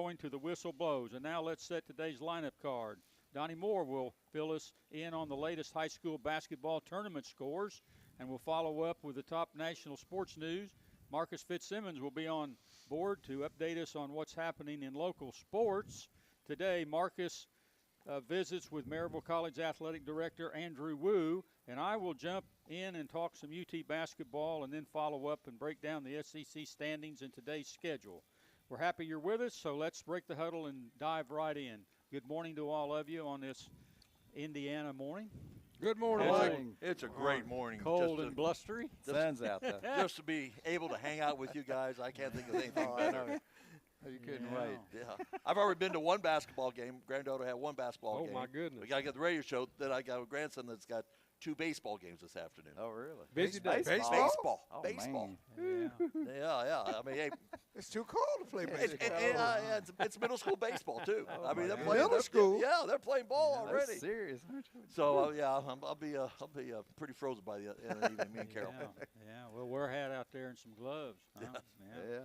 going to the whistle blows. And now let's set today's lineup card. Donnie Moore will fill us in on the latest high school basketball tournament scores, and we'll follow up with the top national sports news. Marcus Fitzsimmons will be on board to update us on what's happening in local sports. Today, Marcus visits with Maryville College Athletic Director Andrew Wu, and I will jump in and talk some UT basketball and then follow up and break down the SEC standings and today's schedule. We're happy you're with us, so let's break the huddle and dive right in. Good morning to all of you on this Indiana morning. Good morning. It's a great morning. Cold and blustery. Sun's out there. Just to be able to hang out with you guys, I can't think of anything better. You couldn't wait. Yeah. I've already been to one basketball game. Granddaughter had one basketball game. Oh, my goodness. We got to get the radio show. Then I got a grandson that's got 2 baseball games this afternoon. Oh, really? Busy day. Baseball. Oh, Baseball. Yeah. Yeah. I mean, hey, It's too cold to play baseball. it's middle school baseball, too. I mean, they're my playing. Middle school? Yeah, they're playing ball That's already. serious, aren't you? So, I'll be pretty frozen by the end of the evening, me and Carol. Yeah. Well, we're hat out there in some gloves. Huh? Yeah.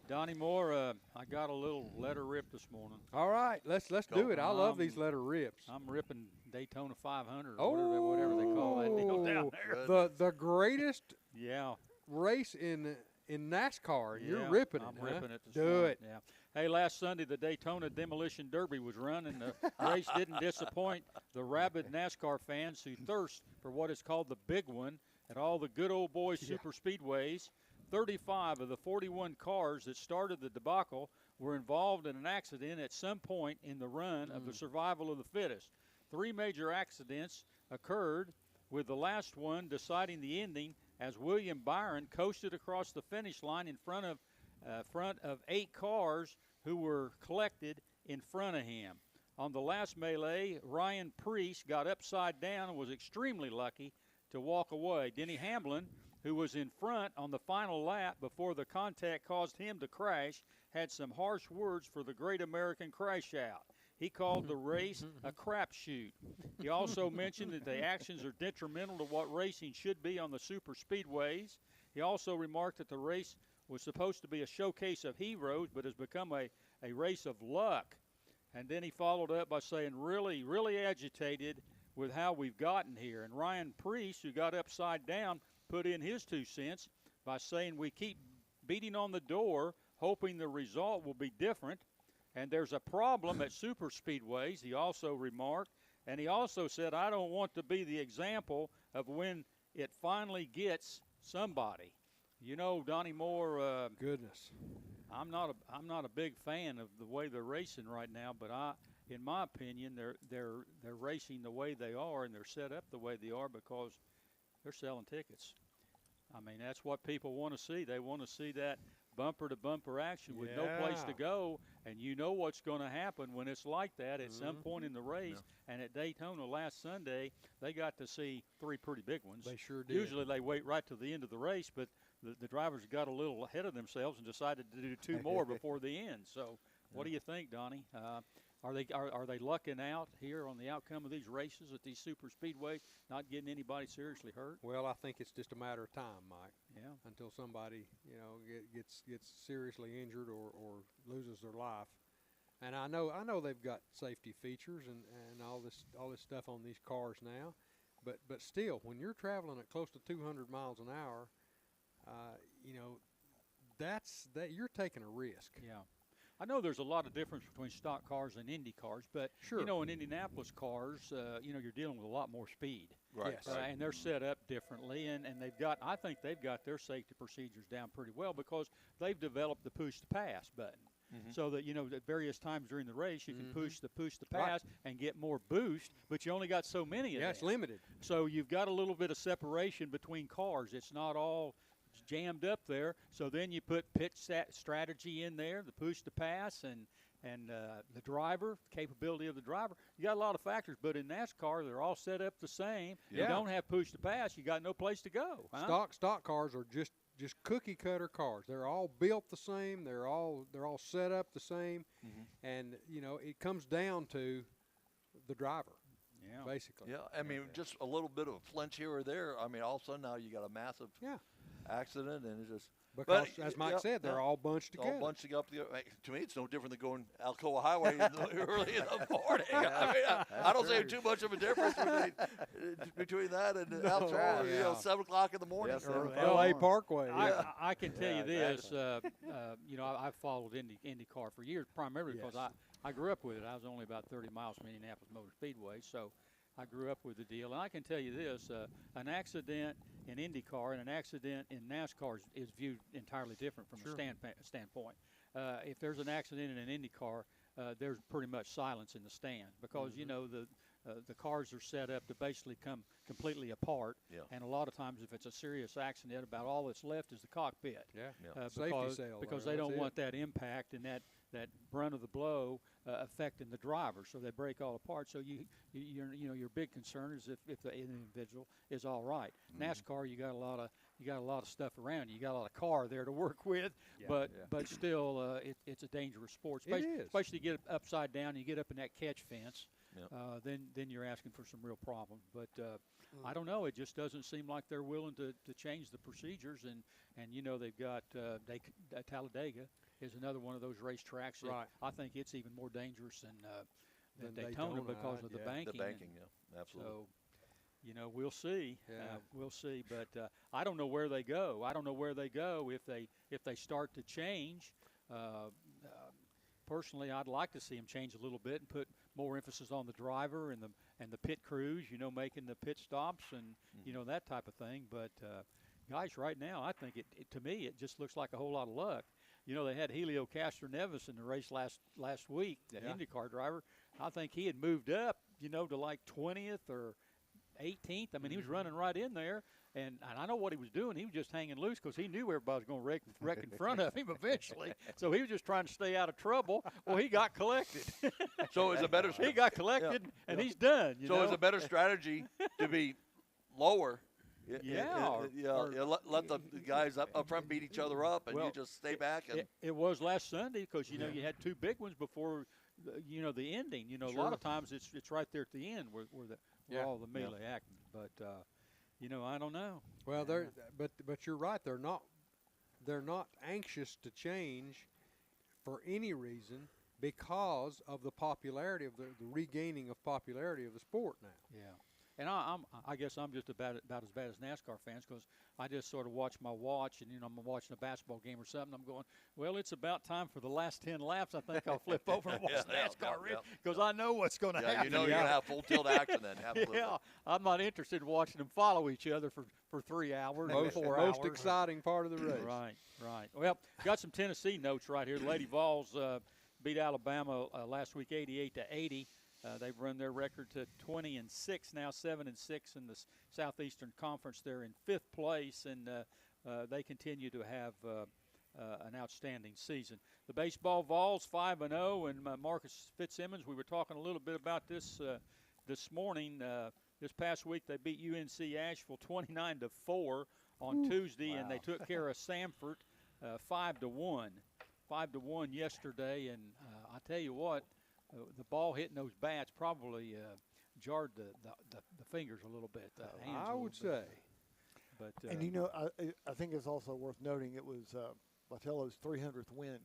Donnie Moore, I got a little letter rip this morning. All right, let's do it. I love these letter rips. I'm ripping Daytona 500 or whatever they call that deal down there. The greatest Yeah. race in NASCAR. You're Yeah, ripping it. I'm huh? ripping it. This Do morning. it. Yeah. Hey, last Sunday the Daytona Demolition Derby was run, and the race didn't disappoint the rabid NASCAR fans who thirst for what is called the big one at all the good old boys super speedways. 35 of the 41 cars that started the debacle were involved in an accident at some point in the run of the survival of the fittest. 3 major accidents occurred, with the last one deciding the ending as William Byron coasted across the finish line in front of 8 cars who were collected in front of him. On the last melee, Ryan Priest got upside down and was extremely lucky to walk away. Denny Hamlin, who was in front on the final lap before the contact caused him to crash, had some harsh words for the Great American Crash Out. He called the race a crapshoot. He also mentioned that the actions are detrimental to what racing should be on the super speedways. He also remarked that the race was supposed to be a showcase of heroes, but has become a race of luck. And then he followed up by saying, really, really agitated with how we've gotten here. And Ryan Priest, who got upside down, put in his 2 cents by saying we keep beating on the door, hoping the result will be different. And there's a problem at super speedways, he also remarked. And he also said, I don't want to be the example of when it finally gets somebody. You know, Donnie Moore, Goodness. I'm not a big fan of the way they're racing right now, but in my opinion, they're racing the way they are, and they're set up the way they are because they're selling tickets. I mean, that's what people want to see. They want to see that bumper-to-bumper action with no place to go, and you know what's going to happen when it's like that at some point in the race. Yeah. And at Daytona last Sunday, they got to see 3 pretty big ones. They sure did. Usually they wait right to the end of the race, but the drivers got a little ahead of themselves and decided to do 2 more before the end. So what do you think, Donnie? Are they lucking out here on the outcome of these races at these super speedways, not getting anybody seriously hurt? Well, I think it's just a matter of time, Mike. Yeah. Until somebody, gets seriously injured or loses their life. And I know they've got safety features and all this stuff on these cars now, but still, when you're traveling at close to 200 miles an hour, you're taking a risk. Yeah. I know there's a lot of difference between stock cars and Indy cars, but, sure. In Indianapolis cars, you're dealing with a lot more speed. Right. Yes. And they're set up differently, and I think they've got their safety procedures down pretty well because they've developed the push-to-pass button. Mm-hmm. So that, at various times during the race, you can push the pass and get more boost, but you only got so many of them. Yeah, it's limited. So you've got a little bit of separation between cars. It's not all jammed up there. So then you put pit strategy in there, the push to pass, and the driver, capability of the driver. You got a lot of factors, but in NASCAR, they're all set up the same. Yeah. You don't have push to pass. You got no place to go. Huh? Stock cars are just cookie cutter cars. They're all built the same. They're all set up the same, and it comes down to the driver. Yeah. Basically. Yeah, I mean, just a little bit of a flinch here or there. I mean, all of a sudden now you got a massive accident, and it's just Because, as Mike said, they're all bunched together. All bunched up together. To me, it's no different than going Alcoa Highway early in the morning. I mean, I don't see too much of a difference between that and Alcoa, 7 o'clock in the morning. Yes, Or Yeah. L.A. Parkway. I can tell Yeah, you this, I've followed IndyCar for years, primarily because I grew up with it. I was only about 30 miles from Indianapolis Motor Speedway, so I grew up with the deal. And I can tell you this, an accident in IndyCar and an accident in NASCAR is viewed entirely different from a standpoint. If there's an accident in an IndyCar, there's pretty much silence in the stand because, the cars are set up to basically come completely apart. Yeah. And a lot of times if it's a serious accident, about all that's left is the cockpit. Because they don't want that impact and that brunt of the blow affecting the driver, so they break all apart. So your big concern is if the individual is all right. NASCAR, you got a lot of stuff around you. You got a lot of car there to work with, but still it's a dangerous sport. Especially you get upside down, you get up in that catch fence. Yep. Then you're asking for some real problems. But I don't know. It just doesn't seem like they're willing to change the procedures. And they've got Talladega is another one of those racetracks. Right. I think it's even more dangerous than Daytona because of the banking. The banking, absolutely. So, we'll see. We'll see. But I don't know where they go. I don't know where they go if they start to change. Personally, I'd like to see them change a little bit and put more emphasis on the driver and the pit crews, making the pit stops and that type of thing. But guys, right now, I think to me it just looks like a whole lot of luck. They had Helio Castroneves in the race last week, the IndyCar driver. I think he had moved up, to like 20th or 18th. I mean, he was running right in there. And I know what he was doing. He was just hanging loose because he knew everybody was going to wreck in front of him eventually. So he was just trying to stay out of trouble. Well, he got collected. So it's a better. He got collected, and he's done. So it's a better strategy to be lower. Let the guys up front beat each other up, and you just stay back. And it was last Sunday because you had two big ones before the ending. A lot of times it's right there at the end where all the melee acting. But I don't know. Well, but you're right. They're not anxious to change for any reason because of the popularity of the regaining of popularity of the sport now. Yeah. And I guess I'm just about as bad as NASCAR fans because I just sort of watch my watch and, I'm watching a basketball game or something. I'm going, well, it's about time for the last 10 laps. I think I'll flip over and watch NASCAR because I know what's going to happen. You're going to have full tilt action then. Absolutely. Yeah, I'm not interested in watching them follow each other for 3 hours or 4 hours. Most exciting part of the race. Right. Well, got some Tennessee notes right here. Lady Vols beat Alabama last week 88-80. They've run their record to 20-6 now, 7-6 in the Southeastern Conference. They're in 5th place, and they continue to have an outstanding season. The baseball Vols 5-0, and Marcus Fitzsimmons. We were talking a little bit about this this morning. This past week, they beat UNC Asheville 29-4 on Tuesday, and they took care of Samford 5-1. 5-1 yesterday, and I tell you what. The ball hitting those bats probably jarred the fingers a little bit. I would say. But and I think it's also worth noting it was Vitello's 300th win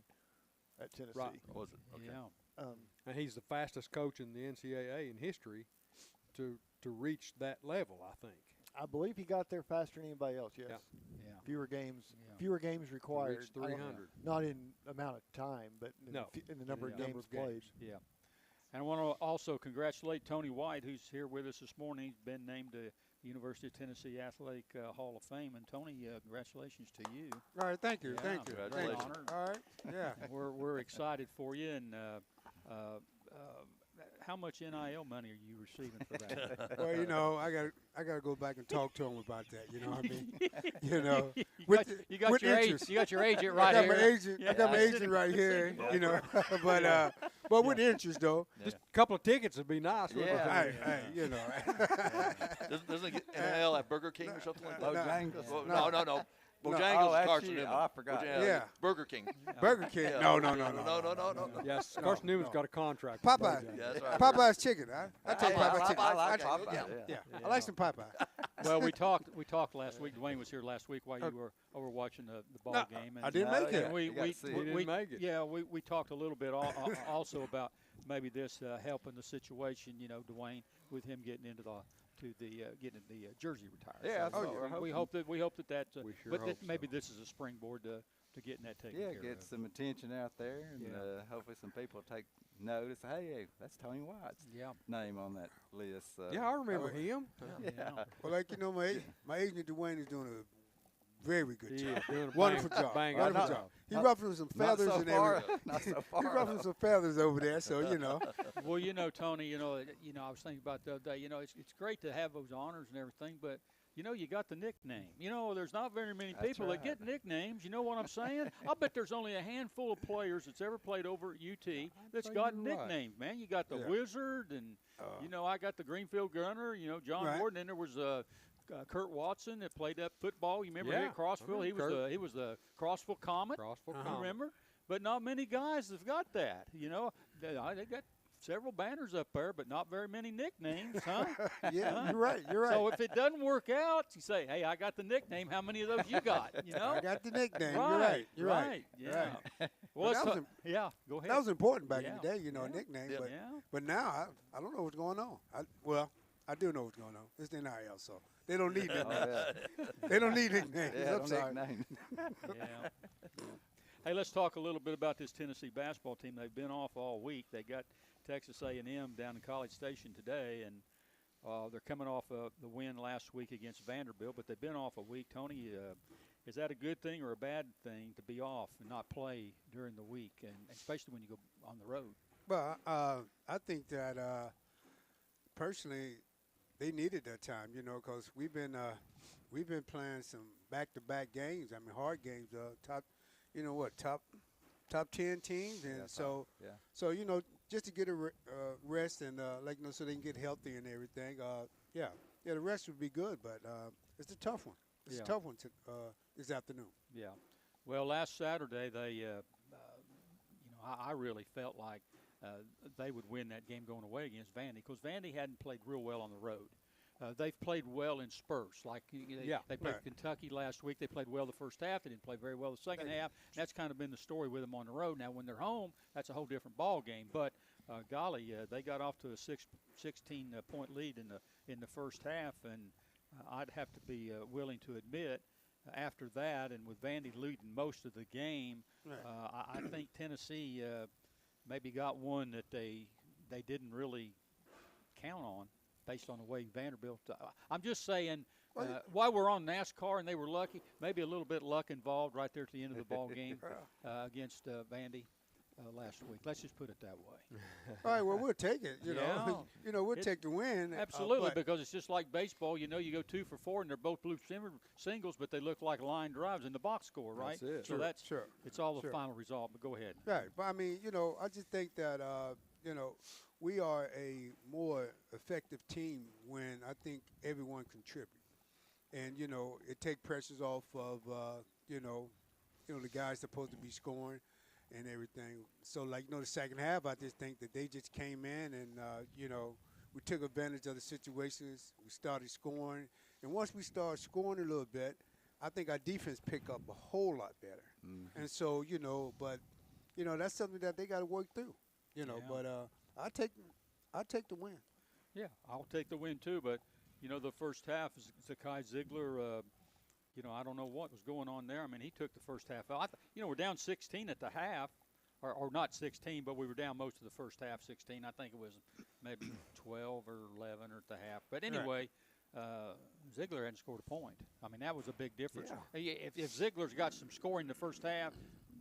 at Tennessee. Right. Was it? Okay. Yeah. And he's the fastest coach in the NCAA in history to reach that level, I think. I believe he got there faster than anybody else. Yes. Yeah. Fewer games required. Reach 300. Not in amount of time, but in the number of games played. Yeah. And I want to also congratulate Tony White, who's here with us this morning. He's been named to University of Tennessee Athletic Hall of Fame. And Tony, congratulations to you. All right, thank you, Yeah, thank you. Congratulations. Honored. All right, yeah. We're excited for you. And how much NIL money are you receiving for that? Well, I got to go back and talk to him about that. You know what I mean? You got your agent right I got here. my agent. I got my agent right here. But with interest though. Just a couple of tickets would be nice. Hey, Doesn't it get NIL at Burger King or something like that? Bojangles. No. Bojangles is Carson actually, Newman. I forgot. Bojangles. Yeah. Burger King. Burger King. Yeah. No. Yes, Carson Newman's got a contract. with Popeye. Bojangles. Yeah, that's right. Popeye's chicken. I take I Popeye's chicken. like Popeye. Popeye. Yeah, I like some Popeye. Well, we talked last week. Dwayne was here last week while you were over watching the ball game. And I didn't make it. we didn't make it. Yeah, we talked a little bit also about maybe this helping the situation. Dwayne, with him getting into getting the jersey retired. Yeah, So we hope that that's. We sure but hope maybe so. this is a springboard to getting that taken care of. get some attention out there, and hopefully some people take notice. Hey, that's Tony White's name on that list. So. Yeah, I remember him. Yeah. Well, like my agent Dwayne is doing a very good job. Doing a Wonderful job. bang Wonderful up job. job. He ruffled some feathers not so and far, everything. not so He far. ruffled some feathers over there, so Well, Tony, I was thinking about the other day. It's great to have those honors and everything, but you got the nickname. There's not very many people that get nicknames. You know what I'm saying? I bet there's only a handful of players that's ever played over at UT that's got nicknames, man. You got the Wizard, and I got the Greenfield Gunner. John Gordon, and there was Kurt Watson that played up football. You remember him at Crossville? He was the Crossville Comet. Crossville You Comet. remember? But not many guys have got that. They got several banners up there, but not very many nicknames, huh? yeah, you're right. You're right. So if it doesn't work out, you say, "Hey, I got the nickname. How many of those you got?" I got the nickname. Right, You're right. You're right. right. Yeah. Right. Well, let's that was talk. Yeah. Go ahead. That was important back in Yeah. the day, a Yeah. nickname. Yeah. But now I don't know what's going on. I do know what's going on. It's the NIL, so they don't need nicknames. They don't need nicknames. Yeah, I'm sorry. nickname. Yeah. Hey, let's talk a little bit about this Tennessee basketball team. They've been off all week. They got Texas A&M down in College Station today, and they're coming off the win last week against Vanderbilt, but they've been off a week. Tony, is that a good thing or a bad thing to be off and not play during the week, and especially when you go on the road? Well, I think that personally they needed that time, because we've been playing some back-to-back games. I mean, hard games. Top 10 teams, and so just to get a rest and so they can get healthy and everything. The rest would be good, but it's a tough one. It's a tough one this afternoon. Yeah. Well, last Saturday they, I really felt like they would win that game going away against Vandy, because Vandy hadn't played real well on the road. They've played well in spurts. Like they played Kentucky last week. They played well the first half. They didn't play very well the second half. That's kind of been the story with them on the road. Now, when they're home, that's a whole different ball game. But they got off to a 16-point lead in the first half, and I'd have to be willing to admit after that, and with Vandy leading most of the game, I think Tennessee maybe got one that they didn't really count on, based on the way Vanderbilt. I'm just saying, while we're on NASCAR and they were lucky, maybe a little bit of luck involved right there at the end of the ball game against Vandy last week. Let's just put it that way. All right, well, we'll take it. We'll take the win. Absolutely, because it's just like baseball. You go 2 for 4, and they're both blue singles, but they look like line drives in the box score, right? That's it. So that's Sure. It's all the final result. But go ahead. Right, but I mean, I just think that we are a more effective team when I think everyone contributes. And, it takes pressures off of, the guys supposed to be scoring and everything. So, the second half, I just think that they just came in and, we took advantage of the situations. We started scoring. And once we started scoring a little bit, I think our defense picked up a whole lot better. Mm-hmm. And so, that's something that they got to work through, But I take the win. Yeah, I'll take the win too. But the first half, Zakai Ziegler. I don't know what was going on there. I mean, he took the first half out. We're down 16 at the half, or not 16, but we were down most of the first half. 16. I think it was maybe 12 or 11 or at the half. But anyway. Ziegler hadn't scored a point. I mean, that was a big difference. Yeah. If Ziegler's got some scoring in the first half,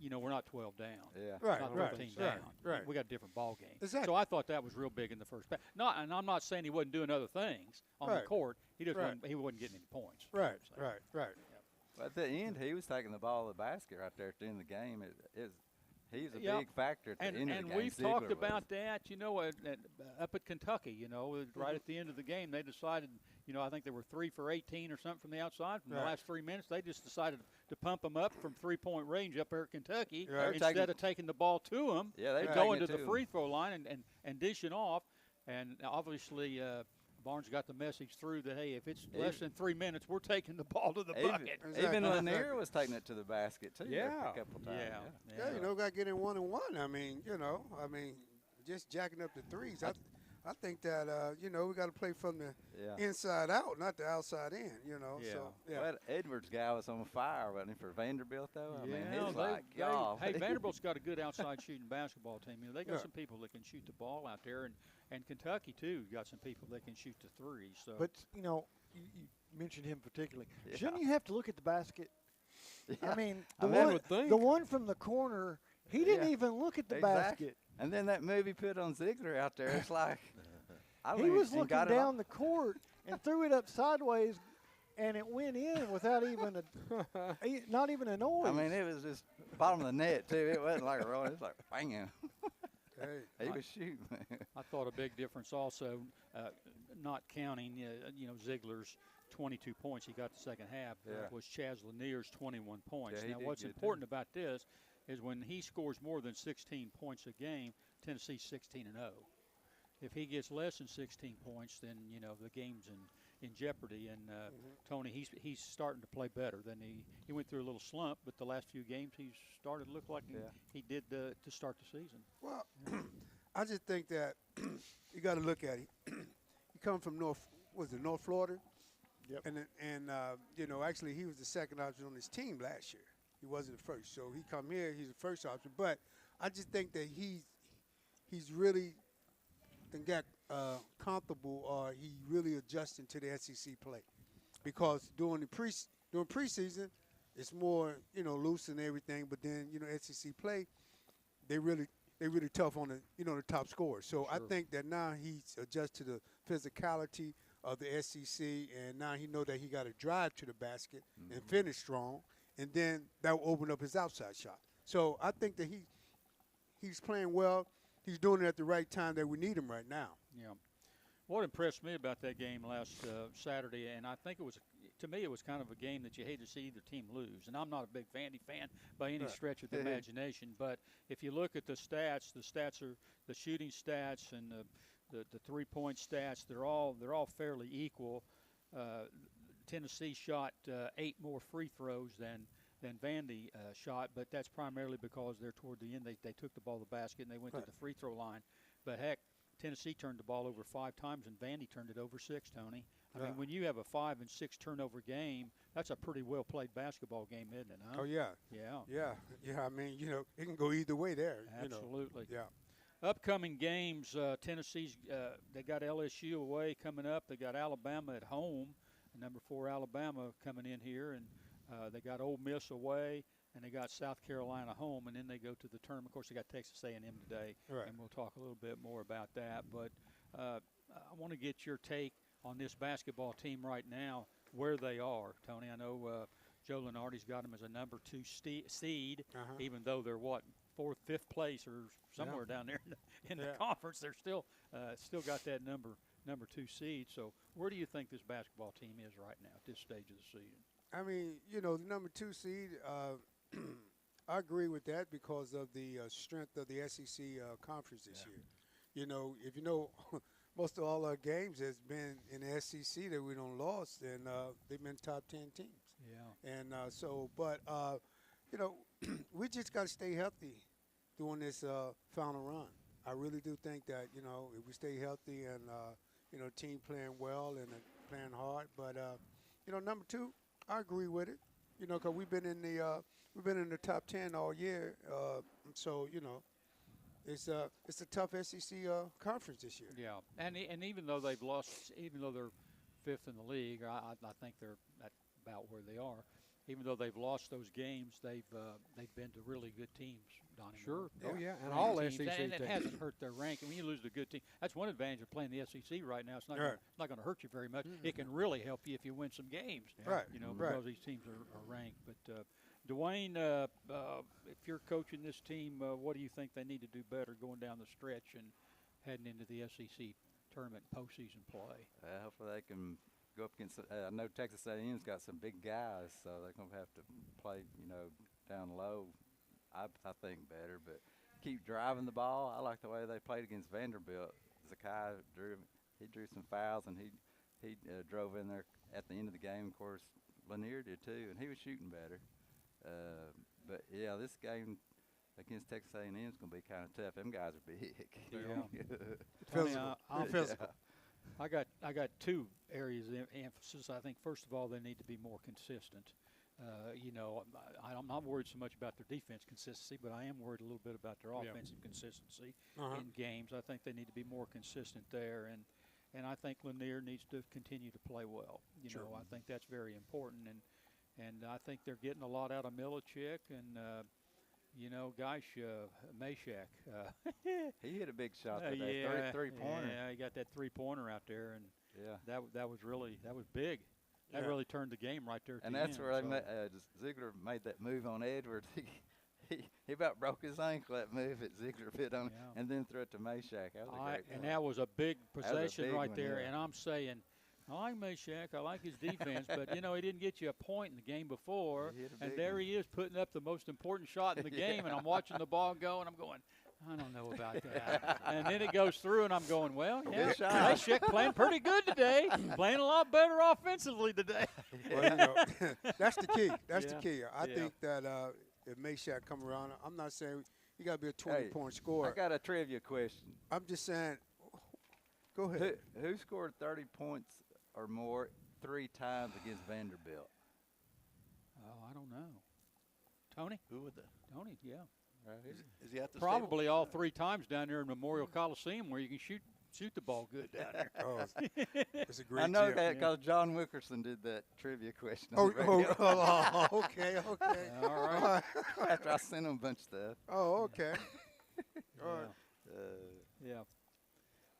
we're not 12 down. Yeah. Not 13 down. Right. We got a different ball game. Exactly. So I thought that was real big in the first half. And I'm not saying he wasn't doing other things on the court. He just wasn't getting any points. Right. Yeah. But at the end, he was taking the ball to the basket right there at the end of the game. He's a big factor at the end of the game. And we've talked about that, up at Kentucky, right at the end of the game, they decided, I think they were 3 for 18 or something from the outside. From the last 3 minutes, they just decided to pump them up from three-point range up there at Kentucky instead of taking the ball to them. Yeah, they're going to taking it the to free throw line and dishing off. And obviously Barnes got the message through that, hey, if it's less than 3 minutes, we're taking the ball to the bucket. Even Lanier was taking it to the basket, too, Yeah. a couple times. Yeah, you know, got to get in 1-and-1. I mean, just jacking up the threes. I think that, we got to play from the inside out, not the outside in, Yeah. So, yeah. Well, Edwards' guy was on fire, wasn't he, for Vanderbilt, though? I mean, he was hey, Vanderbilt's got a good outside shooting basketball team. They got some people that can shoot the ball out there, and Kentucky, too, got some people that can shoot the three. So. But, you mentioned him particularly. Shouldn't you have to look at the basket? I mean, the one from the corner, he didn't even look at the basket. And then that move he put on Ziegler out there, it's like he was looking down the court and threw it up sideways, and it went in without even not even a noise. I mean, it was just bottom of the net too. It wasn't like a roll. It was like banging. He was shooting. I thought a big difference also, not counting Ziegler's 22 points he got the second half was Chaz Lanier's 21 points. Now, what's important about this is when he scores more than 16 points a game, Tennessee's 16-0. If he gets less than 16 points, then the game's in jeopardy. And Tony, he's starting to play better than he went through a little slump, but the last few games he's started to look like he did to start the season. Well, I just think that you got to look at it. He come from North Florida? Yep. And actually he was the second option on his team last year. He wasn't the first. So he come here, he's the first option. But I just think that he's really got comfortable, or he really adjusting to the SEC play. Because during preseason, it's more, loose and everything. But then, SEC play, they really tough on the top scorers. So I think that now he's adjusted to the physicality of the SEC, and now he know that he got to drive to the basket and finish strong, and then that will open up his outside shot. So I think that he's playing well. He's doing it at the right time that we need him right now. Yeah. What impressed me about that game last Saturday, and I think to me it was kind of a game that you hate to see either team lose. And I'm not a big Vandy fan by any stretch of the imagination, but if you look at the stats are the shooting stats and the three-point stats. They're all fairly equal. Tennessee shot 8 more free throws than Vandy shot, but that's primarily because they're toward the end. They took the ball to the basket and they went to the free throw line. But heck, Tennessee turned the ball over 5 times and Vandy turned it over 6. Tony, I mean, when you have a 5 and 6 turnover game, that's a pretty well played basketball game, isn't it? Huh? Oh yeah. I mean, it can go either way there. Absolutely. Yeah. Upcoming games, Tennessee's they got LSU away coming up. They got Alabama at home, number 4 Alabama coming in here, and they got Ole Miss away, and they got South Carolina home, and then they go to the tournament. Of course, they got Texas A&M today, and we'll talk a little bit more about that. But I want to get your take on this basketball team right now, where they are, Tony. I know Joe Lenardi's got them as a number 2 seed, even though they're 4th, 5th place or somewhere down there in the conference. They're still got that number 2 seed. So where do you think this basketball team is right now at this stage of the season? I mean, the number 2 seed, I agree with that because of the strength of the SEC conference this year. If most of all our games has been in the SEC that we don't lost, and they've been top 10 teams. Yeah. And we just got to stay healthy during this final run. I really do think that, if we stay healthy and, team playing well and playing hard. But, number 2, I agree with it, because we've been in the top 10 all year. So, it's a tough SEC conference this year. Yeah, and even though they've lost, even though they're 5th in the league, I think they're at about where they are. Even though they've lost those games, they've been to really good teams, Donnie. Sure. Yeah. Oh yeah, and all SEC teams. And it hasn't hurt their ranking. When you lose to a good team, that's one advantage of playing the SEC right now. It's not going to hurt you very much. It can really help you if you win some games. Right. Because these teams are ranked. But Dwayne, if you're coaching this team, what do you think they need to do better going down the stretch and heading into the SEC tournament postseason play? Hopefully they can go up against. I know Texas A&M's got some big guys, so they're gonna have to play, down low. I think better, but keep driving the ball. I like the way they played against Vanderbilt. Zakai drew. he drew some fouls, and he drove in there at the end of the game. Of course, Lanier did too, and he was shooting better. But yeah, this game against Texas A&M is going to be kind of tough. Them guys are big. Tony, Physical. I got two areas of emphasis. I think first of all they need to be more consistent. I'm not worried so much about their defense consistency, but I am worried a little bit about their offensive consistency in games. I think they need to be more consistent there, and I think Lanier needs to continue to play well. I think that's very important, and I think they're getting a lot out of Bluetick and. Meshach. He hit a big shot today, 3-pointer. Yeah, he got that 3-pointer out there, and that was big. That really turned the game right there. And that's where Ziegler made that move on Edwards. He about broke his ankle that move that Ziegler hit on, and then threw it to Meshach. That was a big possession right there, yeah. and I'm saying. I like Meshach. I like his defense, but he didn't get you a point in the game before, and there he is putting up the most important shot in the game, and I'm watching the ball go, and I'm going, I don't know about that. And then it goes through, and I'm going, well, yeah, Meshach playing pretty good today, playing a lot better offensively today. Well, that's the key. That's the key. I think that if Meshach come around, I'm not saying you got to be a 20-point scorer. I got a trivia question. I'm just saying, go ahead. Who scored 30 points or more 3 times against Vanderbilt? Oh, I don't know. Tony? Who would that? Tony, yeah. Right. Is he at the probably all 3 times down there in Memorial Coliseum where you can shoot the ball good down there. Oh, it's a great I know gym. that because John Wickerson did that trivia question. Okay. All right. After I sent him a bunch of stuff. Oh, okay. All right. Yeah.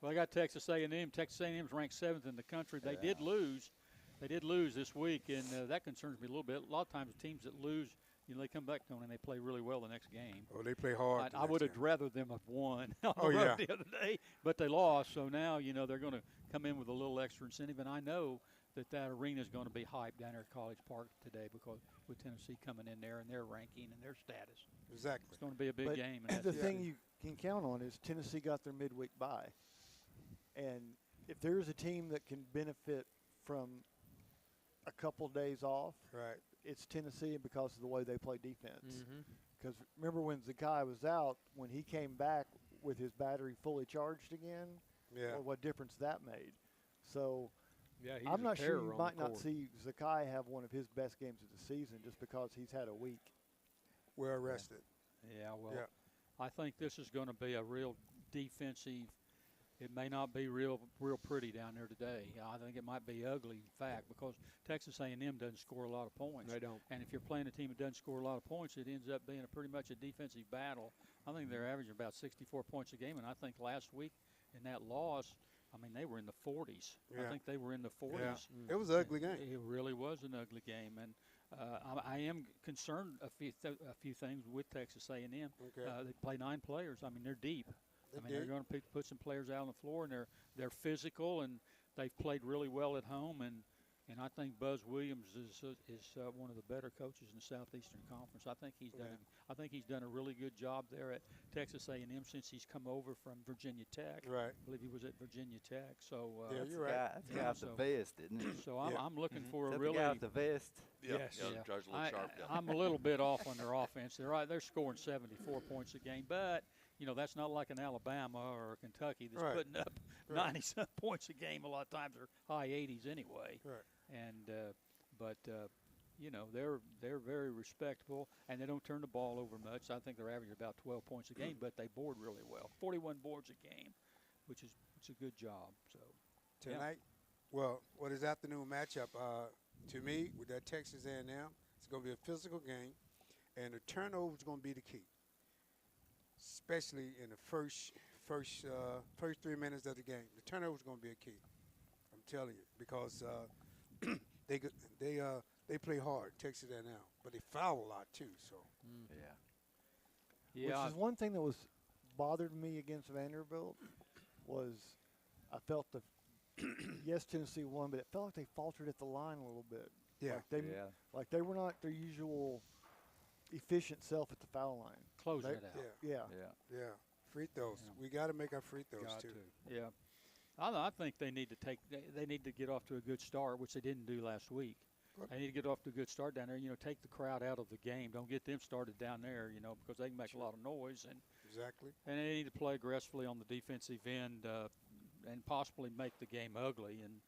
Well, I got Texas A&M. Texas A&M's ranked 7th in the country. They did lose. They did lose this week, and that concerns me a little bit. A lot of times the teams that lose, they come back, Tony, and they play really well the next game. Oh, they play hard. I would have rather them have won on the road the other day, but they lost. So now, they're going to come in with a little extra incentive, and I know that arena is going to be hyped down there at College Park today because with Tennessee coming in there and their ranking and their status. Exactly. It's going to be a big game. And the thing you can count on is Tennessee got their midweek bye. And if there's a team that can benefit from a couple days off, it's Tennessee because of the way they play defense. Because remember when Zakai was out, when he came back with his battery fully charged again, what difference that made. So I'm not sure you might not see Zakai have one of his best games of the season just because he's had a week. Well rested. I think this is going to be a real defensive. It may not be real pretty down there today. I think it might be ugly, in fact, because Texas A&M doesn't score a lot of points. They don't. And if you're playing a team that doesn't score a lot of points, it ends up being pretty much a defensive battle. I think they're averaging about 64 points a game, and I think last week in that loss, they were in the 40s. I think they were in the 40s. It was an ugly game. It really was an ugly game, and I am concerned a few things with Texas A&M. They play 9 players. They're deep. They're going to put some players out on the floor, and they're physical, and they've played really well at home. And I think Buzz Williams is one of the better coaches in the Southeastern Conference. I think he's done a really good job there at Texas A&M since he's come over from Virginia Tech. Right. I believe he was at Virginia Tech. So you're right. That's got the vest, isn't it? So I'm looking for a Is that really the guy with the vest. Yes. Drives a little sharp down. I'm a little bit off on their offense. They're scoring 74 points a game, but that's not like an Alabama or a Kentucky that's putting up 90-some points a game. A lot of times they're high 80s anyway. Right. And they're very respectable, and they don't turn the ball over much. I think they're averaging about 12 points a game, but they board really well. 41 boards a game, which is a good job. So tonight, well, this afternoon matchup, to me, with that Texas A&M, it's going to be a physical game, and the turnover is going to be the key, especially in the first 3 minutes of the game. The turnover is going to be a key. I'm telling you, because they play hard, Texas A&M, but they foul a lot too. So which is one thing that was bothered me against Vanderbilt was I felt yes, Tennessee won, but it felt like they faltered at the line a little bit. Like they were not their usual efficient self at the foul line. Close it out. Yeah. Free throws. We got to make our free throws too. Yeah. I think they need to they need to get off to a good start, which they didn't do last week. They need to get off to a good start down there. Take the crowd out of the game. Don't get them started down there, because they can make a lot of noise. And and they need to play aggressively on the defensive end and possibly make the game ugly and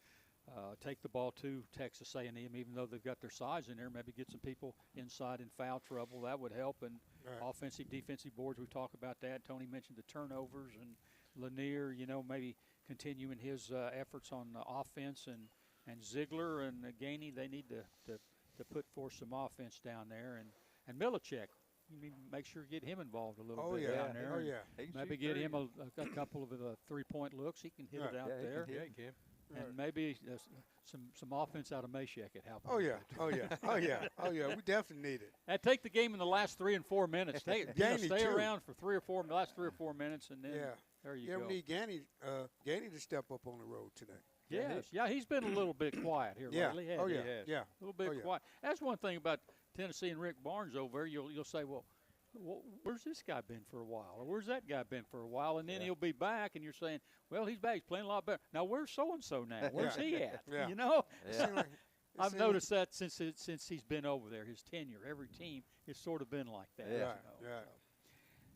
take the ball to Texas A&M, even though they've got their size in there. Maybe get some people inside in foul trouble. That would help. And offensive, defensive boards, we talk about that. Tony mentioned the turnovers and Lanier, maybe continuing his efforts on offense, and Ziegler and Gainey, they need to put forth some offense down there. And Milicic, you need to make sure you get him involved a little bit down there. Maybe get him a couple of three-point looks. He can hit it out there. Yeah, he can. And maybe some offense out of Meshack could help. Oh yeah. We definitely need it. And take the game in the last 3 and 4 minutes. Stay around for last 3 or 4 minutes, and then there you go. Yeah, we need Gainey to step up on the road tonight. Yes, he's been a little bit quiet here lately. A little bit quiet. That's one thing about Tennessee and Rick Barnes over there. You'll say, well, where's this guy been for a while, or where's that guy been for a while, and then he'll be back, and you're saying, well, he's back, he's playing a lot better. Now where's so and so now? Where's he at? I've noticed that since he's been over there, his tenure. Every team has sort of been like that.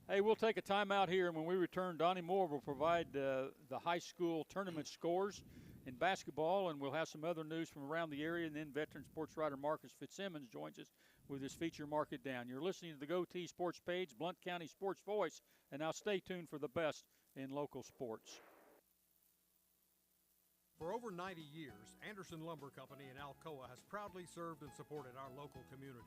Hey, we'll take a timeout here, and when we return, Donnie Moore will provide the high school tournament scores in basketball, and we'll have some other news from around the area, and then veteran sports writer Marcus Fitzsimmons joins us with his feature Mark It Down. You're listening to the GoTeez Sports Page, Blount County Sports Voice, and now stay tuned for the best in local sports. For over 90 years, Anderson Lumber Company in Alcoa has proudly served and supported our local communities.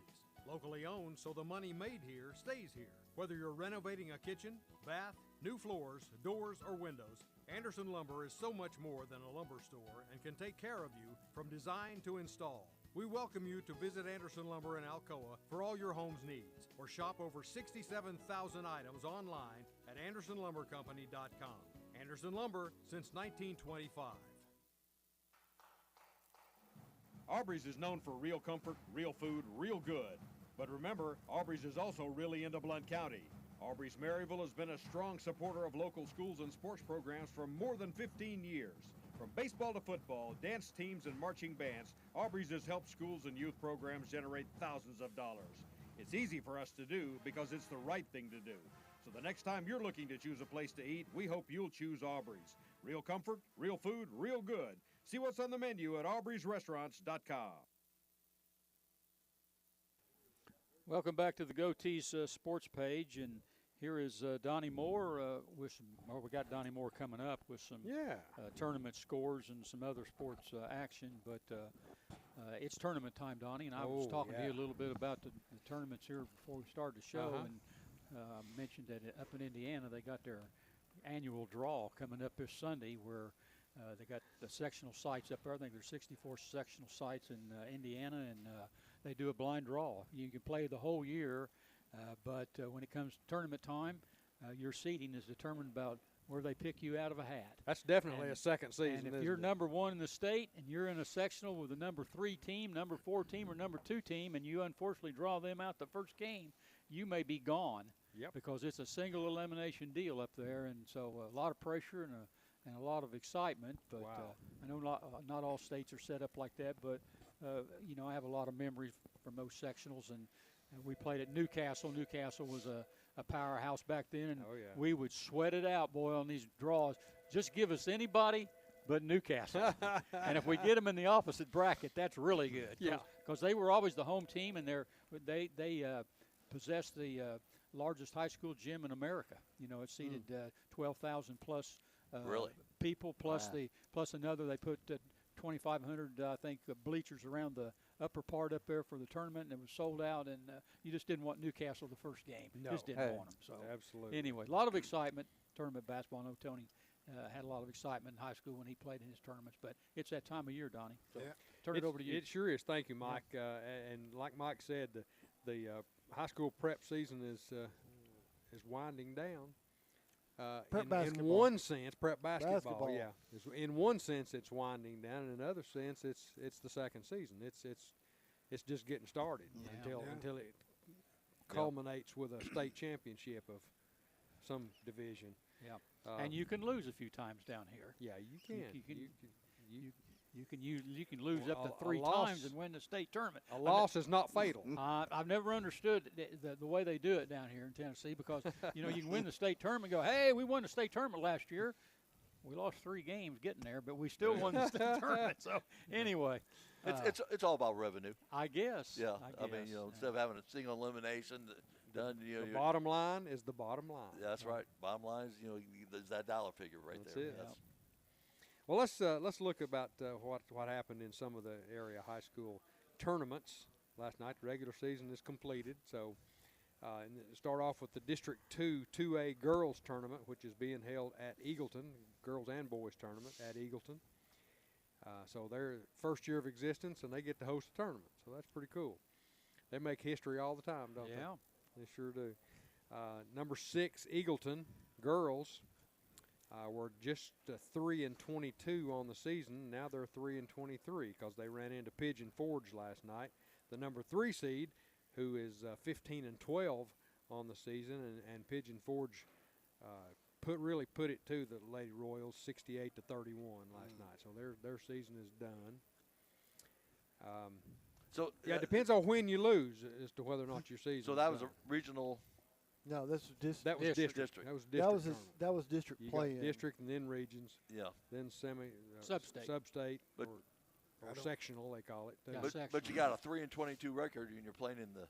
Locally owned, so the money made here stays here. Whether you're renovating a kitchen, bath, new floors, doors, or windows, Anderson Lumber is so much more than a lumber store and can take care of you from design to install. We welcome you to visit Anderson Lumber in Alcoa for all your home's needs, or shop over 67,000 items online at AndersonLumberCompany.com. Anderson Lumber since 1925. Aubrey's is known for real comfort, real food, real good. But remember, Aubrey's is also really into Blount County. Aubrey's Maryville has been a strong supporter of local schools and sports programs for more than 15 years. From baseball to football, dance teams, and marching bands, Aubrey's has helped schools and youth programs generate thousands of dollars. It's easy for us to do because it's the right thing to do. So the next time you're looking to choose a place to eat, we hope you'll choose Aubrey's. Real comfort, real food, real good. See what's on the menu at aubreysrestaurants.com. Welcome back to the GoTeez Sports Page, and here is Donnie Moore with some. We got Donnie Moore coming up with some tournament scores and some other sports action. But it's tournament time, Donnie, and I was talking to you a little bit about the tournaments here before we started the show, and mentioned that up in Indiana they got their annual draw coming up this Sunday, where they got the sectional sites up there. I think there's 64 sectional sites in Indiana, and they do a blind draw. You can play the whole year, but when it comes to tournament time, your seeding is determined about where they pick you out of a hat. That's definitely a second season. And if you're number one in the state and you're in a sectional with a number 3 team, number 4 team, or number 2 team, and you unfortunately draw them out the first game, you may be gone because it's a single elimination deal up there, and so a lot of pressure and a lot of excitement. But I know not all states are set up like that, but I have a lot of memories from those sectionals, and we played at Newcastle. Newcastle was a powerhouse back then, and we would sweat it out, boy, on these draws. Just give us anybody but Newcastle. And if we get them in the opposite bracket, that's really good. Because they were always the home team, and they possessed the largest high school gym in America. It seated 12,000 plus people, plus another. They put 2,500, I think, bleachers around the upper part up there for the tournament, and it was sold out, and you just didn't want Newcastle the first game. Just didn't want them. So absolutely. Anyway, a lot of excitement, tournament basketball. I know Tony had a lot of excitement in high school when he played in his tournaments, but it's that time of year, Donnie. So turn it over to you. It sure is. Thank you, Mike. And like Mike said, the high school prep season is winding down. In one sense, prep basketball. In one sense, it's winding down. In another sense, it's the second season. It's just getting started until it culminates with a state championship of some division. Yeah. And you can lose a few times down here. Yeah, you can. You can lose up to 3 times and win the state tournament. A loss is not fatal. I've never understood the way they do it down here in Tennessee because you can win the state tournament and go, hey, we won the state tournament last year. We lost 3 games getting there, but we still won the state tournament. So anyway, it's all about revenue. I guess. Yeah, I mean, instead of having a single elimination done, the bottom line is the bottom line. Yeah, that's right. Bottom line is there's that dollar figure right that's there. It. Well, let's look about what happened in some of the area high school tournaments last night. The regular season is completed, so start off with the District 2 2A girls tournament, which is being held at Eagleton, girls and boys tournament at Eagleton. So their first year of existence, and they get to host a tournament, so that's pretty cool. They make history all the time, don't they? Yeah. They sure do. Number 6, Eagleton girls. Were just 3-22 on the season. Now they're 3-23 because they ran into Pigeon Forge last night. The number 3 seed, who is 15-12 on the season, and Pigeon Forge really put it to the Lady Royals 68-31 last night. So their season is done. So yeah, it depends on when you lose as to whether or not your season. So that was done. a regional. No, this was That was district. That was district. That was district play. District and then regions. Yeah. Then sub-state. Sub-state or sectional, they call it. Yeah, but you got a 3-22 record, and you're playing in the.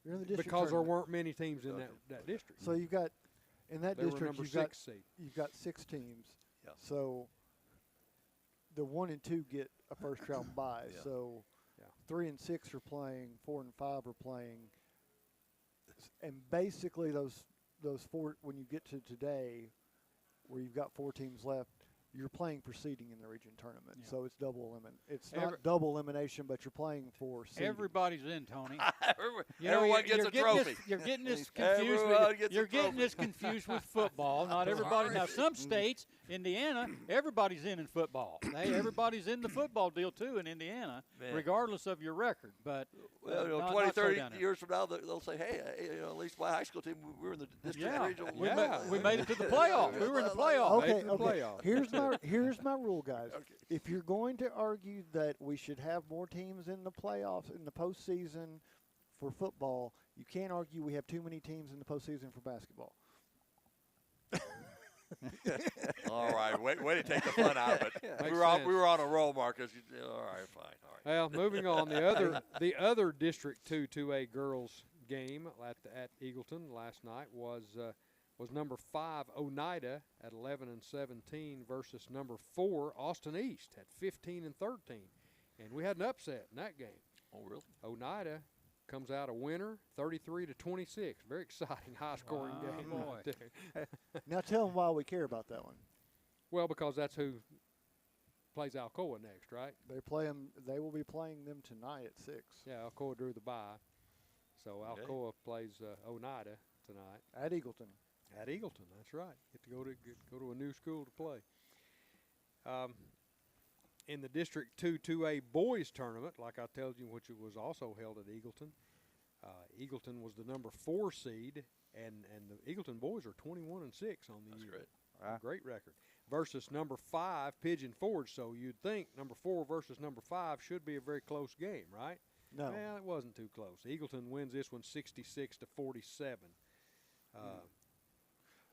You're in the district because there tournament. weren't many teams in that district. So you've got in that they were district number 6 seed. You've got 6 teams. Yeah. So the 1 and 2 get a first round bye. Yeah. So 3 and 6 are playing, 4 and 5 are playing, and basically those 4, when you get to today, where you've got 4 teams left, you're playing for seeding in the region tournament. Yeah. So it's it's not double elimination, but you're playing for seeding. Everybody's in, Tony. Everyone gets a trophy. You're getting this confused. You're getting this confused with football. Not everybody. Now, some states, Indiana, everybody's in football. Everybody's in the football deal too in Indiana, regardless of your record. But 20, 30 years from now, they'll say, "Hey, at least my high school team, we were in the district regional. We made it to the playoffs. We were in the playoffs. Okay. Here's my rule, guys. Okay. If you're going to argue that we should have more teams in the playoffs in the postseason for football, you can't argue we have too many teams in the postseason for basketball. All right, way to take the fun out of it. We were on a roll, Marcus. All right, fine. All right. Well, moving on, the other District 2 2A girls game at Eagleton last night was number 5 Oneida at 11-17 versus number 4 Austin East at 15-13, and we had an upset in that game. Oh, really? Oneida comes out a winner, 33-26. Very exciting, high-scoring game. Boy. Now tell them why we care about that one. Well, because that's who plays Alcoa next, right? They will be playing them tonight at 6. Yeah, Alcoa drew the bye, so Alcoa plays Oneida tonight at Eagleton. At Eagleton, that's right. Get to go to a new school to play. In the District 2 2A boys tournament, like I told you, which was also held at Eagleton, Eagleton was the number 4 seed, and the Eagleton boys are 21-6 on the year. Great. Wow. Great record. Versus number 5 Pigeon Forge. So you'd think number 4 versus number 5 should be a very close game, right? No. Well, it wasn't too close. Eagleton wins this one 66-47.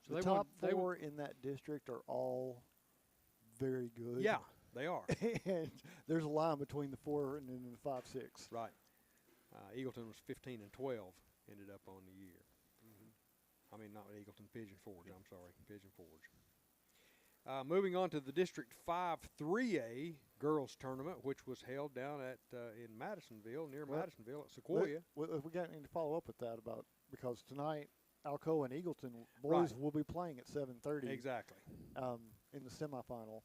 So the top 4 in that district are all very good. Yeah, they are. And there's a line between the 4 and then the 5, 6. Right. Eagleton was 15-12, ended up on the year. I mean, not Eagleton, Pigeon Forge. I'm sorry, Pigeon Forge. Moving on to the District 5 3A girls tournament, which was held down in Madisonville, near Madisonville at Sequoia. We got to follow up with that because tonight Alcoa and Eagleton boys will be playing at 7:30. Exactly. In the semifinal.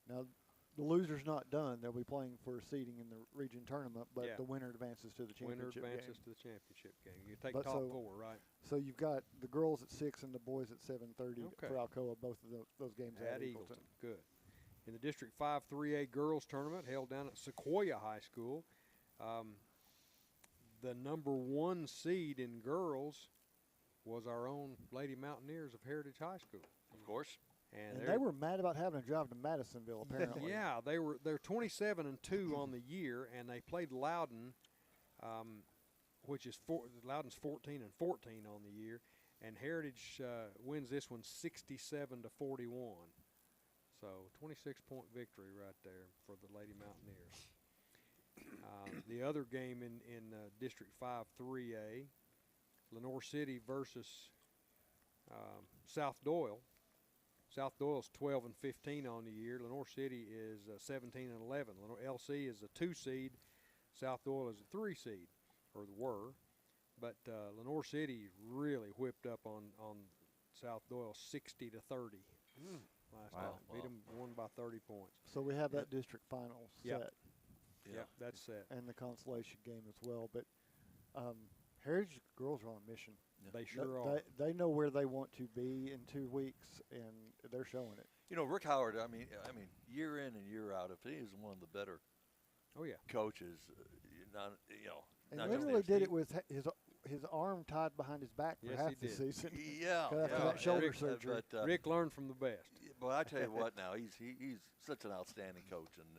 Now, the loser's not done. They'll be playing for seeding in the region tournament, but the winner advances to the championship to the championship game. You take top 4, right? So you've got the girls at 6 and the boys at 7:30 for Alcoa. Both of those games at Eagleton. Good. In the District 5 3A girls tournament held down at Sequoia High School, the number 1 seed in girls was our own Lady Mountaineers of Heritage High School. Of course. And they were mad about having to drive to Madisonville, apparently. Yeah, they're 27-2 on the year, and they played Loudon, which is Loudon's 14-14 on the year, and Heritage wins this one 67-41. So 26-point victory right there for the Lady Mountaineers. The other game in District 5 3A, Lenoir City versus South Doyle. South Doyle's 12-15 on the year. Lenoir City is 17-11. LC is a 2 seed. South Doyle is a 3 seed, or were. But Lenoir City really whipped up on South Doyle 60-30 last night. Beat them, won by 30 points. So we have that district final set. Yep, that's set. And the consolation game as well. But Heritage girls are on a mission. They sure are. They know where they want to be in 2 weeks, and they're showing it. You know, Rick Howard, I mean, year in and year out, if he is one of the better coaches, And literally did it with his arm tied behind his back for half the season. After that shoulder surgery. But, Rick learned from the best. But I tell you what, now he's such an outstanding coach, and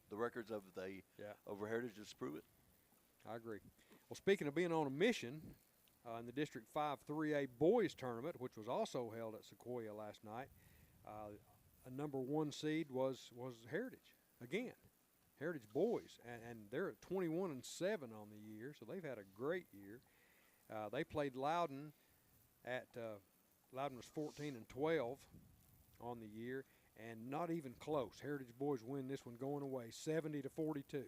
the records of over Heritage just prove it. I agree. Well, speaking of being on a mission, in the District 5 3A boys tournament, which was also held at Sequoia last night, a number 1 seed was Heritage again. Heritage boys, and they're at 21-7 on the year, so they've had a great year. They played Loudon Loudon was 14-12 on the year, and not even close. Heritage boys win this one going away, 70-42.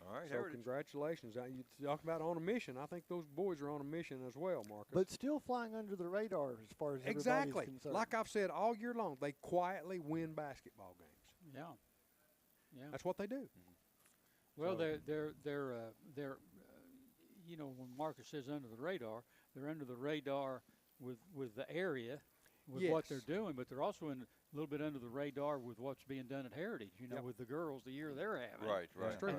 All right, so Heritage. congratulations. You talk about on a mission. I think those boys are on a mission as well, Marcus. But still flying under the radar as far as exactly. everybody's concerned. Like I've said all year long, they quietly win basketball games. Yeah. That's what they do. Well, So- they're when Marcus says under the radar, they're under the radar with the area, with what they're doing, but they're also a little bit under the radar with what's being done at Heritage, with the girls the year they're having. Right.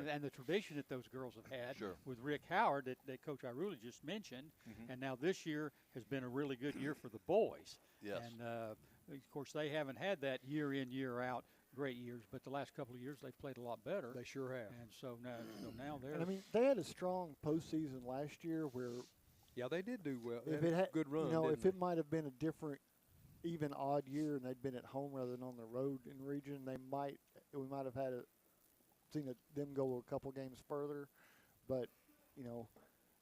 And the tradition that those girls have had Sure. with Rick Howard that Coach Ierulli just mentioned, and now this year has been a really good year for the boys. Yes. And, of course, they haven't had that year in, year out great years, but the last couple of years they've played a lot better. They sure have. And so now they're. And I mean, they had a strong postseason last year where. Yeah, they did do well. If They it had had a good run. if it might have been a different, even odd year, and they'd been at home rather than on the road in region, we might have seen them go a couple games further. But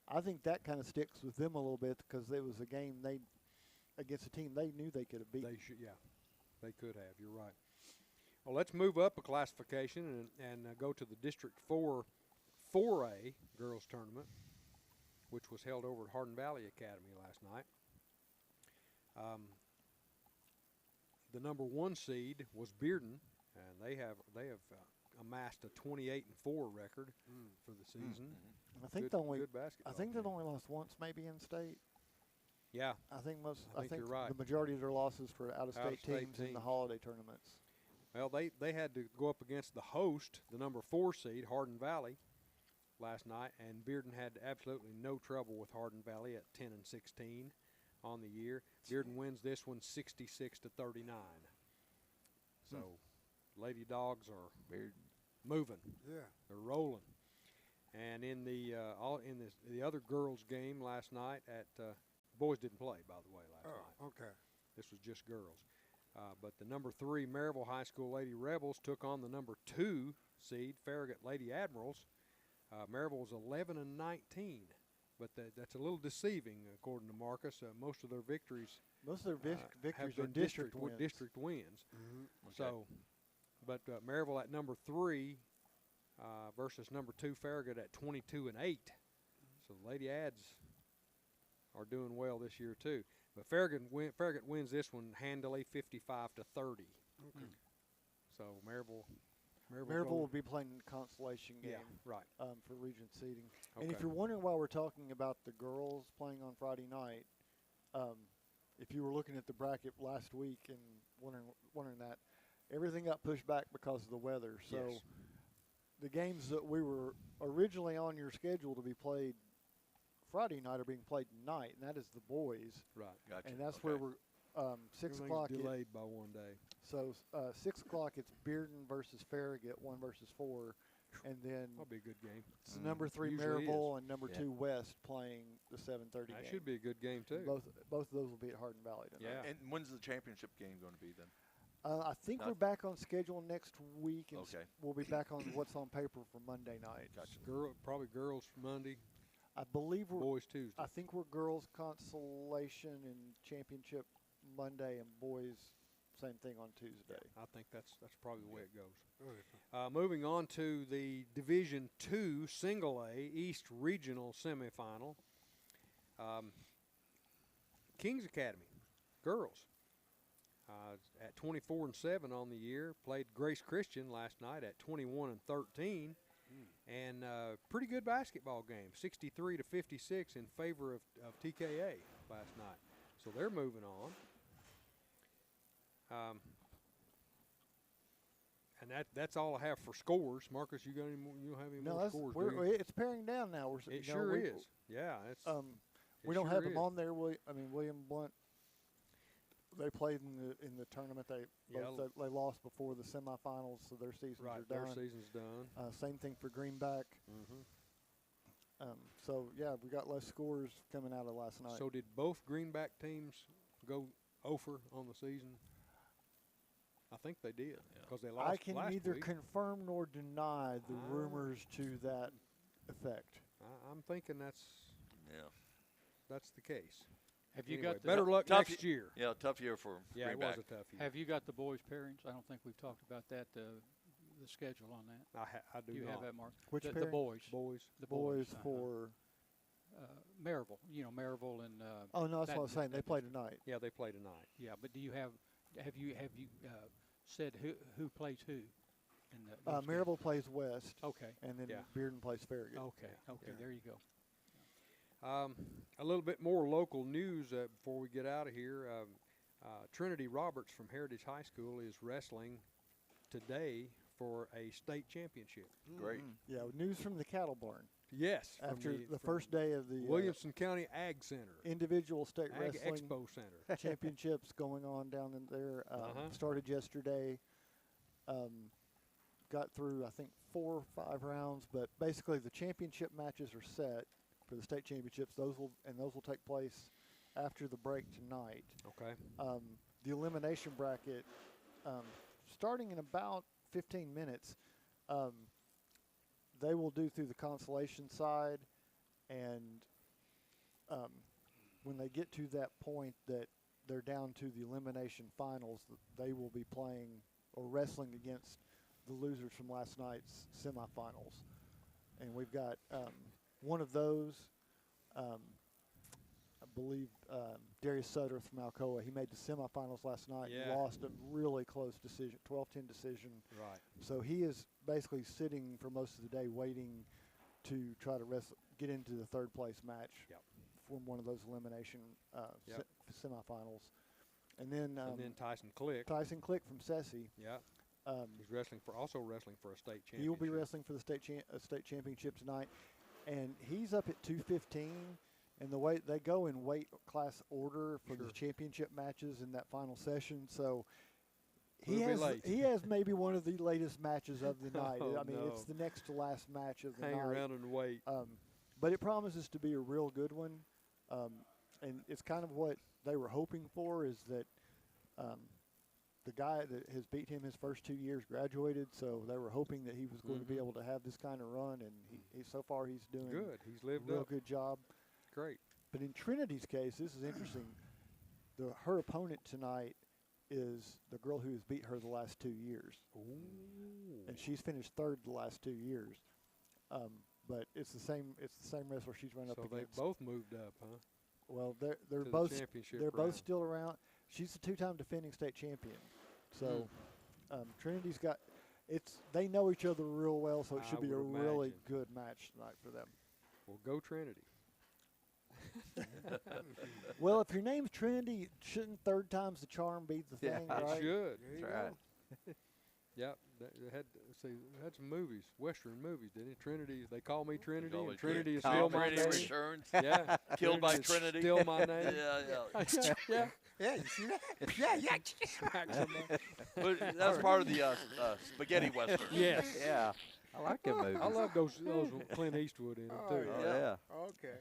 I think that kind of sticks with them a little bit because it was a game against a team they knew they could have beaten. They should, they could have. You're right. Well, let's move up a classification and go to the District 4 4A girls tournament, which was held over at Hardin Valley Academy last night. The number 1 seed was Bearden, and they have amassed a 28-4 record for the season. I think good basketball. I think they've only lost once, maybe in state. Yeah, I think I think you're right. The majority of their losses for out-of-state teams in the teams. holiday tournaments. Well, they had to go up against the host, the number 4 seed, Hardin Valley, last night, and Bearden had absolutely no trouble with Hardin Valley at 10-16 on the year. Bearden wins this one 66-39. So, Lady Dogs are moving. Yeah. They're rolling. And in the other girls' game last night boys didn't play, by the way, last night. Okay. This was just girls. But the number 3 Maryville High School Lady Rebels took on the number 2 seed Farragut Lady Admirals. Maryville was 11-19, but that's a little deceiving according to Marcus. Most of their victories, Victories have are been district wins. District wins. Okay. So, but Maryville at number 3 versus number 2 Farragut at 22-8. So the Lady Ads are doing well this year too. But Farragut wins this one handily, 55-30. Okay. So Maryville will be playing the consolation game. Yeah, right. For region seeding. Okay. And if you're wondering why we're talking about the girls playing on Friday night, if you were looking at the bracket last week and wondering that, everything got pushed back because of the weather. So the games that we were originally on your schedule to be played Friday night are being played tonight, and that is the boys. Right. Gotcha. And that's Okay. where we're 6 o'clock. Delayed by 1 day. So 6 o'clock, it's Bearden versus Farragut, 1 versus 4, and then That'll be a good game. it's number 3 Usually Maryville and number Yeah. 2 West playing the 7:30 That game. should be a good game too. Both of those will be at Hardin Valley tonight. Yeah. And when's the championship game going to be then? I think Not- we're back on schedule next week, and Okay. we'll be back on what's on paper for Monday night. Gotcha. Probably girls Monday, I believe we're. boys Tuesday. I think we're girls consolation and championship Monday, and boys same thing on Tuesday. I think that's probably the way it goes. Moving on to the Division II Single A East Regional Semifinal. Kings Academy girls at 24-7 on the year played Grace Christian last night at 21-13, and pretty good basketball game, 63-56 in favor of TKA last night. So they're moving on. And that's all I have for scores. Marcus, you got any more? You don't have any more scores? Do you? It's paring down now. It sure is. Yeah, it's. We don't have them on there. William Blunt. They played in the tournament. They lost before the semifinals, so their seasons are done. Their season's done. Same thing for Greenback. So yeah, we got less scores coming out of last night. So did both Greenback teams go over on the season? I think they did because they lost. I can last neither week. confirm nor deny the rumors to that effect. I'm thinking that's the case. Have you Anyway, got the better luck tough next year? Yeah, tough year for Yeah, it Greenback. was a tough year. Have you got the boys' pairings? I don't think we've talked about that. The schedule on that. I do Do you not. have that, Mark? Which the pairing? boys? Boys. The Boys boys for. Maryville. You know, Maryville and. Oh no, that's that- what I was saying. They that play district. tonight. Yeah, they play tonight. Yeah, but do you have you said who plays who? In those games? Maryville plays West. Okay. And then Yeah. Bearden plays Farragut. Okay. Okay. Yeah. There you go. A little bit more local news before we get out of here. Trinity Roberts from Heritage High School is wrestling today for a state championship. Great. Yeah, news from the cattle barn. Yes. from After the from first day of the Williamson County Ag Center. individual state Ag wrestling Expo Center. championships going on down in there. Started yesterday. Got through, I think, 4 or 5 rounds, but basically the championship matches are set for the state championships. Those will take place after the break tonight. Okay. The elimination bracket, starting in about 15 minutes, they will do through the consolation side, and when they get to that point that they're down to the elimination finals, they will be playing or wrestling against the losers from last night's semifinals. And we've got one of those, I believe Darius Sutter from Alcoa. He made the semifinals last night. Yeah. Lost a really close decision, 12-10 decision. Right. So he is basically sitting for most of the day waiting to try to get into the third place match from one of those elimination semifinals. And then Tyson Click. Tyson Click from Sessi. Yeah. He's also wrestling for a state championship. He will be wrestling for the state championship tonight, and he's up at 215. And the way they go in weight class order for the championship matches in that final session, so he has maybe one of the latest matches of the night. It's the next to last match of the night. Hang around and wait. But it promises to be a real good one, and it's kind of what they were hoping for. Is that the guy that has beat him his first 2 years graduated, so they were hoping that he was going to be able to have this kind of run, and he so far he's doing good. He's lived a real up. good job. Great. But in Trinity's case, this is interesting. Her opponent tonight is the girl who has beat her the last 2 years. Ooh. And she's finished third the last 2 years. But it's the same wrestler she's run up So against. they both moved up, huh? Well, they're To the both championship they're round. both still around. She's a 2-time defending state champion. So Trinity's got they know each other real well, so it should I be a would really imagine. good match tonight for them. Well, go Trinity. Well, if your name's Trinity, shouldn't third time's the charm be the thing, It right? should. That's right. Yep, they had some movies, Western movies, didn't it? Trinity, they call me Trinity, Call and me Trinity is Trinity. still my Trinity name. Returns. Yeah, Killed by is Trinity. Still my name. Yeah. yeah. Yeah, you see that? Yeah. Smack somebody. But that's part of the spaghetti western. Yes. Yeah, I like them movies. I love those with Clint Eastwood in them too. Oh, yeah. Okay.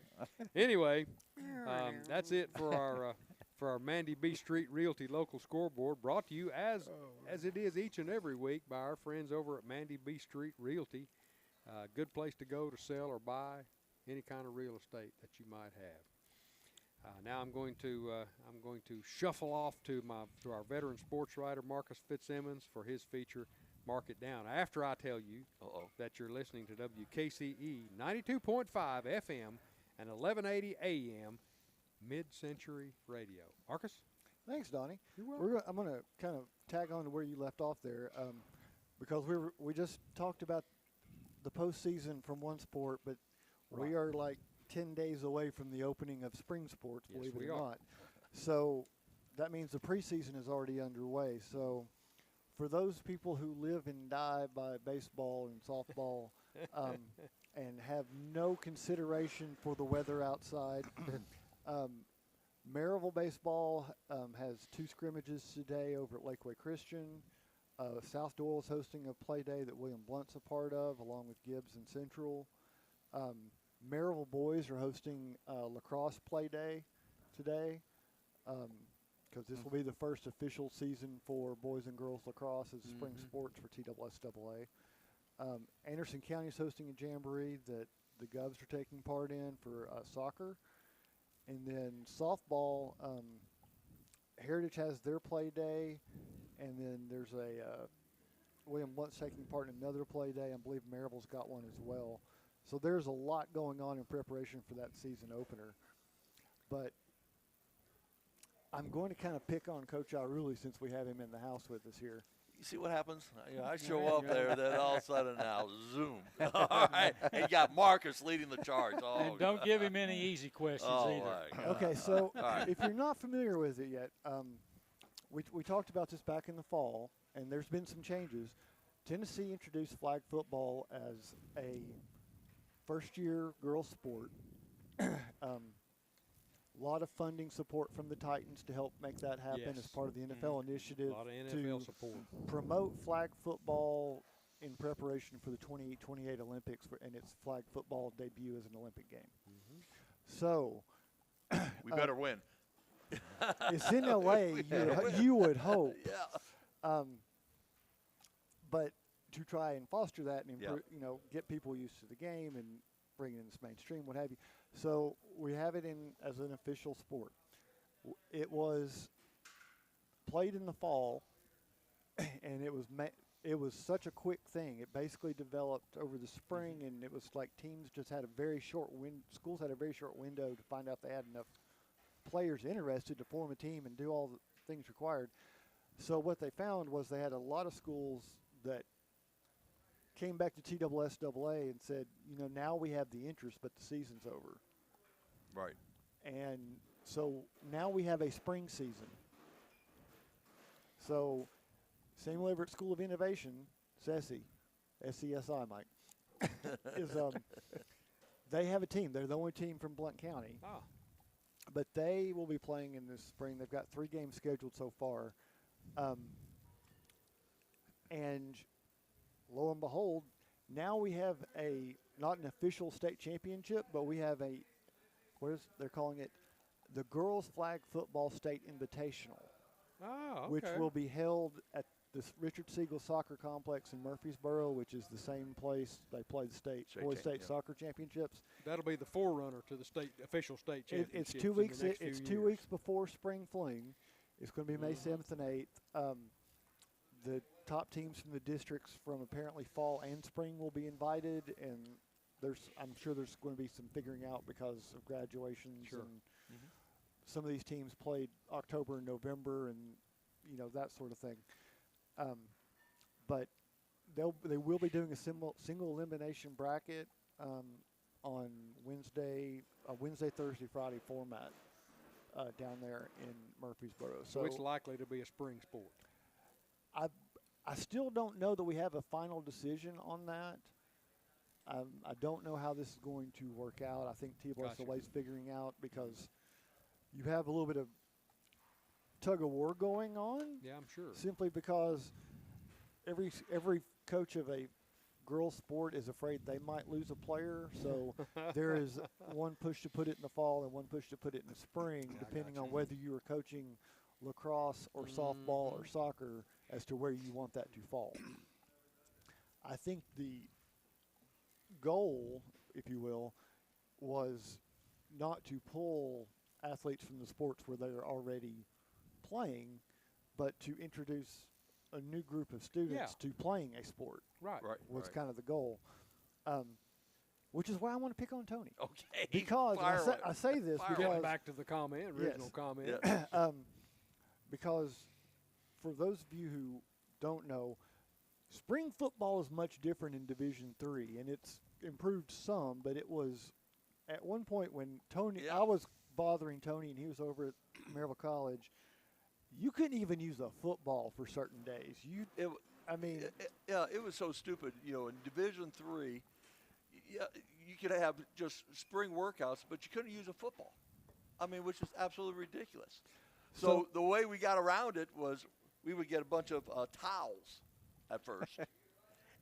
Anyway, that's it for our Mandy B Street Realty local scoreboard, brought to you as it is each and every week by our friends over at Mandy B Street Realty. Good place to go to sell or buy any kind of real estate that you might have. Now I'm going to shuffle off to our veteran sports writer Marcus Fitzsimmons for his feature, Mark It Down. After I tell you that you're listening to WKCE 92.5 FM and 1180 AM Mid-Century Radio. Marcus? Thanks, Donnie. You're welcome. I'm going to kind of tag on to where you left off there, because we just talked about the postseason from one sport, but we are like 10 days away from the opening of spring sports, Yes, believe we it or are. not. So that means the preseason is already underway. So for those people who live and die by baseball and softball and have no consideration for the weather outside, Maryville baseball has 2 scrimmages today over at Lakeway Christian. South Doyle is hosting a play day that William Blunt's a part of, along with Gibbs and Central. Maryville boys are hosting lacrosse play day today, because this will be the first official season for boys and girls lacrosse as spring sports for TSSAA. Anderson County is hosting a jamboree that the Govs are taking part in for soccer. And then softball, Heritage has their play day, and then there's William Blunt's taking part in another play day. I believe Maryville's got one as well. So there's a lot going on in preparation for that season opener. But I'm going to kind of pick on Coach Ierulli since we have him in the house with us here. You see what happens? I show up there, then all of a sudden now, zoom. All right. And you got Marcus leading the charge. Oh, And don't give him any easy questions either. my God. Okay, so right. if you're not familiar with it yet, we talked about this back in the fall, and there's been some changes. Tennessee introduced flag football as a first-year girls sport. A lot of funding support from the Titans to help make that happen as part of the NFL initiative. A lot of NFL to support. promote flag football in preparation for the 2028 Olympics and its flag football debut as an Olympic game. So We better win. it's in LA, you would hope. Yeah. But to try and foster that and improve, get people used to the game and bring it in this mainstream, what have you. So we have it in as an official sport. It was played in the fall, and it was such a quick thing. It basically developed over the spring, and it was like teams just had a very short schools had a very short window to find out they had enough players interested to form a team and do all the things required. So what they found was they had a lot of schools that came back to TSSAA and said, now we have the interest, but the season's over. Right. And so now we have a spring season. So Samuel Everett School of Innovation, SESI, SESI, Mike, they have a team. They're the only team from Blount County. Oh. But they will be playing in this spring. They've got 3 games scheduled so far. And lo and behold, now we have not an official state championship, but we have they're calling it the Girls Flag Football State Invitational, which will be held at the Richard Siegel Soccer Complex in Murfreesboro, which is the same place they play the boys state soccer championships. That'll be the forerunner to the official state championships. It's 2 weeks. In the next It's few 2 years. weeks before spring fling. It's going to be May 7th and 8th. The top teams from the districts from apparently fall and spring will be invited, and I'm sure there's going to be some figuring out because of graduations. Sure. And some of these teams played October and November, and that sort of thing. But they will be doing a single elimination bracket on Wednesday, Thursday, Friday format down there in Murfreesboro. So it's likely to be a spring sport. I still don't know that we have a final decision on that. I don't know how this is going to work out. I think T-Ball is figuring out because you have a little bit of tug of war going on. Yeah, I'm sure. Simply because every coach of a girls' sport is afraid they might lose a player, so there is one push to put it in the fall and one push to put it in the spring, depending on whether you are coaching lacrosse or softball or soccer as to where you want that to fall. I think the goal, if you will, was not to pull athletes from the sports where they are already playing, but to introduce a new group of students to playing a sport. Right. Was kind of the goal. Which is why I want to pick on Tony. Okay. Because I say this because getting back to the original comment. Because for those of you who don't know, spring football is much different in Division III, and it's improved some, but it was at one point when I was bothering Tony and he was over at Maryville College, you couldn't even use a football for certain days. It was so stupid. You know, in Division III, you could have just spring workouts, but you couldn't use a football. I mean, which is absolutely ridiculous. So the way we got around it was we would get a bunch of towels at first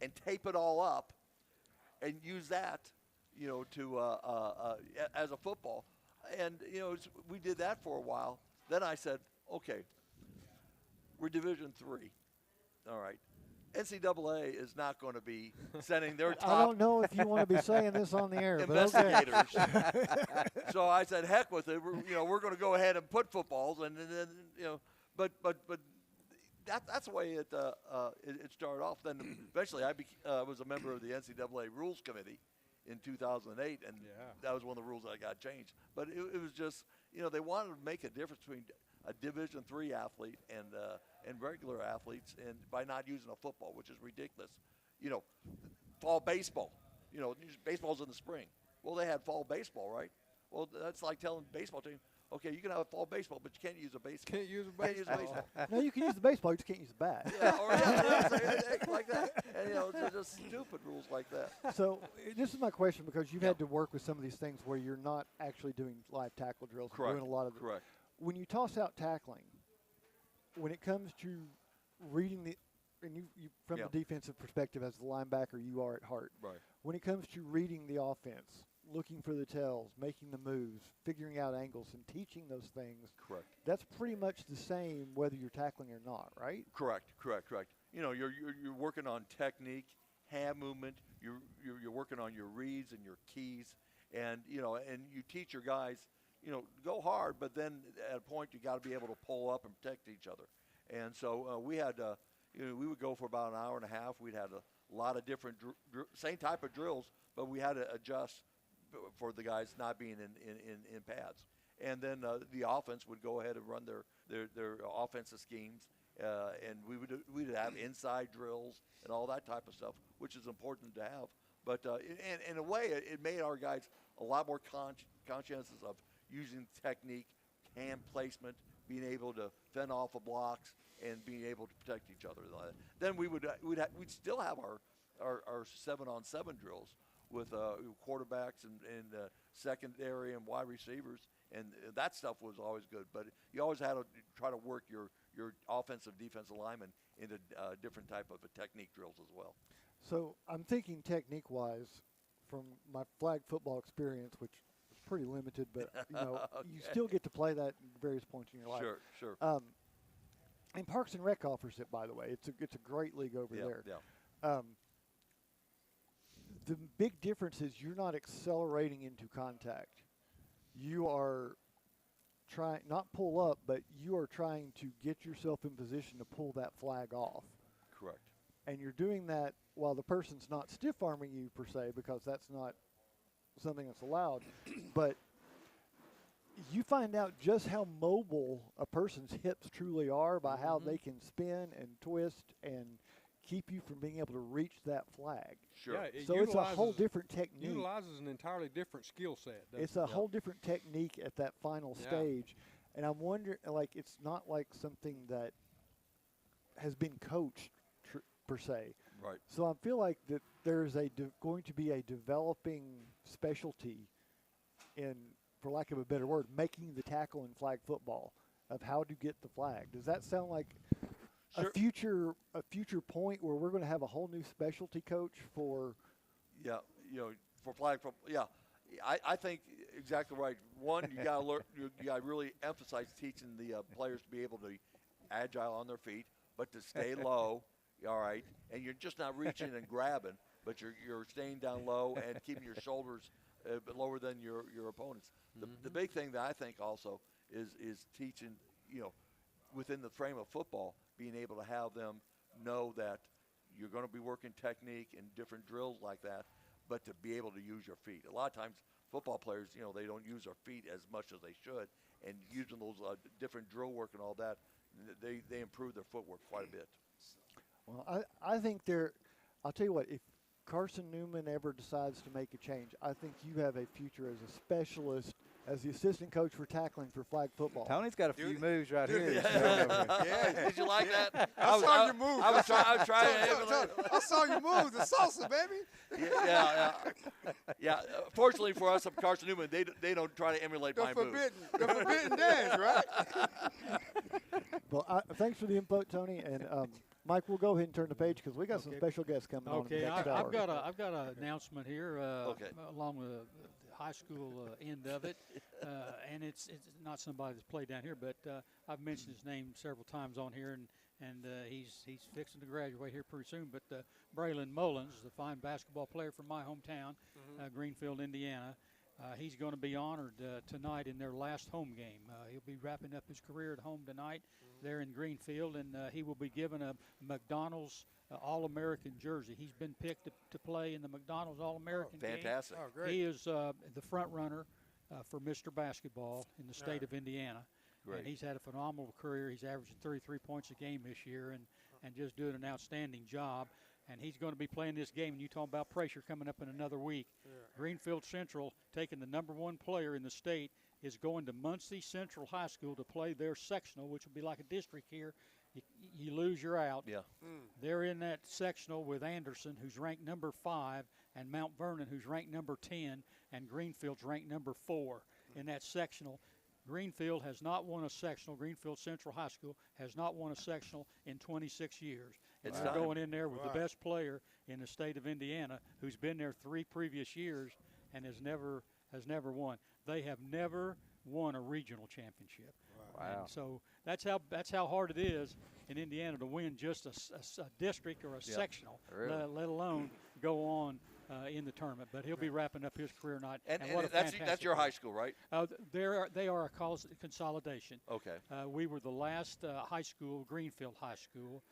and tape it all up and use that, you know, to as a football. And, you know, we did that for a while. Then I said, okay, we're Division III. All right. NCAA is not going to be sending their top. I don't know if you want to be saying this on the air, investigators. But okay. So I said, heck with it. We're going to go ahead and put footballs, and then but that's the way it started off. Then eventually I was a member of the NCAA Rules Committee in 2008, and that was one of the rules that got changed. But it was just, they wanted to make a difference between a Division III athlete and regular athletes, and by not using a football, which is ridiculous. Fall baseball. Baseball's in the spring. Well, they had fall baseball, right? Well, that's like telling the baseball team, okay, you can have a fall baseball, but you can't use a baseball. Can't use a baseball. No, you can use the baseball, you just can't use the bat. Like that. And, it's just stupid rules like that. So this is my question, because you've had to work with some of these things where you're not actually doing live tackle drills. Correct. Doing a lot of Correct. When you toss out tackling, when it comes to reading you from the defensive perspective as the linebacker you are at heart. Right. When it comes to reading the offense, looking for the tells, making the moves, figuring out angles, and teaching those things. Correct. That's pretty much the same whether you're tackling or not, right? Correct. You're working on technique, hand movement. You're working on your reads and your keys, and and you teach your guys. Go hard, but then at a point you got to be able to pull up and protect each other. And so we had, we would go for about an hour and a half. We'd had a lot of different, same type of drills, but we had to adjust for the guys not being in pads. And then the offense would go ahead and run their offensive schemes, and we'd have inside drills and all that type of stuff, which is important to have. But in a way, it made our guys a lot more conscientious of using technique, hand placement, being able to fend off of blocks, and being able to protect each other. Then we'd still have our 7-on-7 drills with quarterbacks and secondary and wide receivers, and that stuff was always good. But you always had to try to work your offensive, defensive linemen into different type of technique drills as well. So I'm thinking technique-wise, from my flag football experience, which pretty limited, but Okay. You still get to play that at various points in your life. Sure. And Parks and Rec offers it, by the way. It's a great league over there. Yeah. The big difference is you're not accelerating into contact. You are trying, not pull up, but you are trying to get yourself in position to pull that flag off. Correct. And you're doing that while the person's not stiff-arming you, per se, because that's not something that's allowed. But you find out just how mobile a person's hips truly are by how they can spin and twist and keep you from being able to reach that flag. Sure. Yeah, So it's a whole different technique. Utilizes an entirely different skill set. It's a whole different technique at that final stage. And I'm wondering, it's not like something that has been coached per se. Right. So I feel like that there's going to be a developing specialty in, for lack of a better word, making the tackle in flag football of how to get the flag. Does that sound like a future point where we're going to have a whole new specialty coach for? Yeah, for flag football. Yeah, I think exactly right. One, you got to learn. You got to really emphasize teaching the players to be able to be agile on their feet, but to stay low. All right, and you're just not reaching and grabbing, but you're staying down low and keeping your shoulders lower than your opponents. The big thing that I think also is teaching, within the frame of football, being able to have them know that you're going to be working technique and different drills like that, but to be able to use your feet. A lot of times football players, they don't use their feet as much as they should, and using those different drill work and all that, they improve their footwork quite a bit. Well, I think I'll tell you what, if Carson Newman ever decides to make a change, I think you have a future as a specialist, as the assistant coach for tackling for flag football. Tony's got a few moves right here. Yeah. Did you like that? I saw your moves. I was trying. I saw your moves. The salsa, baby. Yeah. Fortunately for us, Carson Newman, they don't try to emulate my moves. The forbidden dance, right? Well, thanks for the input, Tony, and Mike, we'll go ahead and turn the page because we got some special guests coming on. Okay, I've got an announcement here along with the high school end of it, and it's not somebody that's played down here, but I've mentioned his name several times on here, and he's fixing to graduate here pretty soon. But Braylon Mullins, the fine basketball player from my hometown, Greenfield, Indiana. He's going to be honored tonight in their last home game. He'll be wrapping up his career at home tonight there in Greenfield, and he will be given a McDonald's All-American jersey. He's been picked to play in the McDonald's All-American game. Fantastic. Oh, great. He is the front runner for Mr. Basketball in the state of Indiana. Great. And he's had a phenomenal career. He's averaging 33 points a game this year and just doing an outstanding job. And he's going to be playing this game. And you talk about pressure coming up in another week. Yeah. Greenfield Central, taking the #1 player in the state, is going to Muncie Central High School to play their sectional, which will be like a district here. You lose, you're out. Yeah. They're in that sectional with Anderson, who's ranked #5, and Mount Vernon, who's ranked #10, and Greenfield's ranked #4 in that sectional. Greenfield has not won a sectional. Greenfield Central High School has not won a sectional in 26 years. And they're going in there with the best player in the state of Indiana, who's been there 3 previous years and has never won. They have never won a regional championship. Wow. And so that's how hard it is in Indiana to win just a district or a sectional, really? let alone go on in the tournament. But he'll be wrapping up his career tonight. And what a that's your high school, right? They are a consolidation. Okay. We were the last high school, Greenfield High School,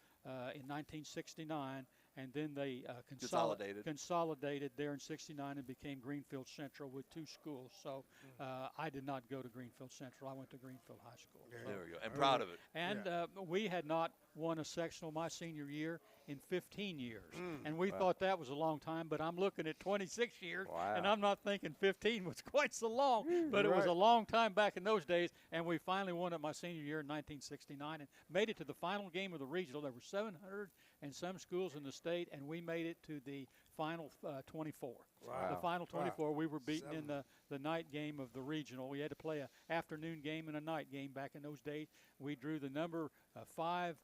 in 1969, and then they consolidated there in '69 and became Greenfield Central with 2 schools. So I did not go to Greenfield Central. I went to Greenfield High School. There we go. And proud of it. And we had not won a sectional my senior year in 15 years. And we thought that was a long time, but I'm looking at 26 years, and I'm not thinking 15 was quite so long. But it was a long time back in those days, and we finally won it my senior year in 1969 and made it to the final game of the regional. There were 700 and some schools in the state, and we made it to the final 24. Wow. The final 24, we were beaten in the night game of the regional. We had to play an afternoon game and a night game back in those days. We drew the number 5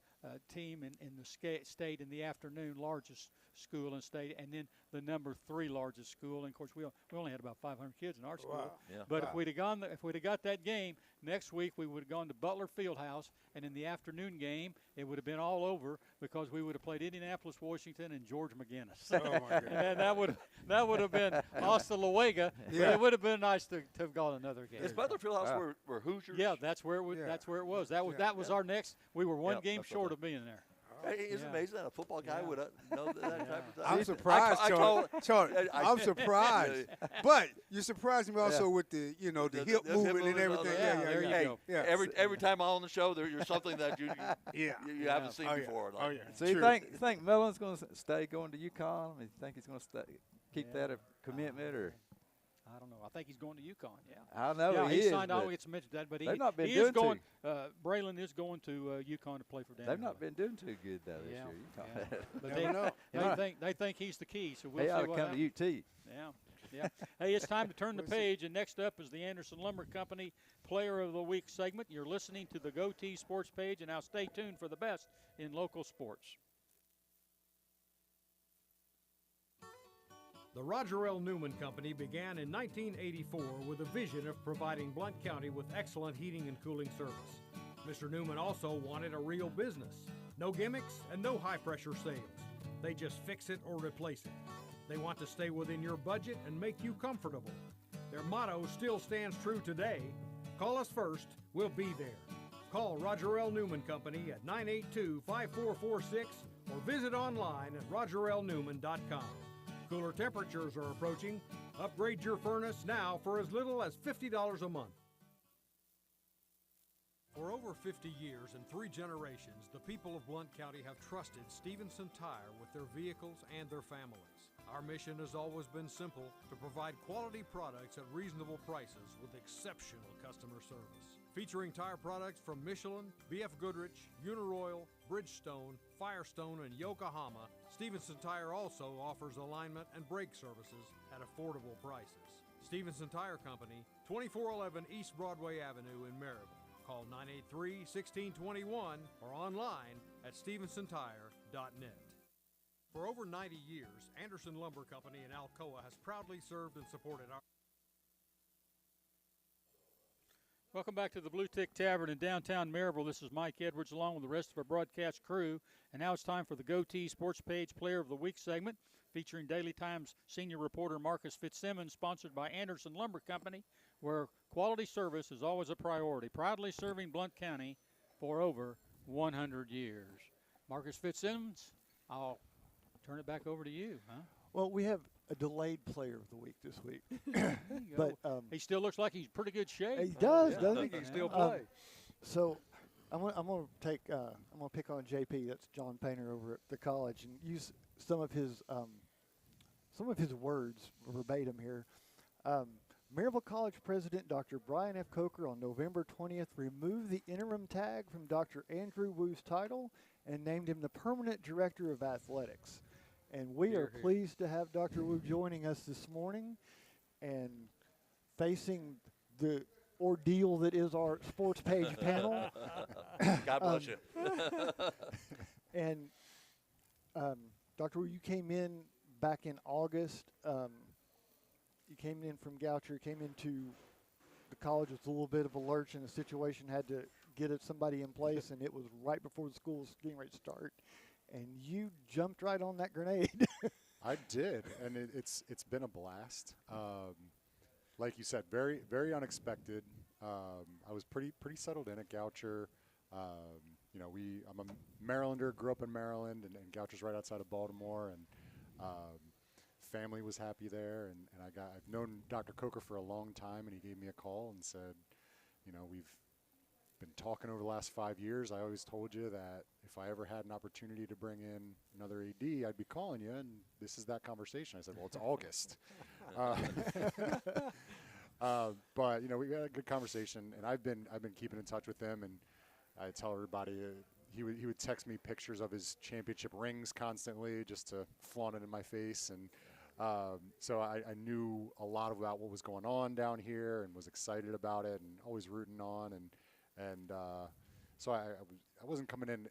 team in the state in the afternoon, largest school in the state, and then the number 3 largest school. And of course, we only had about 500 kids in our school. Wow. Yeah. But if we'd have got that game next week, we would have gone to Butler Fieldhouse, and in the afternoon game, it would have been all over because we would have played Indianapolis, Washington, and George McGinnis. Oh my God. And that would have been hasta luego. Yeah. But it would have been nice to have gone another game. Is Butler Fieldhouse where Hoosiers? Yeah, that's where it was. Yeah. That's where it was. That was our next. We were one game that's short of being there. Hey, it's amazing that a football guy would know that type of stuff. I'm surprised, Charlie. I'm surprised. But you surprised me also with the hip movement and everything. There you go. Yeah. Every time I'm on the show, there's something that you haven't seen before. Oh, yeah. So you think Millen's going to stay going to UConn? You think he's going to keep that a commitment, or? I don't know. I think he's going to UConn. Yeah. I know yeah, he he is, signed. I but don't get to mention that, but they've not been he doing is going. too. Braylon is going to UConn to play for Dan. They've not been doing too good though this Yeah, year. UConn. But Never know. they think he's the key. So we'll They see ought to what come happens. to UT. Yeah. Hey, it's time to turn the We'll see. page, and next up is the Anderson Lumber Company Player of the Week segment. You're listening to the GoTeez Sports page, and now stay tuned for the best in local sports. The Roger L. Newman Company began in 1984 with a vision of providing Blount County with excellent heating and cooling service. Mr. Newman also wanted a real business. No gimmicks and no high-pressure sales. They just fix it or replace it. They want to stay within your budget and make you comfortable. Their motto still stands true today. Call us first, we'll be there. Call Roger L. Newman Company at 982-5446 or visit online at rogerlnewman.com. Cooler temperatures are approaching. Upgrade your furnace now for as little as $50 a month. For over 50 years and 3 generations, the people of Blount County have trusted Stevenson Tire with their vehicles and their families. Our mission has always been simple: to provide quality products at reasonable prices with exceptional customer service. Featuring tire products from Michelin, BF Goodrich, Uniroyal, Bridgestone, Firestone, and Yokohama, Stevenson Tire also offers alignment and brake services at affordable prices. Stevenson Tire Company, 2411 East Broadway Avenue in Maryville. Call 983-1621 or online at stevensonTire.net. For over 90 years, Anderson Lumber Company in Alcoa has proudly served and supported our... Welcome back to the Bluetick Tavern in downtown Maryville. This is Mike Edwards along with the rest of our broadcast crew. And now it's time for the GoTeez Sports Page Player of the Week segment featuring Daily Times senior reporter Marcus Fitzsimmons, sponsored by Anderson Lumber Company, where quality service is always a priority. Proudly serving Blount County for over 100 years. Marcus Fitzsimmons, I'll turn it back over to you. Huh? Well, we have a delayed Player of the Week this week. But But he still looks like he's in pretty good shape. he does, Yeah, I doesn't think he? he can still play. So I'm gonna pick on JP. That's John Painter over at the college, and use some of his words verbatim here. Maryville College President Dr. Brian F. Coker on November 20th removed the interim tag from Dr. Andrew Wu's title and named him the permanent director of athletics. And we are pleased to have Dr. Wu joining us this morning and facing the ordeal that is our sports page panel. God bless you. And Dr. Wu, you came in back in August. You came in from Goucher, came into the college with a little bit of a lurch, and the situation had to get somebody in place, and it was right before the school was getting ready to start. And you jumped right on that grenade. I did, and it's been a blast. Like you said, very very unexpected. I was pretty settled in at Goucher. I'm a Marylander, grew up in Maryland, and Goucher's right outside of Baltimore, and family was happy there. And I've known Dr. Coker for a long time, and he gave me a call and said, we've been talking over the last 5 years. I always told you that if I ever had an opportunity to bring in another AD, I'd be calling you, and this is that conversation. I said, well, it's August. But we had a good conversation, and I've been keeping in touch with him, and I tell everybody he would text me pictures of his championship rings constantly just to flaunt it in my face, and so I knew a lot about what was going on down here and was excited about it and always rooting on, and so I wasn't coming in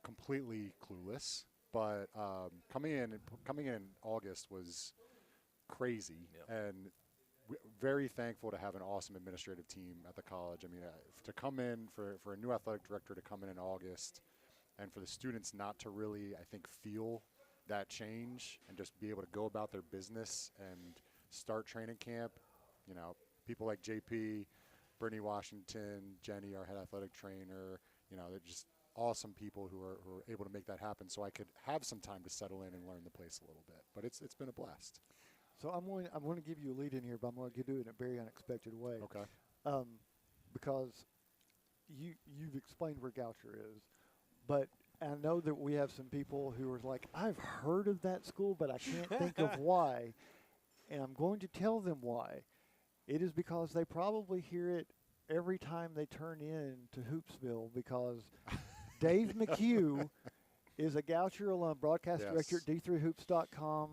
completely clueless, but coming in August was crazy. Yep. And very thankful to have an awesome administrative team at the college. I mean, to come in for a new athletic director to come in August, and for the students not to really, I think, feel that change and just be able to go about their business and start training camp. People like JP, Brittany Washington, Jenny, our head athletic trainer, they're just awesome people who are able to make that happen, so I could have some time to settle in and learn the place a little bit. But it's been a blast. So I'm going to give you a lead in here, but I'm going to do it in a very unexpected way. Okay. Because you've explained where Goucher is, but I know that we have some people who are like, I've heard of that school, but I can't think of why, and I'm going to tell them why. it is because they probably hear it every time they turn in to Hoopsville, because Dave McHugh is a Goucher alum, broadcast director at d3hoops.com.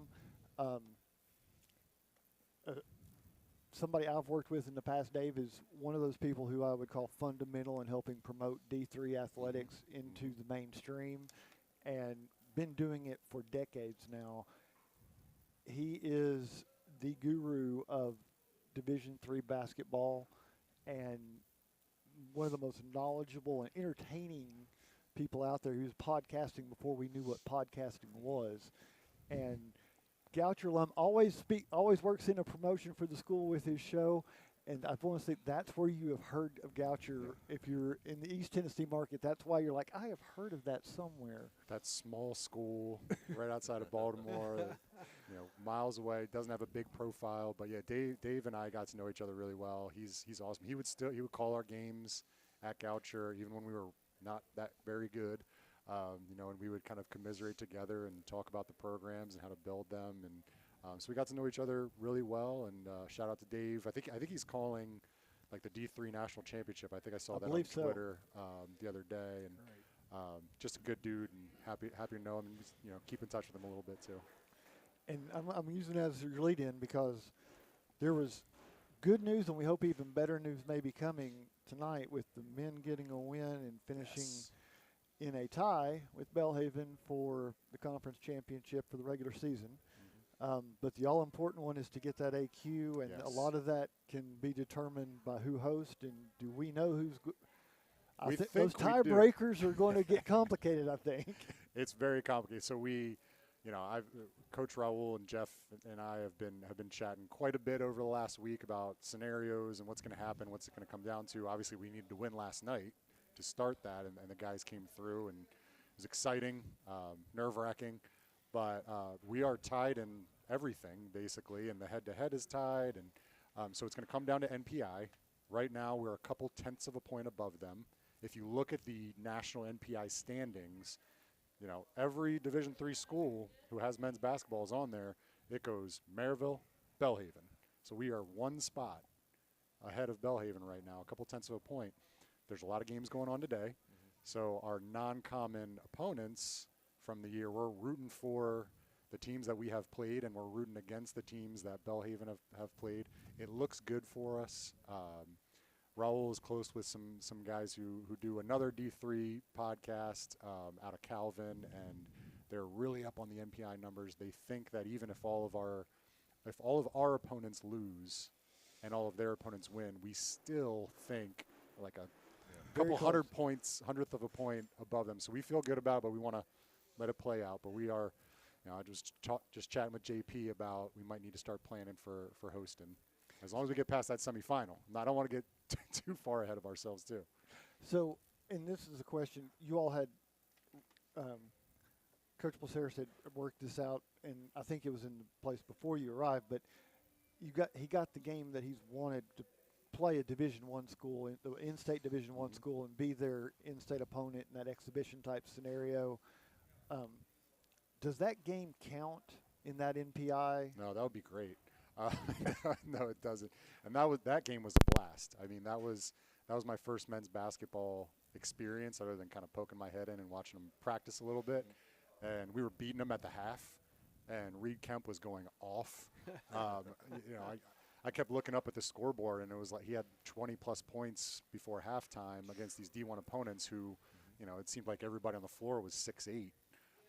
Somebody I've worked with in the past. Dave is one of those people who I would call fundamental in helping promote D3 athletics into the mainstream, and been doing it for decades now. He is the guru of Division III basketball and one of the most knowledgeable and entertaining people out there, who's podcasting before we knew what podcasting was. And Goucher alum always works in a promotion for the school with his show, and I want to say that's where you have heard of Goucher. If you're in the East Tennessee market, that's why you're like, I have heard of that somewhere. That small school right outside of Baltimore, miles away, doesn't have a big profile, but yeah, Dave and I got to know each other really well. He's awesome. He would call our games at Goucher even when we were not that very good. And we would kind of commiserate together and talk about the programs and how to build them, and so we got to know each other really well. And shout out to Dave. I think he's calling like the D3 National Championship. I think I saw that on Twitter the other day, and just a good dude, and happy to know him, and just, keep in touch with him a little bit too. And I'm using that as your lead in because there was good news, and we hope even better news may be coming tonight with the men getting a win and finishing in a tie with Belhaven for the conference championship for the regular season. But the all-important one is to get that AQ, and a lot of that can be determined by who hosts, and do we know who's I think those tiebreakers are going to get complicated, I think. It's very complicated. So Coach Raul and Jeff and I have been chatting quite a bit over the last week about scenarios and what's going to happen, what's it going to come down to. Obviously, we needed to win last night to start that, and the guys came through, and it was exciting, nerve-wracking, but we are tied in everything, basically, and the head-to-head is tied, and so it's going to come down to NPI. Right now, we're a couple tenths of a point above them. If you look at the national NPI standings, every Division III school who has men's basketball is on there. It goes Maryville, Belhaven. So we are one spot ahead of Belhaven right now, a couple tenths of a point. There's a lot of games going on today. So our non-common opponents from the year, we're rooting for the teams that we have played, and we're rooting against the teams that Belhaven have played. It looks good for us. Raul is close with some guys who do another D3 podcast out of Calvin, and they're really up on the NPI numbers. They think that even if all of our opponents lose and all of their opponents win, we still think like a couple hundred points, hundredth of a point above them. So we feel good about it, but we want to let it play out. But we are, just chatting with JP about we might need to start planning for hosting. As long as we get past that semifinal. I don't want to get too far ahead of ourselves, too. So, and this is a question. You all had, Coach Placeris had worked this out, and I think it was in place before you arrived, but he got the game that he's wanted to play a Division I school, the in-state Division I school, and be their in-state opponent in that exhibition-type scenario. Does that game count in that NPI? No, that would be great. No, it doesn't. And that game was a blast. I mean, that was my first men's basketball experience, other than kind of poking my head in and watching them practice a little bit. And we were beating them at the half, and Reed Kemp was going off. I kept looking up at the scoreboard, and it was like he had 20-plus points before halftime against these D1 opponents who, it seemed like everybody on the floor was 6'8",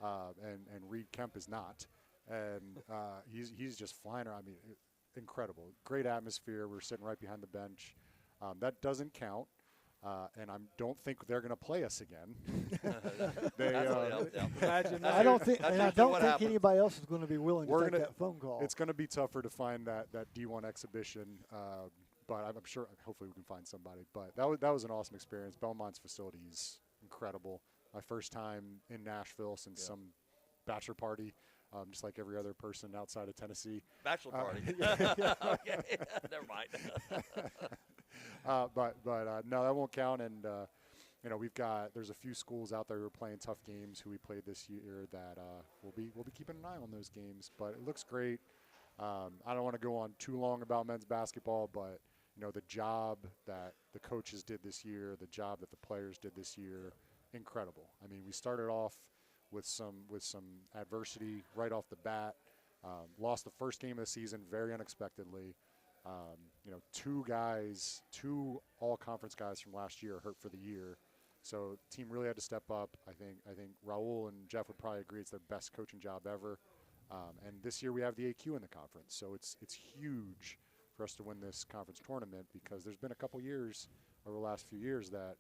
and Reed Kemp is not. And he's just flying around. I mean, incredible. Great atmosphere. We're sitting right behind the bench. That doesn't count, and I don't think they're going to play us again. I don't think anybody else is going to be willing to take that phone call. It's going to be tougher to find that D1 exhibition, but I'm sure, hopefully we can find somebody. But that was an awesome experience. Belmont's facility is incredible. My first time in Nashville since some bachelor party. Just like every other person outside of Tennessee. Bachelor party. Okay, never mind. But no, that won't count. And there's a few schools out there who are playing tough games who we played this year that we'll be keeping an eye on those games. But it looks great. I don't want to go on too long about men's basketball, but the job that the coaches did this year, the job that the players did this year, incredible. I mean, we started off with some adversity right off the bat. Lost the first game of the season very unexpectedly. Two all-conference guys from last year hurt for the year. So the team really had to step up. I think Raul and Jeff would probably agree it's their best coaching job ever. And this year we have the AQ in the conference, so it's huge for us to win this conference tournament, because there's been a couple years over the last few years that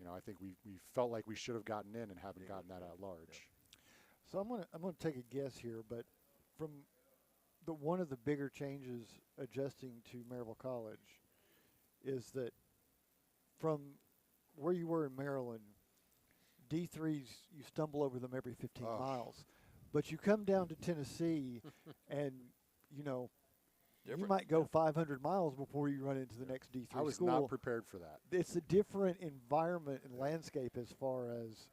I think we felt like we should have gotten in and haven't gotten that at large. So I'm gonna take a guess here, but from one of the bigger changes adjusting to Maryville College is that from where you were in Maryland, D3s, you stumble over them every 15 miles. But you come down to Tennessee and, you might go 500 miles before you run into the next D3 school. I was not prepared for that. It's a different environment and landscape as far as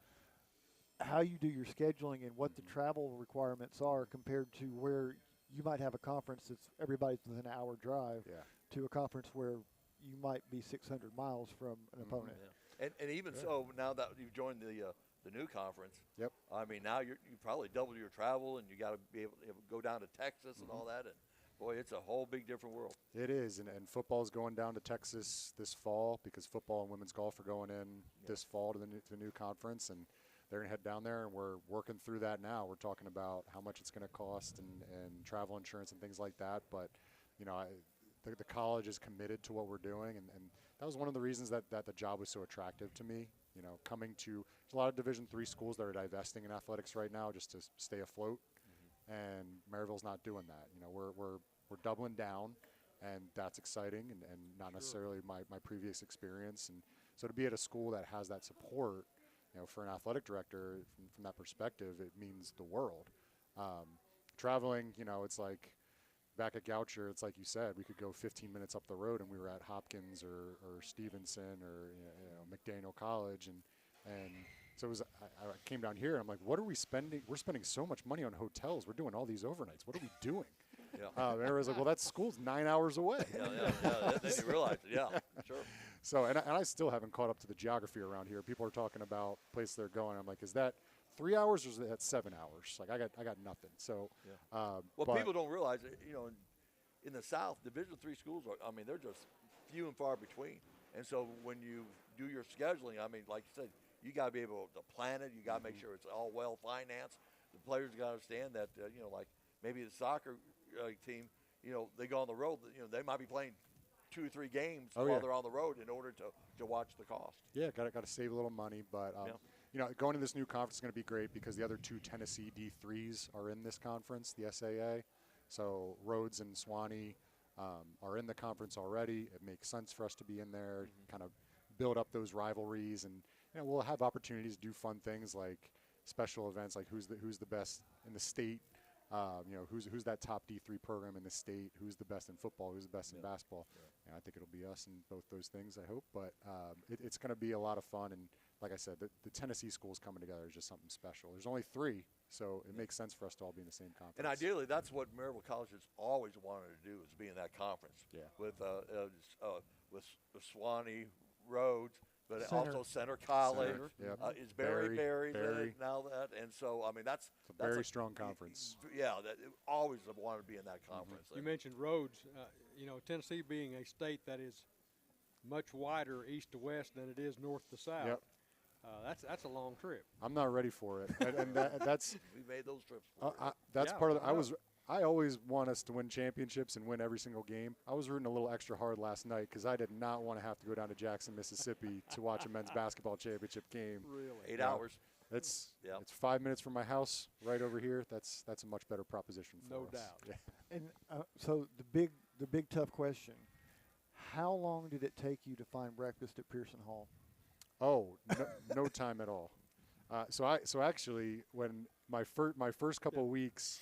how you do your scheduling and what the travel requirements are compared to where you might have a conference that's everybody's within an hour drive to a conference where you might be 600 miles from an opponent. Yeah. And even so, now that you've joined the new conference, I mean, now you probably double your travel, and you got to be able to go down to Texas and all that, and boy, it's a whole big different world. It is, and football is going down to Texas this fall, because football and women's golf are going in this fall to the new conference, and they're going to head down there, and we're working through that now. We're talking about how much it's going to cost and travel insurance and things like that, but the college is committed to what we're doing, and that was one of the reasons that the job was so attractive to me. Coming to a lot of Division III schools that are divesting in athletics right now just to stay afloat, and Maryville's not doing that. We're doubling down, and that's exciting, and not necessarily my previous experience. And so to be at a school that has that support, for an athletic director from that perspective, it means the world. Traveling, it's like back at Goucher, it's like you said, we could go 15 minutes up the road and we were at Hopkins or Stevenson or McDaniel College, and so it was. I came down here and I'm like, what are we spending? We're spending so much money on hotels. We're doing all these overnights. What are we doing? And everyone's like, well, that school's 9 hours away. They didn't realize it. Yeah, sure. So, and I still haven't caught up to the geography around here. People are talking about places they're going. I'm like, is that 3 hours or is that 7 hours? Like, I got nothing. So, well, people don't realize it. In the South, Division III schools they're just few and far between. And so when you do your scheduling, like you said, you got to be able to plan it. You got to make sure it's all well financed. The players got to understand that, like maybe the soccer team, they go on the road. They might be playing 2 or 3 games while they're on the road in order to watch the cost. Yeah, got to save a little money, but going to this new conference is going to be great because the other 2 Tennessee D3s are in this conference, the SAA. So Rhodes and Swanee are in the conference already. It makes sense for us to be in there, kind of build up those rivalries, and we'll have opportunities to do fun things like special events, like who's the best in the state. Who's that top D3 program in the state? Who's the best in football? Who's the best in basketball? And I think it'll be us in both those things, I hope. But it's going to be a lot of fun. And like I said, the Tennessee schools coming together is just something special. There's only 3, so it makes sense for us to all be in the same conference. And ideally, that's what Maryville College has always wanted to do, is be in that conference. Yeah. With Swanee, Rhodes, but Center. also Center College is Barry now that, and so that's a very strong conference. Always have wanted to be in that conference. You mentioned Rhodes. Tennessee being a state that is much wider east to west than it is north to south. Yep. That's a long trip. I'm not ready for it, and that's we made those trips. That's part of the. I always want us to win championships and win every single game. I was rooting a little extra hard last night because I did not want to have to go down to Jackson, Mississippi to watch a men's basketball championship game. Really? 8 hours. It's 5 minutes from my house right over here. That's a much better proposition for us. No doubt. Yeah. And so the big tough question: how long did it take you to find breakfast at Pearson Hall? Oh, no time at all. So actually, when my first couple of weeks.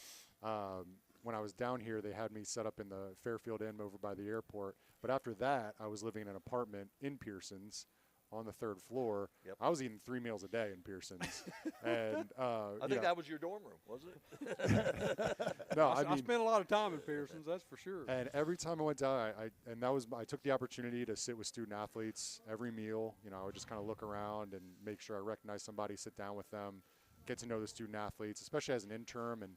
When I was down here, they had me set up in the Fairfield Inn over by the airport. But after that, I was living in an apartment in Pearson's on the 3rd floor. Yep. I was eating 3 meals a day in Pearson's, and I think that was your dorm room, was it? No, I I mean, spent a lot of time in Pearson's, that's for sure. and every time I went down, I took the opportunity to sit with student athletes every meal. You know, I would just kind of look around and make sure I recognize somebody, sit down with them, get to know the student athletes, especially as an interim and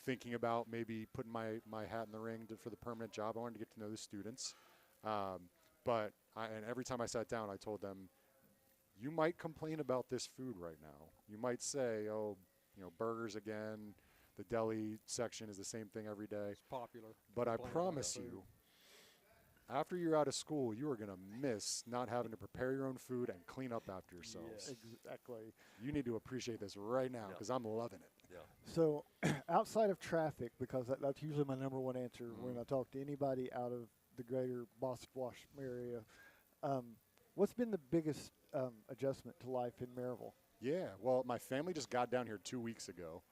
thinking about maybe putting my hat in the ring for the permanent job. I wanted to get to know the students. And every time I sat down, I told them, you might complain about this food right now. You might say, oh, you know, burgers again. The deli section is the same thing every day. It's popular. But I Complain about promise food. you, after you're out of school, you are going to miss not having to prepare your own food and clean up after yourselves. Exactly. You need to appreciate this right now because I'm loving it. So outside of traffic, because that's usually my number one answer when I talk to anybody out of the greater Boston-Wash area, what's been the biggest adjustment to life in Maryville? Yeah, well, my family just got down here 2 weeks ago.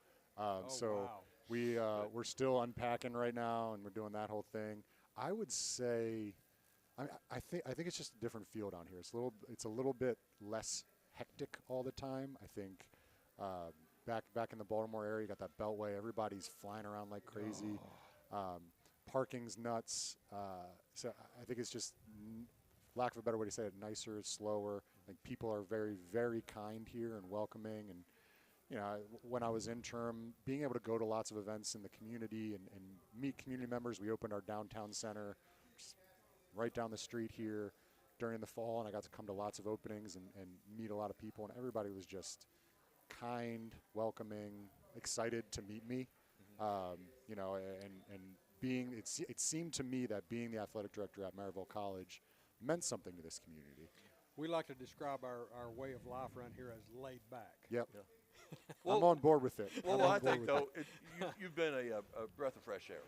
So wow. we're still unpacking right now, and we're doing that whole thing. I would say, I think it's just a different feel down here. It's a little bit less hectic all the time. I think back in the Baltimore area, you got that Beltway. Everybody's flying around like crazy. Parking's nuts. So I think it's just, lack of a better way to say it, nicer, slower. I think people are very, very kind here and welcoming. And you know, when I was interim, being able to go to lots of events in the community and meet community members. We opened our downtown center just right down the street here during the fall, and I got to come to lots of openings and meet a lot of people, and everybody was just kind, welcoming, excited to meet me. You know, and being, it seemed to me that being the athletic director at Maryville College meant something to this community. We like to describe our way of life around here as laid back. Yep. Yeah. I'm on board with it. Well, I'm on I board think, with though, it. you've been a breath of fresh air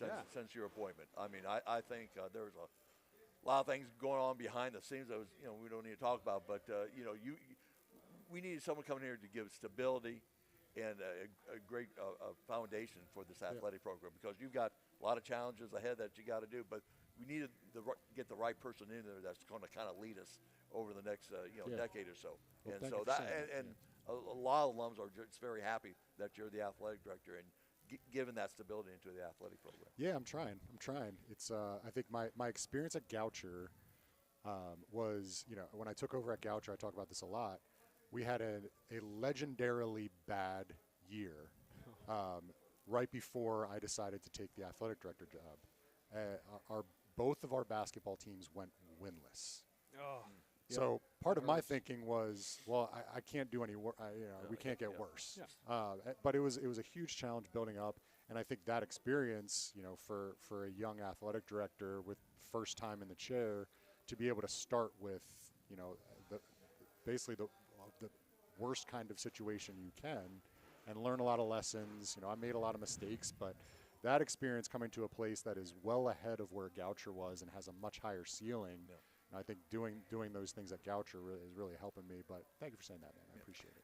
Yeah. since your appointment. I mean, I think there's a lot of things going on behind the scenes that we don't need to talk about. But, we needed someone coming here to give stability and a great foundation for this athletic program, because you've got a lot of challenges ahead that you got to do. But we needed get the right person in there that's going to kind of lead us over the next decade or so. Well, And thank so you for that saying that, and a lot of alums are just very happy that you're the athletic director and giving that stability into the athletic program. Yeah, I'm trying. It's I think my experience at Goucher was, you know, when I took over at Goucher, I talk about this a lot. We had a legendarily bad year right before I decided to take the athletic director job. Both of our basketball teams went winless. Oh. So part of my thinking was, well, I can't do any worse. We can't get worse. But it was a huge challenge building up, and I think that experience, you know, for a young athletic director with first time in the chair, to be able to start with, you know, basically the worst kind of situation you can, and learn a lot of lessons. You know, I made a lot of mistakes, but that experience coming to a place that is well ahead of where Goucher was and has a much higher ceiling. Yeah. I think doing those things at Goucher is really helping me. But thank you for saying that, man. I appreciate it.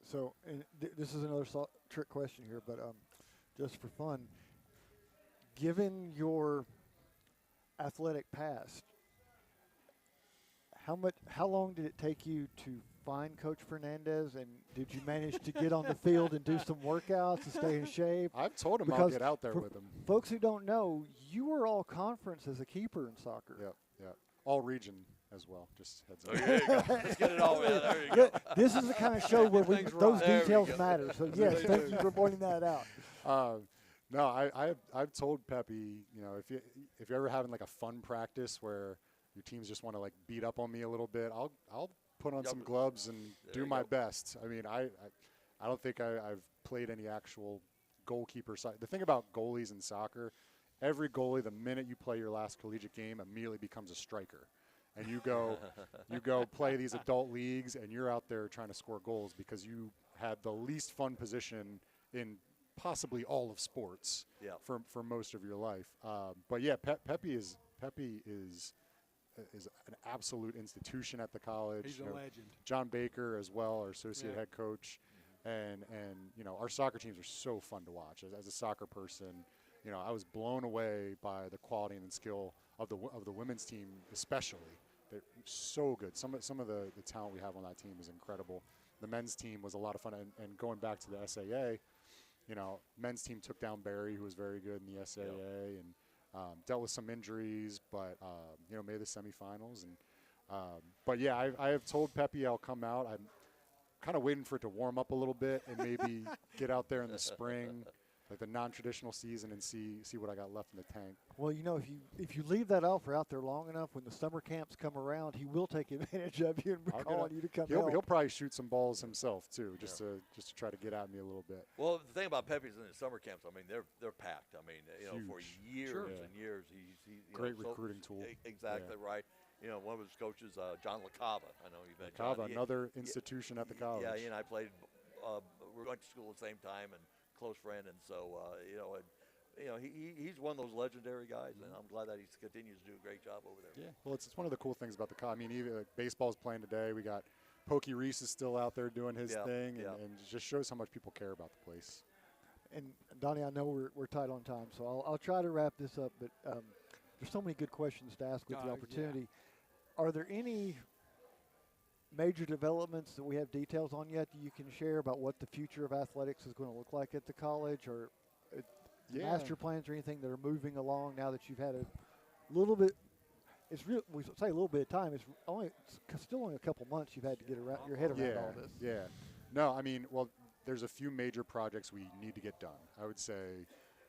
So, and this is another trick question here, but just for fun, given your athletic past, how long did it take you to find Coach Fernandez, and did you manage to get on the field and do some workouts and stay in shape? I've told him I'll Because get out there for with him. Folks who don't know, you were all conference as a keeper in soccer. Yep. All region as well. Just heads up. Oh, there you go. Let's get it all. There you go. This is the kind of show where Everything's those right. There we details go. matter. So yes, thank you for pointing that out. No, I've told Pepe, you know, if you're ever having like a fun practice where your teams just want to like beat up on me a little bit, I'll put on some gloves and do my best. I mean, I don't think I've played any actual goalkeeper side. The thing about goalies in soccer, every goalie, the minute you play your last collegiate game, immediately becomes a striker. And you go play these adult leagues, and you're out there trying to score goals because you had the least fun position in possibly all of sports for most of your life. But yeah, Pepe is an absolute institution at the college. He's a legend. John Baker as well, our associate head coach, and you know, our soccer teams are so fun to watch. As a soccer person, you know, I was blown away by the quality and skill of the women's team, especially they're so good. Some of the talent we have on that team is incredible. The men's team was a lot of fun, and going back to the SAA, you know, men's team took down Barry, who was very good in the SAA, and dealt with some injuries, but you know, made the semifinals. And but yeah, I have told Pepe I'll come out. I'm kind of waiting for it to warm up a little bit and maybe get out there in the spring, like the non-traditional season, and see what I got left in the tank. Well, you know, if you leave that offer out there long enough, when the summer camps come around, he will take advantage of you and calling you to come help. He'll probably shoot some balls himself too, just to try to get at me a little bit. Well, the thing about Pepe's in the summer camps, I mean, they're packed. I mean, you know, for years and years, he's great recruiting tool. Exactly right. You know, one of his coaches, John LaCava. I know you've been LaCava, another institution at the college. Yeah, he and I played. We went to school at the same time, and close friend, and so you know, he's one of those legendary guys, and I'm glad that he continues to do a great job over there. Yeah, well, it's one of the cool things about the college. I mean, even like, baseball's playing today. We got Pokey Reese is still out there doing his thing, and it just shows how much people care about the place. And Donnie, I know we're tight on time, so I'll try to wrap this up. But there's so many good questions to ask with the opportunity. Are there any major developments that we have details on yet that you can share about what the future of athletics is going to look like at the college, or master plans or anything that are moving along now that you've had a little bit? It's real. We say a little bit of time. It's still only a couple months you've had to get your head around all this. Yeah. No, I mean, well, there's a few major projects we need to get done. I would say,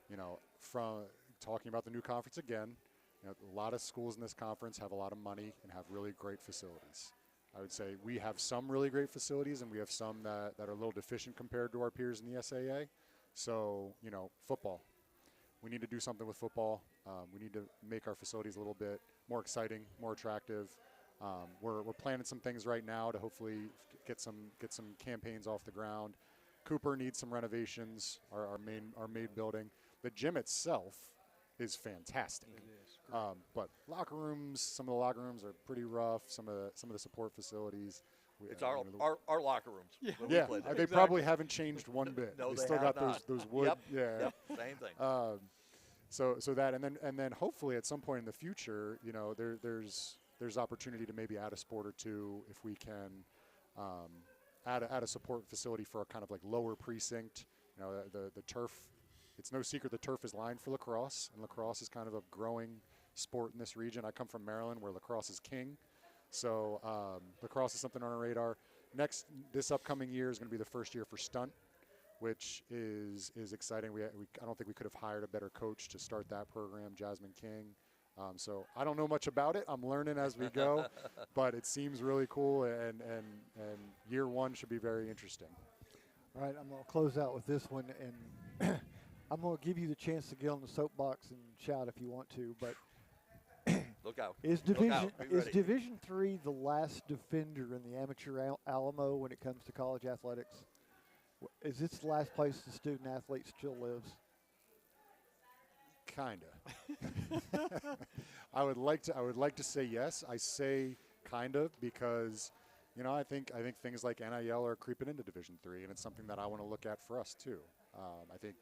you know, from talking about the new conference again, you know, a lot of schools in this conference have a lot of money and have really great facilities. I would say we have some really great facilities, and we have some that are a little deficient compared to our peers in the SAA. So, you know, football. We need to do something with football. We need to make our facilities a little bit more exciting, more attractive. We're planning some things right now to hopefully get some campaigns off the ground. Cooper needs some renovations, our main building. The gym itself is fantastic. It is. But locker rooms, some of the locker rooms are pretty rough. Some of the support facilities. It's our locker rooms. Yeah, they probably haven't changed one bit. No, they still got not. those wood. Yep, same thing. So that and then hopefully at some point in the future, you know, there's opportunity to maybe add a sport or two if we can add a support facility for a kind of like lower precinct. You know, the turf. It's no secret the turf is lined for lacrosse, and lacrosse is kind of a growing sport in this region. I come from Maryland, where lacrosse is king. So lacrosse is something on our radar. This upcoming year is going to be the first year for stunt, which is exciting. I don't think we could have hired a better coach to start that program, Jasmine King. So I don't know much about it. I'm learning as we go, but it seems really cool, and year one should be very interesting. All right, I'm going to close out with this one, and I'm going to give you the chance to get on the soapbox and shout if you want to, but Look out. Is Division III the last defender in the amateur Alamo when it comes to college athletics? Is this the last place the student athlete still lives? Kinda. I would like to say yes. I say kind of because, you know, I think things like NIL are creeping into Division III, and it's something that I want to look at for us too. I think,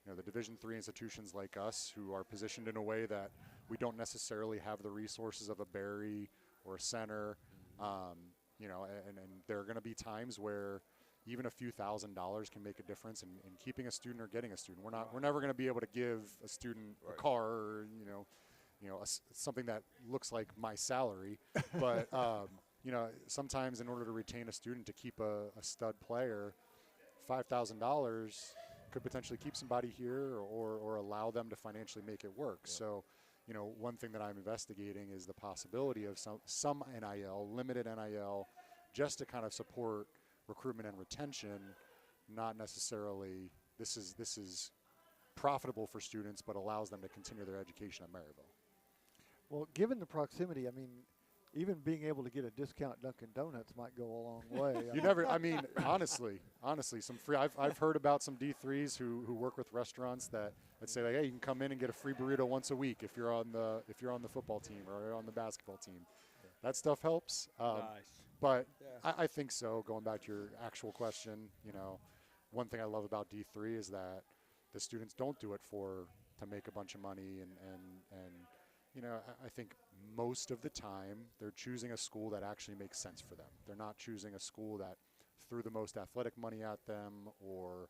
you know, the Division III institutions like us, who are positioned in a way that we don't necessarily have the resources of a Barry or a Center, you know, and there are going to be times where even a few $1,000s can make a difference in keeping a student or getting a student. We're never going to be able to give a student a car or, you know, something that looks like my salary, but you know, sometimes in order to retain a student, to keep a stud player, $5,000 could potentially keep somebody here or allow them to financially make it work. Yeah. So, you know, one thing that I'm investigating is the possibility of some NIL, limited NIL, just to kind of support recruitment and retention, not necessarily this is profitable for students, but allows them to continue their education at Maryville. Well, given the proximity, I mean, even being able to get a discount at Dunkin' Donuts might go a long way. Honestly, some free. I've heard about some D3s who work with restaurants that say like, hey, you can come in and get a free burrito once a week if you're on the football team or on the basketball team. Yeah. That stuff helps. Nice. But yeah. I think so. Going back to your actual question, you know, one thing I love about D3 is that the students don't do it to make a bunch of money and I think most of the time they're choosing a school that actually makes sense for them. They're not choosing a school that threw the most athletic money at them or,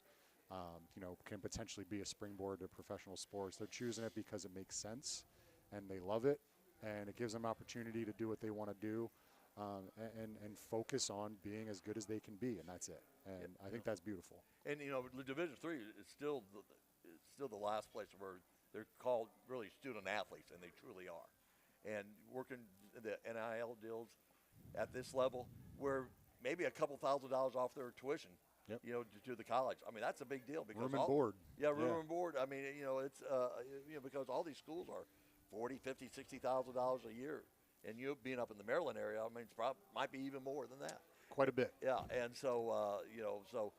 can potentially be a springboard to professional sports. They're choosing it because it makes sense and they love it, and it gives them opportunity to do what they want to do and focus on being as good as they can be, and that's it. And I think that's beautiful. And, Division III is still the last place where they're called really student athletes, and they truly are. And working the NIL deals at this level, where maybe a couple $1,000s off their tuition, Yep. To the college. I mean, that's a big deal because room and board. Yeah, room and board. I mean, it's because all these schools are $40,000, $50,000, $60,000 a year, and you being up in the Maryland area, I mean, might be even more than that. Quite a bit. Yeah, and so so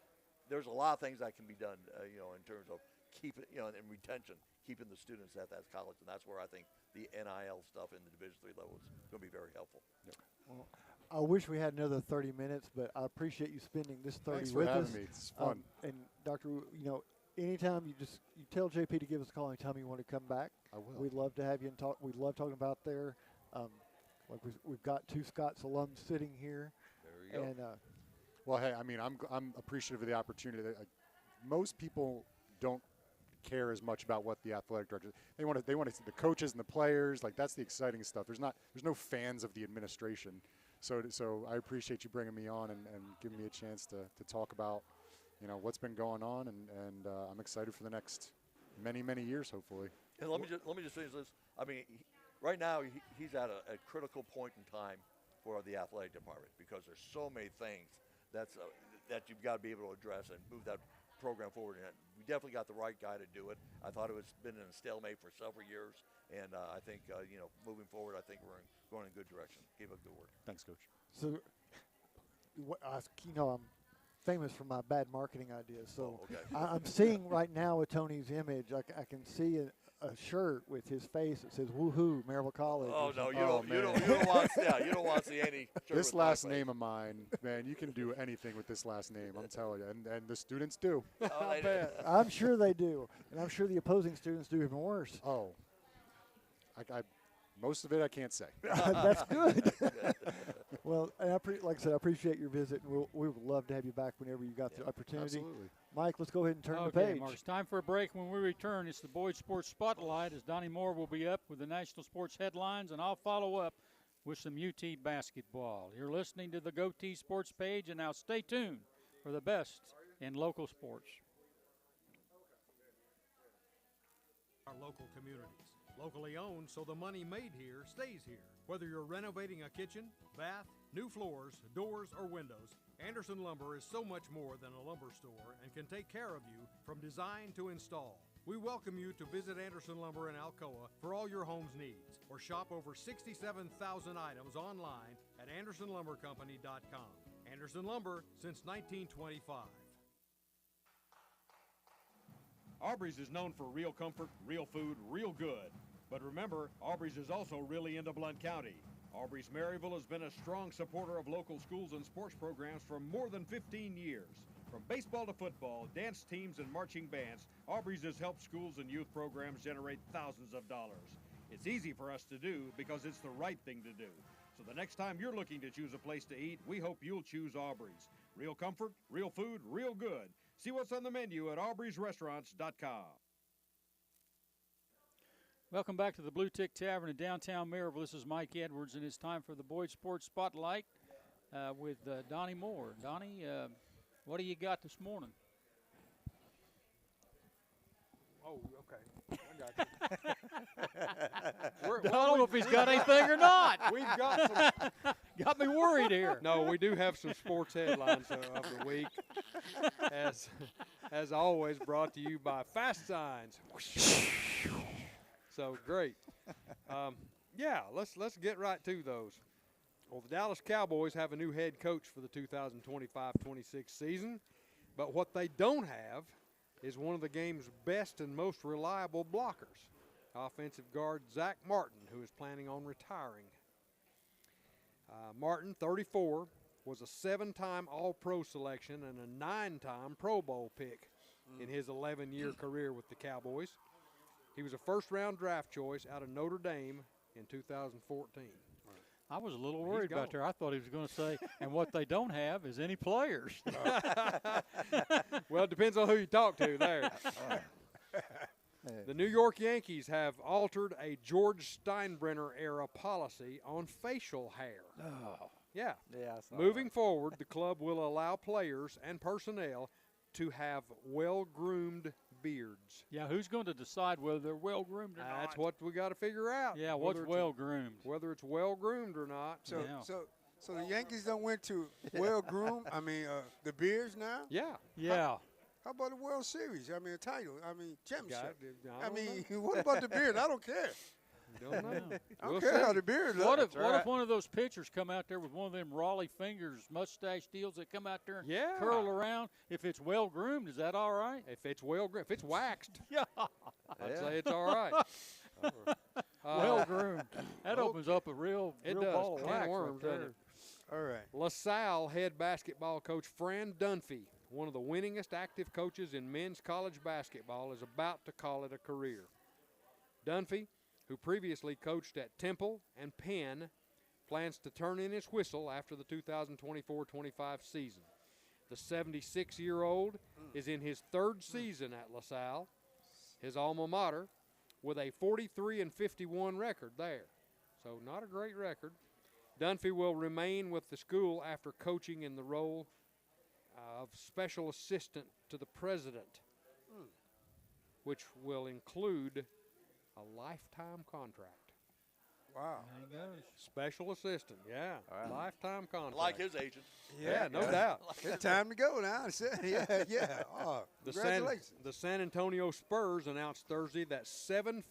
there's a lot of things that can be done, in terms of keeping, and retention, keeping the students at that college, and that's where I think the NIL stuff in the Division III level is going to be very helpful. Yep. Well, I wish we had another 30 minutes, but I appreciate you spending this 30 Thanks with for having us. me. It's fun. And Dr., anytime you tell JP to give us a call anytime you want to come back. I will. We'd love to have you and talk. We love talking about there. We've got 2 Scots alums sitting here. There you go. And Well, hey, I mean, I'm appreciative of the opportunity. Most people don't care as much about what the athletic director. They want to see the coaches and the players. Like, that's the exciting stuff. There's no fans of the administration. So I appreciate you bringing me on and giving me a chance to talk about what's been going on, and I'm excited for the next many years, hopefully. And let me just say this. I mean, right now he's at a critical point in time for the athletic department because there's so many things that you've got to be able to address and move that program forward. And we definitely got the right guy to do it. I thought it was been in a stalemate for several years, and I think moving forward, I think we're going in a good direction. Keep up the good work. Thanks, Coach. so, I'm famous for my bad marketing ideas. So okay. I'm seeing right now with Tony's image, I can see a shirt with his face that says "Woohoo, Maryville College." Oh no, you Oh, don't want to see any. shirt This with my last face. name of mine, man, you can do anything with this last name. I'm telling you, and the students do. Oh, I bet. I'm sure they do, and I'm sure the opposing students do even worse. Oh, I most of it I can't say. That's good. Well, and like I said, I appreciate your visit, and we would love to have you back whenever you got the opportunity. Absolutely. Mike, let's go ahead and turn the Okay, page. Mark, it's time for a break. When we return, it's the Boys Sports Spotlight as Donnie Moore will be up with the national sports headlines, and I'll follow up with some UT basketball. You're listening to the GoTeez Sports page, and now stay tuned for the best in local sports. Our local communities. Locally owned, so the money made here stays here. Whether you're renovating a kitchen, bath, new floors, doors, or windows, Anderson Lumber is so much more than a lumber store and can take care of you from design to install. We welcome you to visit Anderson Lumber in Alcoa for all your home's needs, or shop over 67,000 items online at AndersonLumberCompany.com. Anderson Lumber since 1925. Aubrey's is known for real comfort, real food, real good. But remember, Aubrey's is also really into Blount County. Aubrey's Maryville has been a strong supporter of local schools and sports programs for more than 15 years. From baseball to football, dance teams, and marching bands, Aubrey's has helped schools and youth programs generate thousands of dollars. It's easy for us to do because it's the right thing to do. So the next time you're looking to choose a place to eat, we hope you'll choose Aubrey's. Real comfort, real food, real good. See what's on the menu at aubreysrestaurants.com. Welcome back to the Bluetick Tavern in downtown Maryville. This is Mike Edwards, and it's time for the Boys Sports Spotlight with Donnie Moore. Donnie, what do you got this morning? Oh, okay. I got you. I don't know if he's got anything or not. We've got some. Got me worried here. No, we do have some sports headlines of the week. As always, brought to you by Fast Signs. So great. Let's get right to those. Well, the Dallas Cowboys have a new head coach for the 2025-26 season, but what they don't have is one of the game's best and most reliable blockers, offensive guard Zach Martin, who is planning on retiring. Martin, 34, was a 7-time All-Pro selection and a 9-time Pro Bowl pick in his 11-year career with the Cowboys. He was a first-round draft choice out of Notre Dame in 2014. I was a little He's worried about gone. there. I thought he was going to say, and what they don't have is any players. Well, it depends on who you talk to there. The New York Yankees have altered a George Steinbrenner era policy on facial hair. Oh. Yeah. Yeah, I saw Moving that. forward, the club will allow players and personnel to have well-groomed beards. Yeah, who's going to decide whether they're well groomed or not? That's what we got to figure out. Yeah, what's whether it's- well groomed? Whether it's well-groomed or not. So, Yeah. so the Yankees done went to well groomed. I mean, the beards now. Yeah. Yeah. How about the World Series? I mean, a title. I mean, championship. I I don't mean, know. what about the beard? I don't care. Don't know. I don't We'll care see. how the beard looks. What if one of those pitchers come out there with one of them Raleigh fingers mustache deals that come out there and Yeah. curl around? If it's well groomed, is that all right? If it's if it's waxed, Yeah. I'd say it's all right. Well groomed. That opens up a real It real does. ball of Can of wax worms, right doesn't there. it? All right. LaSalle head basketball coach Fran Dunphy, one of the winningest active coaches in men's college basketball, is about to call it a career. Dunphy, who previously coached at Temple and Penn, plans to turn in his whistle after the 2024-25 season. The 76-year-old is in his third season at LaSalle, his alma mater, with a 43-51 record there. So not a great record. Dunphy will remain with the school after coaching in the role of special assistant to the president, which will include a lifetime contract. Wow. There he goes. Special assistant, yeah, lifetime contract. Like his agent. Yeah, no doubt. It's time to go now. Yeah, yeah. Oh, congratulations. The San Antonio Spurs announced Thursday that 7'3"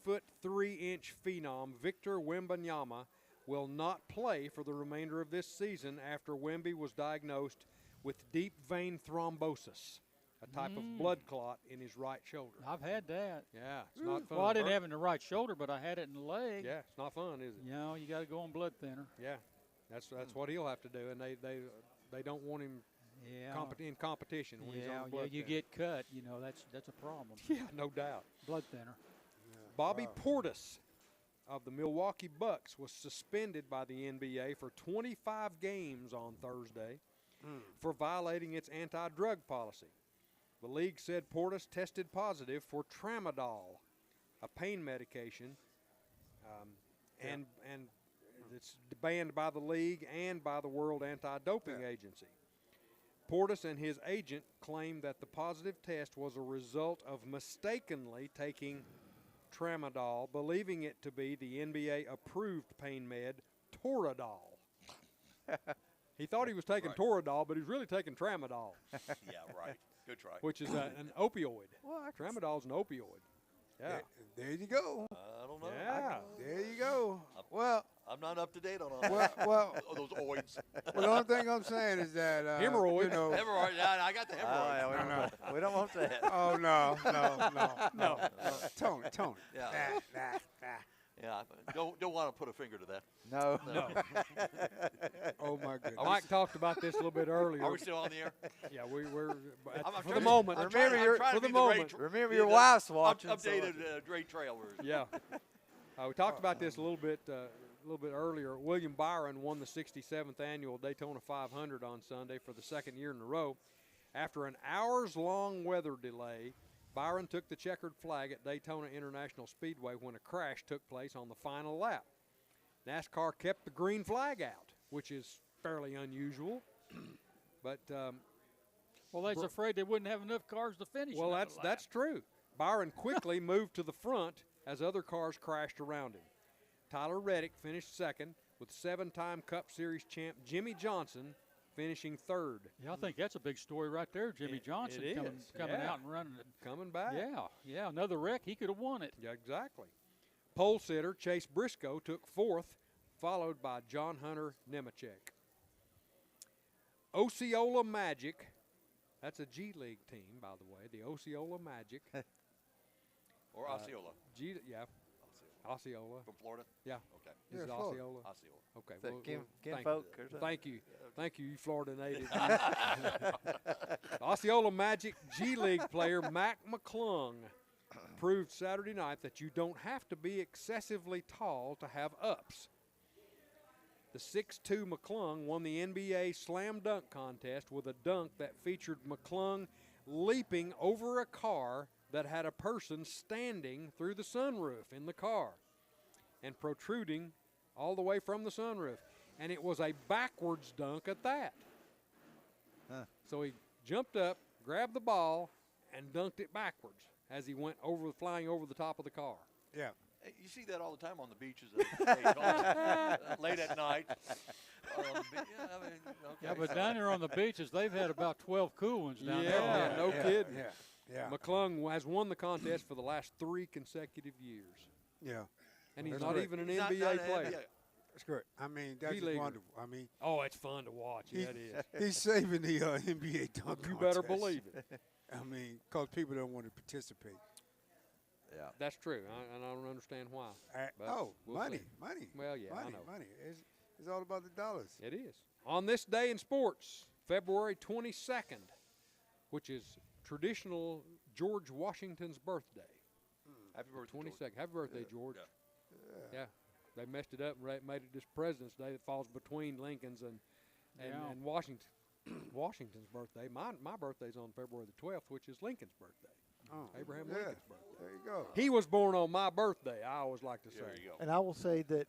phenom Victor Wembanyama will not play for the remainder of this season after Wemby was diagnosed with deep vein thrombosis, a type of blood clot in his right shoulder. I've had that. Yeah, it's not fun. Well, I didn't have it in the right shoulder, but I had it in the leg. Yeah, it's not fun, is it? You know, you got to go on blood thinner. Yeah, that's what he'll have to do, and they don't want him Yeah. in competition when he's on Yeah, the blood you thinner. get cut. You know, that's a problem. Yeah, no doubt. Blood thinner. Bobby Portis of the Milwaukee Bucks was suspended by the NBA for 25 games on Thursday for violating its anti-drug policy. The league said Portis tested positive for tramadol, a pain medication, and it's banned by the league and by the World Anti-Doping Agency. Portis and his agent claimed that the positive test was a result of mistakenly taking tramadol, believing it to be the NBA-approved pain med, Toradol. He thought he was taking Toradol, but he's really taking tramadol, Yeah, right. Good try. which is an opioid. Tramadol's an opioid. Yeah. There you go. I don't know. Yeah. There you go. Well, I'm not up to date on all that. well, Those oids. well, the only thing I'm saying is that Hemorrhoid. You know, Hemorrhoid. Yeah, I got the hemorrhoids. We don't want that. oh no. Tony. Yeah. Nah. Yeah, don't want to put a finger to that. No. Oh my goodness. Mike talked about this a little bit earlier. Are we still on the air? Yeah, we're I'm for trying the to- moment. I'm trying to for be the the Ray moment. Tr- Remember the- your the wife's watching. Updated Dre Trail version. Yeah. We talked about this a little bit earlier. William Byron won the 67th annual Daytona 500 on Sunday for the second year in a row. After an hours-long weather delay, Byron took the checkered flag at Daytona International Speedway when a crash took place on the final lap. NASCAR kept the green flag out, which is fairly unusual. But Well, they was afraid they wouldn't have enough cars to finish. well, another lap. that's true. Byron quickly moved to the front as other cars crashed around him. Tyler Reddick finished second, with seven-time Cup Series champ Jimmy Johnson finishing third. Yeah, I think that's a big story right there. Jimmy Johnson it coming is, coming yeah. out and running it. Coming back. Yeah, another wreck. He could have won it. Yeah, exactly. Pole sitter Chase Briscoe took fourth, followed by John Hunter Nemechek. Osceola Magic, that's a G League team, by the way, the Osceola Magic. Or Osceola. Yeah, Osceola. From Florida? Yeah. Okay. This is Yeah, Florida. Osceola. Osceola. Okay. So well, Kim thank folk you. or something? Thank you, you Florida native. Osceola Magic G League player Mac McClung proved Saturday night that you don't have to be excessively tall to have ups. The 6'2" McClung won the NBA slam dunk contest with a dunk that featured McClung leaping over a car that had a person standing through the sunroof in the car and protruding all the way from the sunroof. And it was a backwards dunk at that. Huh. So he jumped up, grabbed the ball, and dunked it backwards as he went flying over the top of the car. Yeah. Hey, you see that all the time on the beaches of Daytona, late at night. Yeah, but down there on the beaches, they've had about 12 cool ones down there. Yeah, no kidding. Yeah. McClung has won the contest for the last 3 consecutive years. Yeah. And he's That's not great. even an He's not NBA an player. NBA. That's great. I mean, that's just leaguer. wonderful. I mean, Oh, it's fun to watch. Yeah, it is. he's saving the NBA dunk You better contest. believe it. I mean, because people don't want to participate. Yeah. That's true. I don't understand why. But Oh, we'll money, see. money. Well, yeah, I money, know. money. It's all about the dollars. It is. On this day in sports, February 22nd, which is traditional George Washington's birthday. Happy birthday, 22nd. Happy birthday, George. Yeah. They messed it up and made it this President's Day that falls between Lincoln's and Washington. Washington's birthday. My birthday's on February the 12th, which is Lincoln's birthday. Oh, Abraham yeah. Lincoln's birthday. There you go. He was born on my birthday, I always like to say. There you go. And I will say that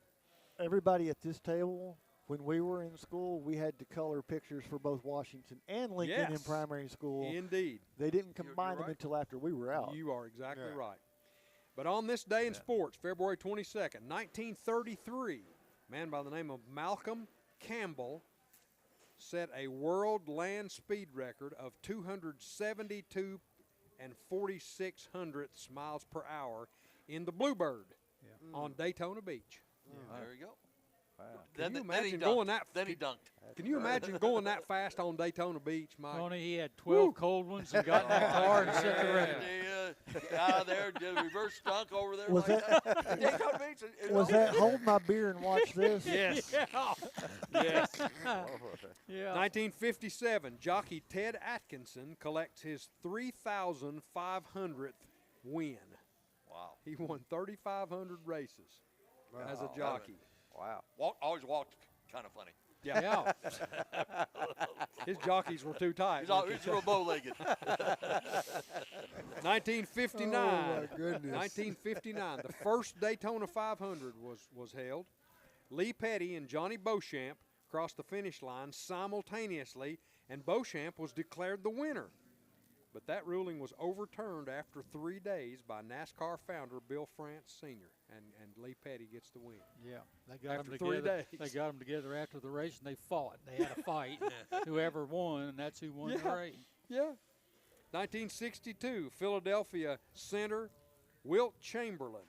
everybody at this table, when we were in school, we had to color pictures for both Washington and Lincoln in Yes. primary school. Indeed. They didn't You're combine them right. until after we were out. You are exactly Yeah. right. But on this day in sports, February 22nd, 1933, a man by the name of Malcolm Campbell set a world land speed record of 272 and 46 miles per hour in the Bluebird on Daytona Beach. There you go. Wow. Can you then he imagine dunked. going that? Then he dunked. Can you imagine going that fast on Daytona Beach, Mike? Tony, he had 12 cold ones and got in that car and set the record. They, out of there, did a reverse dunk over there. Was like that? Daytona Beach, Was that hold my beer and watch this? Yes. Yes. Oh, Yeah. 1957, jockey Ted Atkinson collects his 3,500th win. Wow. He won 3,500 races as a Wow. jockey. Wow. Always walked kind of funny. Yeah. His jockeys were too tight. He's real bow-legged. 1959. Oh, my goodness. 1959. The first Daytona 500 was held. Lee Petty and Johnny Beauchamp crossed the finish line simultaneously, and Beauchamp was declared the winner. But that ruling was overturned after 3 days by NASCAR founder Bill France Sr. And Lee Petty gets the win. Yeah, they got After them 3 together. days. They got them together after the race, and they fought. They had a fight. Whoever won, and that's who won the Yeah. race. Yeah. 1962, Philadelphia center Wilt Chamberlain.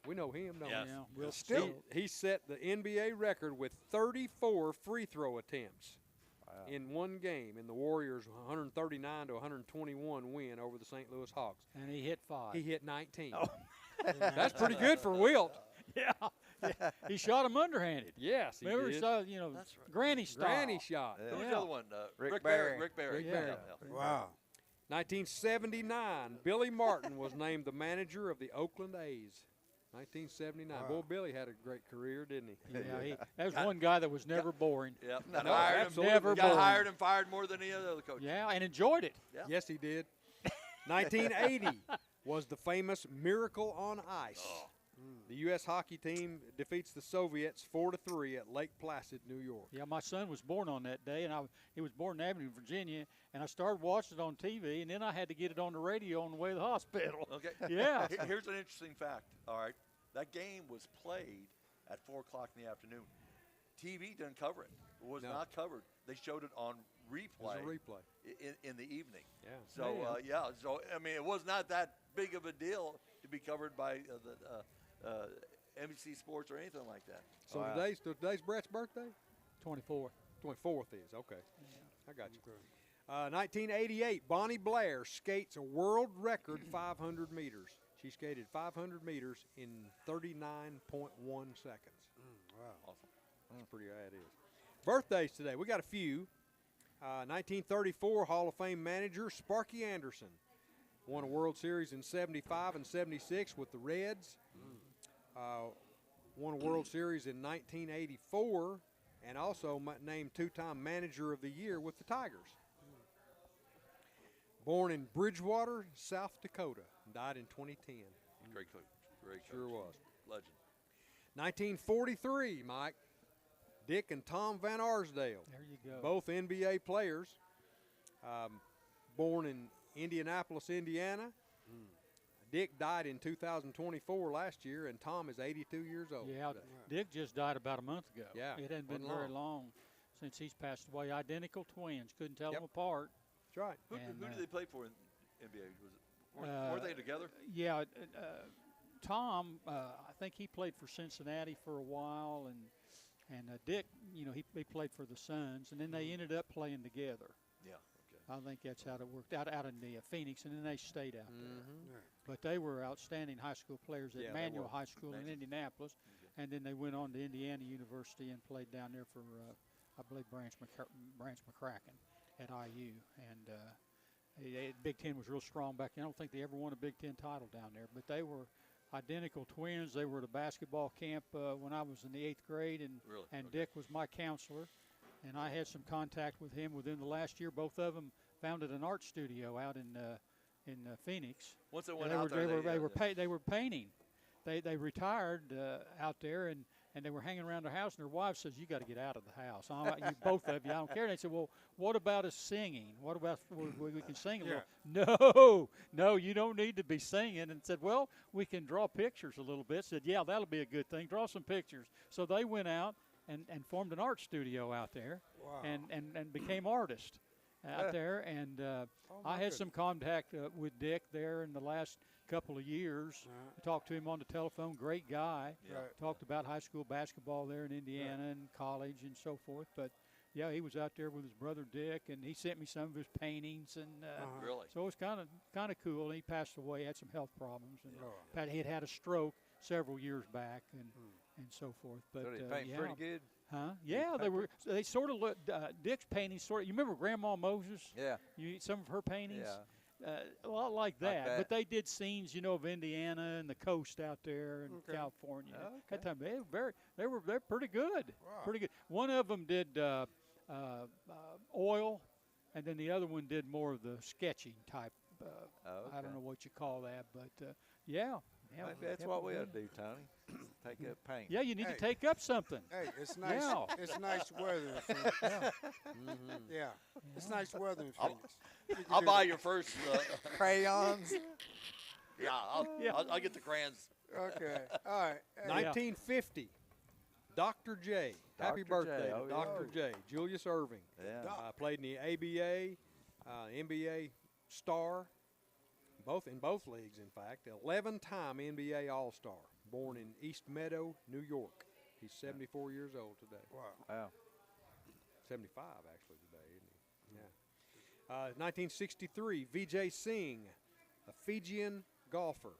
We know him, don't Yes. Yeah, Will Still. Steele. He set the NBA record with 34 free throw attempts in one game in the Warriors' 139 to 121 win over the St. Louis Hawks. And he hit 5. He hit 19. That's pretty good for Wilt. Yeah. He shot him underhanded. Yes, he Remember, he did. saw, That's right. granny style. Granny shot. Yeah. Who was Yeah. the other one? Rick Barry. Rick Barry. Rick Yeah, Barry. yeah. Wow. 1979, Billy Martin was named the manager of the Oakland A's. 1979. Wow. Boy, Billy had a great career, didn't he? Yeah, that was one guy that was never boring. Yep. No, Hired him, absolutely. Never got boring. hired and fired more than any other coach. Yeah, and enjoyed it. Yeah. Yes, he did. 1980 was the famous Miracle on Ice. The U.S. hockey team defeats the Soviets 4-3 at Lake Placid, New York. Yeah, my son was born on that day, and he was born in Avenue, Virginia, and I started watching it on TV, and then I had to get it on the radio on the way to the hospital. Okay. Yeah. Here's an interesting fact. All right. That game was played at 4 o'clock in the afternoon. TV didn't cover it. It was No. not covered. They showed it on It was replay, a replay. in the evening. Yeah. So, so, I mean, it was not that big of a deal to be covered by NBC Sports or anything like that. So Wow. today's Brett's birthday? 24. 24th is, okay. I got you. 1988, Bonnie Blair skates a world record 500 meters. She skated 500 meters in 39.1 seconds. Wow. Awesome. That's pretty bad, it is. Birthdays today. We got a few. 1934 Hall of Fame manager Sparky Anderson Won a World Series in 75 and 76 with the Reds. Won a World Series in 1984 and also named two-time Manager of the Year with the Tigers. Born in Bridgewater, South Dakota. Died in 2010. Great coach. Great coach. Sure was. Legend. 1943, Mike. Dick and Tom Van Arsdale. There you go. Both NBA players. Born in Indianapolis, Indiana. Dick died in 2024 last year, and Tom is 82 years old. Yeah, today. Dick just died about a month ago. Yeah, It hadn't been wasn't very long since he's passed away. Identical twins. Couldn't tell them apart. That's right. Who And, did they play for in NBA? Weren't they together? Yeah, Tom, I think he played for Cincinnati for a while, and Dick, he played for the Suns, and then they ended up playing together. Yeah. Okay. I think that's how it worked out in the Phoenix, and then they stayed out there. Mm-hmm. But they were outstanding high school players at Yeah, they Manual were. High School in Indianapolis, and then they went on to Indiana University and played down there for, I believe, Branch McCracken at IU. And Big Ten was real strong back then. I don't think they ever won a Big Ten title down there, but they were identical twins. They were at a basketball camp when I was in the 8th grade, and Dick was my counselor. And I had some contact with him within the last year. Both of them founded an art studio out in Phoenix. Once they went out there, they were painting. They retired out there, and they were hanging around their house. And their wife says, "You got to get out of the house. You, both of you. I don't care." And they said, "Well, what about us singing? What about we can sing a little?" No, you don't need to be singing. And said, "Well, we can draw pictures a little bit." Said, "Yeah, that'll be a good thing. Draw some pictures." So they went out and formed an art studio out there, and became artists out there. And I had some contact with Dick there in the last couple of years. Talked to him on the telephone. Great guy. Talked about high school basketball there in Indiana and college and so forth. But yeah, he was out there with his brother Dick, and he sent me some of his paintings. And Really? so it was kind of cool. And he passed away. Had some health problems, and he had a stroke several years back, and so forth. But So they paint pretty good. Huh? Yeah, they sort of look. Dick's paintings sort of. You remember Grandma Moses? Yeah. Some of her paintings. Yeah. A lot like that. But they did scenes, of Indiana and the coast out there in California. That time they're pretty good. Wow. Pretty good. One of them did oil, and then the other one did more of the sketching type. I don't know what you call that, but yeah. Maybe that's what we ought to do, Tony. Take up paint. Yeah, you need to take up something. Hey, it's nice. Yeah. It's nice weather in Phoenix. Yeah, it's nice weather in Phoenix. I'll buy your first Crayons. I'll get the crayons. Okay, all right. Hey, 1950. Dr. J. Happy Dr. J, birthday oh, to yeah. Dr. J. Julius Irving. Yeah. Played in the ABA, NBA star, in both leagues, in fact. 11-time NBA All-Star. Born in East Meadow, New York. He's 74 years old today. Wow. 75, actually, today, isn't he? Yeah. 1963, Vijay Singh, a Fijian golfer.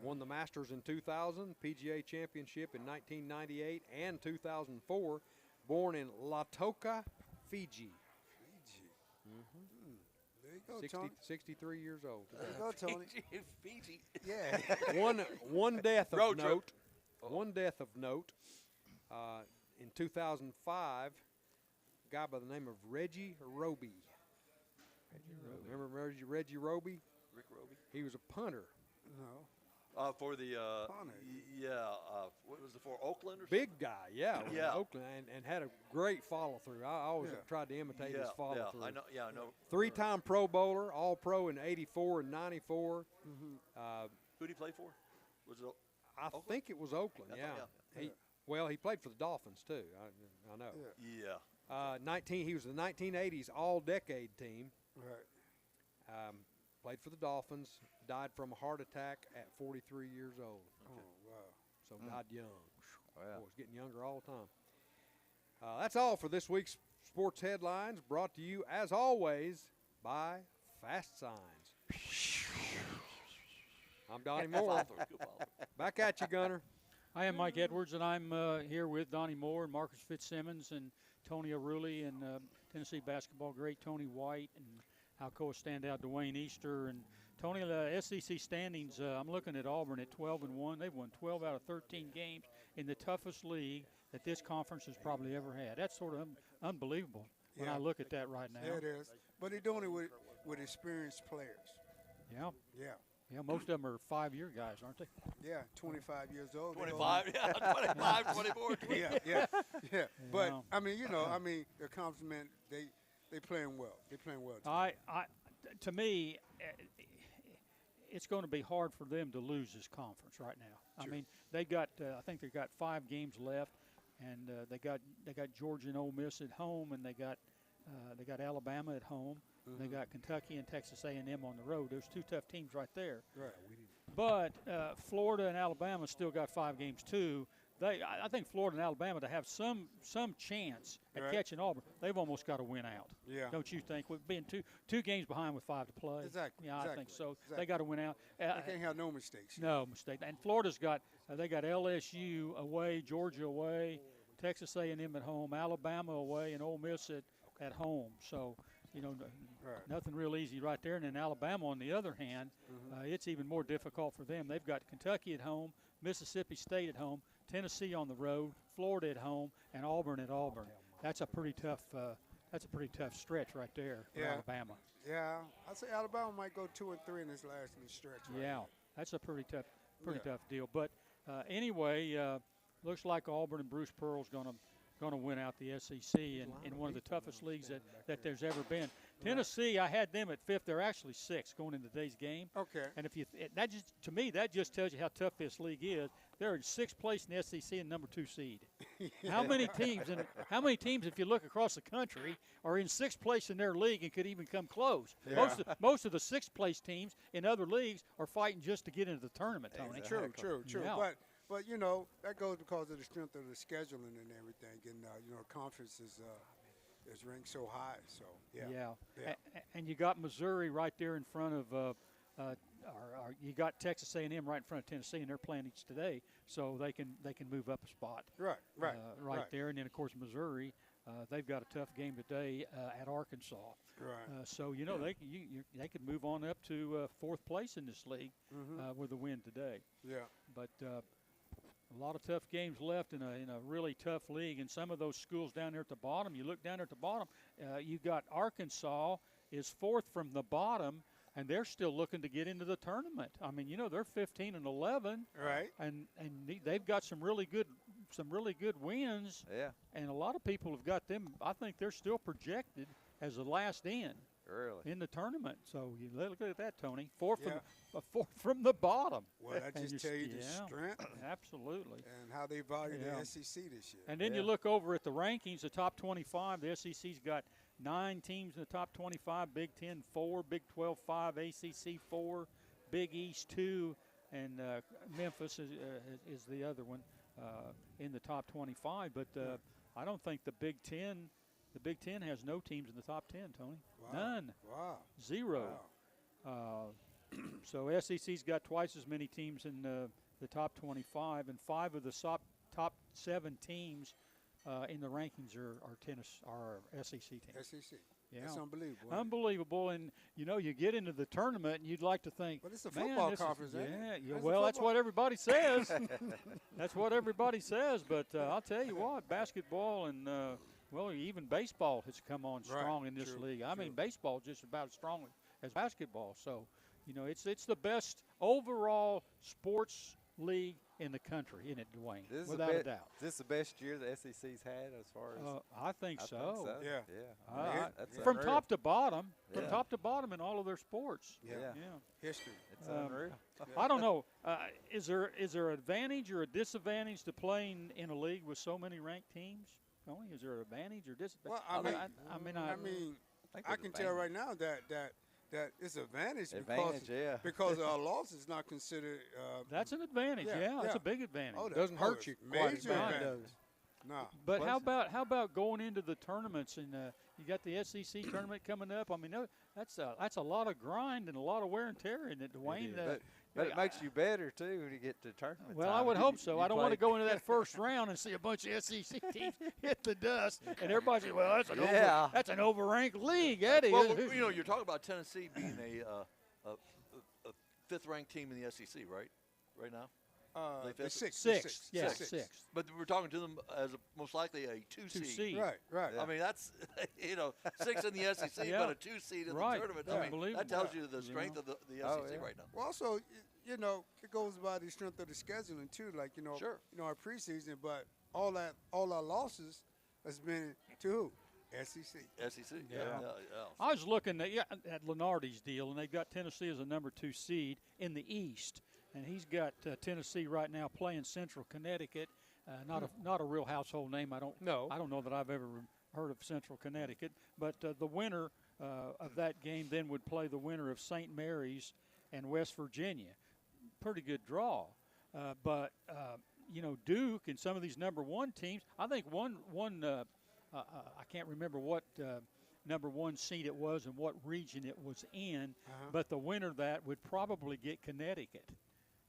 Won the Masters in 2000, PGA Championship in 1998 and 2004. Born in Lautoka, Fiji. There you go, Tony. 63 years old today. There you go, Tony. Fiji. Yeah. One death of Road trip. note. One death of note. In 2005, a guy by the name of Reggie Roby. Remember Reggie Roby? Rick Roby. He was a punter. No. For the Punter. what was it for? Oakland or Big guy, yeah. Yeah. Oakland, and had a great follow through. I always tried to imitate something? his follow through. I know. Yeah, I know. 3-time Pro Bowler, All Pro in '84 and '94. Who did he play for? Was it? I Oakland? think it was Oakland. I Yeah. thought, He played for the Dolphins too. I know. Yeah. He was the 1980s All-Decade team. Right. Played for the Dolphins. Died from a heart attack at 43 years old. Oh, wow. So died young. Wow. Boy, it's getting younger all the time. That's all for this week's sports headlines. Brought to you, as always, by Fast Signs. I'm Donnie Moore. Back at you, Gunner. I am Mike Edwards, and I'm here with Donnie Moore and Marcus Fitzsimmons and Tony Ierulli and Tennessee basketball great Tony White and Alcoa standout Dwayne Easter and Tony, the SEC standings, I'm looking at Auburn at 12-1. They've won 12 out of 13 games in the toughest league that this conference has probably ever had. That's sort of unbelievable when I look at that right now. Yeah, it is. But they're doing it with experienced players. Yeah. Yeah. Yeah, most of them are 5-year guys, aren't they? Yeah, 25 years old. 25, yeah, 25, 24, 20. Yeah. But, I mean, the compliment, they playing well. They're playing well. To me, it's going to be hard for them to lose this conference right now. Sure. I mean, they got I think they've got 5 games left, and they got Georgia and Ole Miss at home, and they got Alabama at home. Mm-hmm. They got Kentucky and Texas A&M on the road. There's 2 tough teams right there. Right. But Florida and Alabama still got 5 games too. I think Florida and Alabama to have some chance at catching Auburn, they've almost got to win out. Yeah. Don't you think? With being two games behind with 5 to play. Exactly. Yeah, I think so. Exactly. They got to win out. They can't have no mistakes. No mistake. And Florida's got they got LSU away, Georgia away, Texas A&M at home, Alabama away, and Ole Miss at home. So, nothing real easy right there. And then Alabama, on the other hand, it's even more difficult for them. They've got Kentucky at home, Mississippi State at home, Tennessee on the road, Florida at home, and Auburn at Auburn. That's a pretty tough. That's a pretty tough stretch right there for Alabama. Yeah, I'd say Alabama might go 2 and 3 in this last stretch. That's a pretty tough deal. But anyway, looks like Auburn and Bruce Pearl's going to win out the SEC in one of the toughest leagues that there's ever been. Tennessee, I had them at 5th. They're actually 6th going into today's game. Okay. And to me, that just tells you how tough this league is. They're in 6th place in the SEC and number 2 seed. How many teams, if you look across the country, are in 6th place in their league and could even come close? Yeah. Most of the 6th place teams in other leagues are fighting just to get into the tournament, Tony. True. Yeah. But that goes because of the strength of the scheduling and everything, and conference is ranked so high. So and you got Missouri right there in front of. You got Texas A&M right in front of Tennessee, and they're playing each today, so they can move up a spot. Right there, and then of course Missouri, they've got a tough game today at Arkansas. Right. So they could move on up to 4th place in this league with a win today. Yeah. But a lot of tough games left in a really tough league, and some of those schools down there at the bottom. You look down there at the bottom, you got Arkansas is 4th from the bottom, and they're still looking to get into the tournament. I mean, they're 15-11, right? And they've got some really good wins. Yeah. And a lot of people have got them. I think they're still projected as the last in. Really? In the tournament. So you look at that, Tony. 4th from the bottom. Well, that just tell you the strength. Absolutely. And how they value the SEC this year. And then you look over at the rankings, the top 25. The SEC's got 9 teams in the top 25. Big 10 4, Big 12 5, ACC 4, Big East 2, and Memphis is the other one in the top 25. But I don't think the Big 10. The Big 10 has no teams in the top 10, Tony. Wow. None. Wow. 0. Wow. So SEC's got twice as many teams in the top 25, and 5 of the top 7 teams in the rankings are SEC teams. SEC. Yeah. That's unbelievable. Unbelievable. And, you get into the tournament and you'd like to think, but it's a football conference, ain't it? Yeah, well, that's what everybody says. That's what everybody says. But I'll tell you what, basketball and even baseball has come on strong in this league. I mean, baseball is just about as strong as basketball. So, it's the best overall sports league in the country, isn't it, Dwayne? Without a doubt. Is this the best year the SEC's had as far as? I think so. Yeah. From top to bottom. From top to bottom in all of their sports. Yeah. History. It's unreal. I don't know. Is there an advantage or a disadvantage to playing in a league with so many ranked teams? Tony, is there an advantage or disadvantage? Well, I can tell right now that it's an advantage because a loss is not considered. That's an advantage. That's a big advantage. It doesn't hurt you quite as bad. No. But how about going into the tournaments and you got the SEC tournament coming up? I mean, that's a lot of grind and a lot of wear and tear in it, Dwayne. But it makes you better, too, when you get to tournament Well, time. I would hope so. I don't want to go into that first round and see a bunch of SEC teams hit the dust, and everybody says, well, that's an overranked league, Eddie. Well, you're talking about Tennessee being fifth-ranked team in the SEC, right? Right now. They The fifth? sixth. Yeah, Sixth. sixth. But we're talking to them as most likely a two seed. Right, right. I mean, that's six in the SEC, Yeah. but a 2 seed in Right. the tournament. Yeah. I mean, Unbelievable. that tells you the strength of the SEC right now. Well, also, you know, it goes by the strength of the scheduling too. Like Sure. our preseason, but all our losses has been to who? SEC. SEC. Yeah. I was looking at Lenardi's deal, and they've got Tennessee as a number 2 seed in the East, and he's got Tennessee right now playing Central Connecticut. Not a real household name. I don't know that I've ever heard of Central Connecticut, but the winner of that game then would play the winner of St. Mary's and West Virginia. Pretty good draw, but Duke and some of these number 1 teams. I think one. I can't remember what number 1 seed it was and what region it was in, but the winner of that would probably get Connecticut,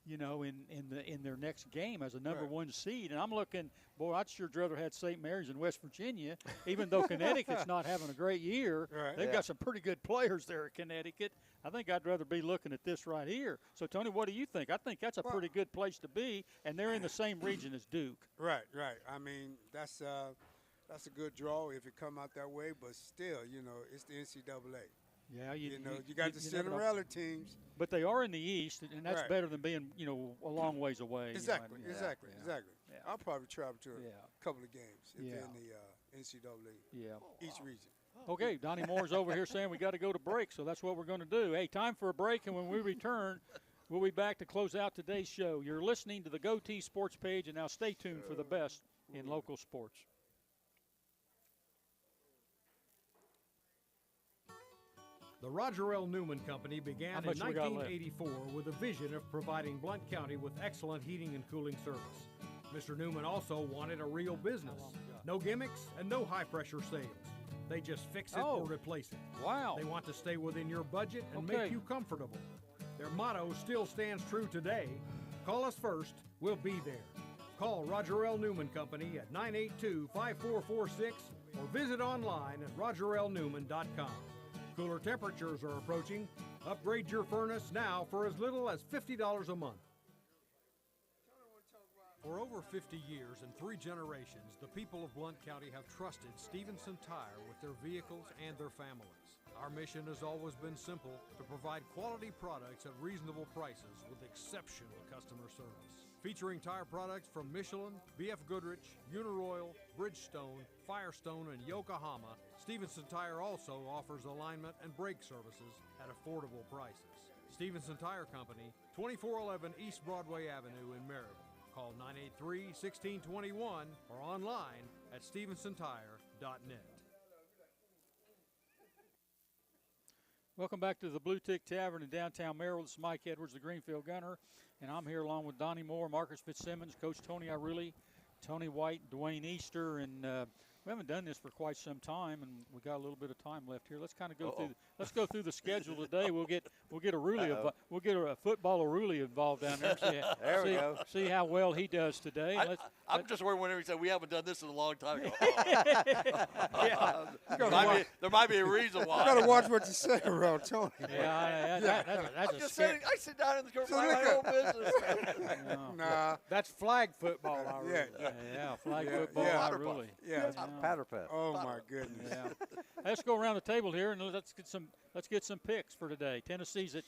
in their next game as a number 1 seed. And I'm looking, boy, I'd sure rather had St. Mary's in West Virginia, even though Connecticut's not having a great year. Right. They've got some pretty good players there at Connecticut. I think I'd rather be looking at this right here. So, Tony, what do you think? I think that's a pretty good place to be, and they're in the same region as Duke. Right. I mean, that's a good draw if it come out that way, but still, it's the NCAA. Yeah, you got the Cinderella teams. But they are in the East, and that's better than being, a long ways away. Exactly. Yeah. I'll probably travel to a couple of games if they're in the NCAA East region. Okay, Donnie Moore's over here saying we got to go to break, so that's what we're going to do. Hey, time for a break, and when we return, we'll be back to close out today's show. You're listening to the GoTeez Sports page, and now stay tuned for the best in local sports. The Roger L. Newman Company began in 1984 with a vision of providing Blount County with excellent heating and cooling service. Mr. Newman also wanted a real business. No gimmicks and no high-pressure sales. They just fix it or replace it. Wow. They want to stay within your budget and make you comfortable. Their motto still stands true today. Call us first, we'll be there. Call Roger L. Newman Company at 982-5446 or visit online at rogerlnewman.com. Cooler temperatures are approaching. Upgrade your furnace now for as little as $50 a month. For over 50 years and 3 generations, the people of Blount County have trusted Stevenson Tire with their vehicles and their families. Our mission has always been simple: to provide quality products at reasonable prices with exceptional customer service. Featuring tire products from Michelin, B.F. Goodrich, Uniroyal, Bridgestone, Firestone, and Yokohama, Stevenson Tire also offers alignment and brake services at affordable prices. Stevenson Tire Company, 2411 East Broadway Avenue in Maryville. Call 983-1621 or online at stevensonTire.net. Welcome back to the Bluetick Tavern in downtown Maryville. This is Mike Edwards, the Greenfield Gunner, and I'm here along with Donnie Moore, Marcus Fitzsimmons, Coach Tony Ierulli, Tony White, Dwayne Easter, and we haven't done this for quite some time, and we got a little bit of time left here. Let's kind of go through. Let's go through the schedule today. We'll get Ierulli. We'll get a football Ierulli involved down there. See how well he does today. I'm just worried whenever he said we haven't done this in a long time. There might be a reason why. You got to watch what you say around Tony. That's I'm just saying. I sit down in the court, mind my own business. Nah, that's flag football. Flag football. Ierulli. Patter pat. Oh my goodness. Yeah. Let's go around the table here and let's get some picks for today. Tennessee's at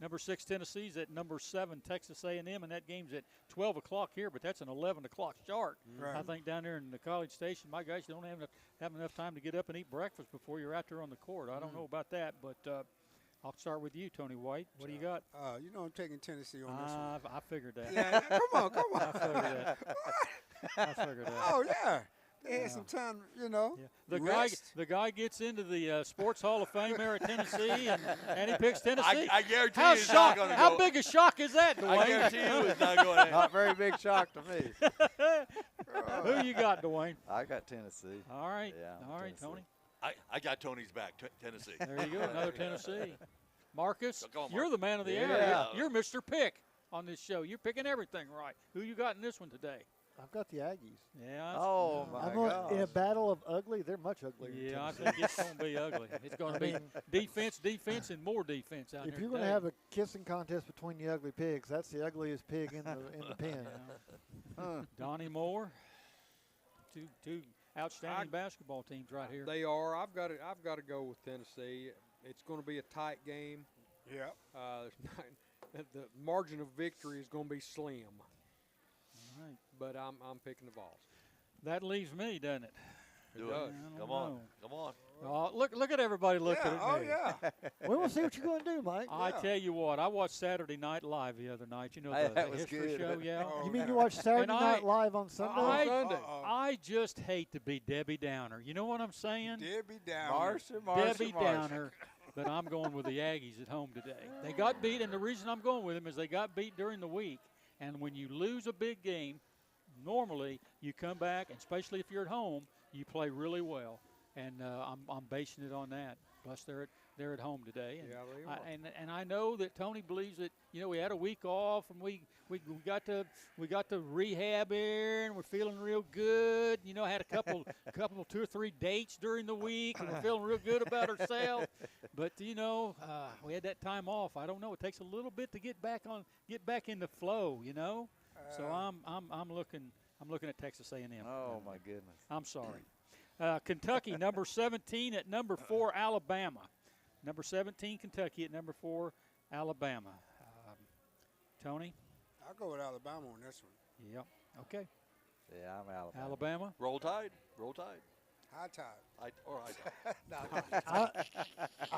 number 6. Tennessee's at number 7. Texas A&M, and that game's at 12 o'clock here, but that's an 11 o'clock start. Right. I think down there in the College Station, my guys, you don't have enough time to get up and eat breakfast before you're out there on the court. I don't know about that, but I'll start with you, Tony White. What do you got? I'm taking Tennessee on this one. I figured that. Yeah, come on. I figured that. Oh yeah. They had some time, The guy gets into the Sports Hall of Fame there at Tennessee, and he picks Tennessee. I guarantee you it's not going to go. How big a shock is that, Dwayne? I guarantee you it's not going to. Not very big shock to me. Who you got, Dwayne? I got Tennessee. All right. Yeah, All right, Tennessee. Tony. I got Tony's back, Tennessee. There you go, another Tennessee. Marcus, Go on, you're the man of the area. You're Mr. Pick on this show. You're picking everything right. Who you got in this one today? I've got the Aggies. Yeah. Oh, my I'm going, in a gosh. battle of ugly, they're much uglier. than Yeah, I Tennessee. think it's going to be ugly. It's going to be defense, and more defense out If there you're going to today. have a kissing contest between the ugly pigs, that's the ugliest pig in the pen. Donnie Moore, two outstanding basketball teams right here. They are. I've got to go with Tennessee. It's going to be a tight game. Yeah. The margin of victory is going to be slim. All right. But I'm picking the Vols. That leaves me, doesn't it? Do It it. does. I don't Come on. know. Come on. Oh, look at everybody looking at me. Oh, yeah. We will see what you're going to do, Mike. I tell you what, I watched Saturday Night Live the other night. You know Hey, the that was history good. show, yeah. Oh, You mean yeah. you watch Saturday And Night Live on Sunday? I just hate to be Debbie Downer. You know what I'm saying? Debbie Downer. Marcia. Debbie Downer. But I'm going with the Aggies at home today. They got beat, and the reason I'm going with them is they got beat during the week. And when you lose a big game, normally you come back, and especially if you're at home, you play really well. And I'm basing it on that. Plus, they're at home today. And Yeah, they are. and I know that Tony believes that we had a week off and we got to rehab here and we're feeling real good. I had a couple 2 or 3 dates during the week and we're feeling real good about ourselves. But we had that time off. I don't know. It takes a little bit to get back in the flow. So I'm looking at Texas A&M. Oh, my goodness. I'm sorry. Kentucky, number 17 at number 4, Alabama. Number 17, Kentucky at number 4, Alabama. Tony? I'll go with Alabama on this one. Yep. Okay. Yeah, I'm Alabama. Alabama. Roll Tide. Roll Tide. High tide. I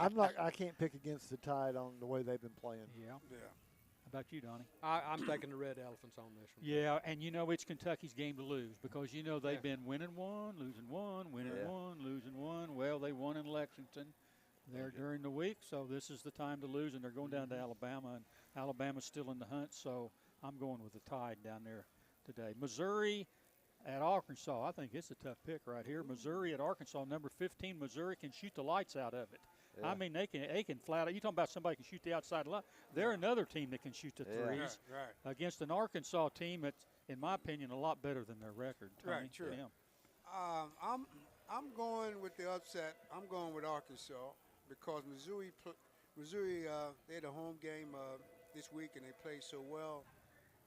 tide. I can't pick against the Tide on the way they've been playing. Yeah. Yeah. How about you, Donnie? I'm taking the Red Elephants on this one. Yeah, and it's Kentucky's game to lose because they've been winning one, losing one, winning Yeah. one, losing one. Well, they won in Lexington there during the week, so this is the time to lose, and they're going down to Alabama, and Alabama's still in the hunt, so I'm going with the Tide down there today. Missouri at Arkansas. I think it's a tough pick right here. Missouri at Arkansas, number 15. Missouri can shoot the lights out of it. Yeah. I mean, they can flat out. You're talking about somebody can shoot the outside line. They're another team that can shoot the Yeah. threes Right. against an Arkansas team that's, in my opinion, a lot better than their record. Tony. Right, true. Yeah. I'm going with the upset. I'm going with Arkansas because Missouri they had a home game this week and they played so well.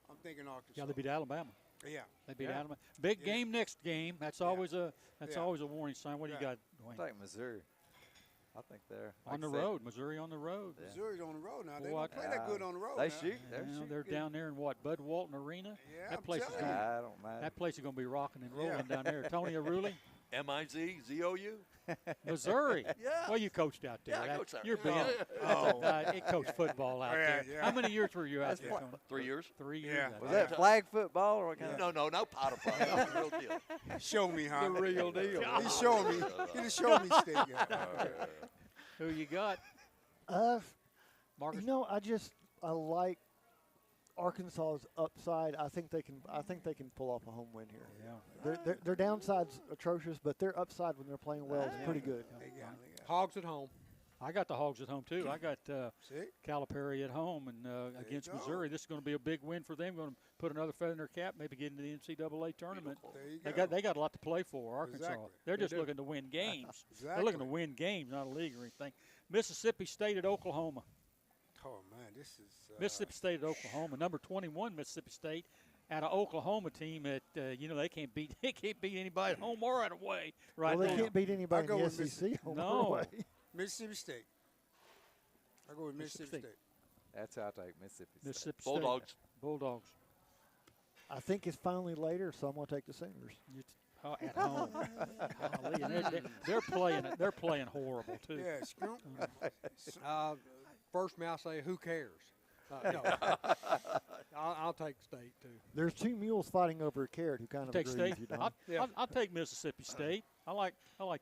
I'm thinking Arkansas. Yeah, they beat Alabama. Yeah. They beat Yeah. Alabama. Big Yeah. game next game. That's always a Yeah. always a warning sign. What do you got, I Dwayne? think Missouri. I think they're On the road, Missouri on the road. Yeah. Missouri's on the road now. They What? don't play that good on the road. They now. shoot. They're You know, shooting they're good. down there in what, Bud Walton Arena? Yeah, That I'm place is telling gonna you. I don't mind. That place is going to be rocking and rolling Yeah. down there. Tony Ierulli, MIZZOU. Missouri. Yeah. Well, you coached out there. Yeah, I That- coached there. You're being it coached football out Yeah, there. yeah. How many years were you out there, Tony? 3 years. 3 years. Yeah. out Was there. that flag football or what kind No, no powder puff. That was the real deal. Show me, huh? The real deal. He showed me. He just showed me state. Who you got? Marcus? I like Arkansas's upside. I think they can pull off a home win here. Yeah. Their downside's atrocious, but their upside when they're playing well is pretty good. They got it. Hogs at home. I got the Hogs at home too. I got See? Calipari at home and against go. Missouri. This is going to be a big win for them. Going to put another feather in their cap, maybe get into the NCAA tournament. There you They go. got a lot to play for. Arkansas. Exactly. They're They just do. looking to win games. They're Exactly. looking to win games, not a league or anything. Mississippi State at Oklahoma. Oh man, this is Mississippi State at Oklahoma. Number 21 Mississippi State at an Oklahoma team that they can't beat. They can't beat anybody at home or away right Well, they now. can't beat anybody I'll in go the with SEC. home or No. away. Mississippi State. I go with Mississippi Mississippi State. That's how I take Mississippi State. Mississippi State. Bulldogs. Bulldogs. I think it's finally later, so I'm going to take the Sooners. At home. Golly, and they're playing horrible too. Yeah, screw. First may I say, who cares? No. I'll take State too. There's two mules fighting over a carrot who kind of Take agree State. with you, Don. I'll take Mississippi State. I like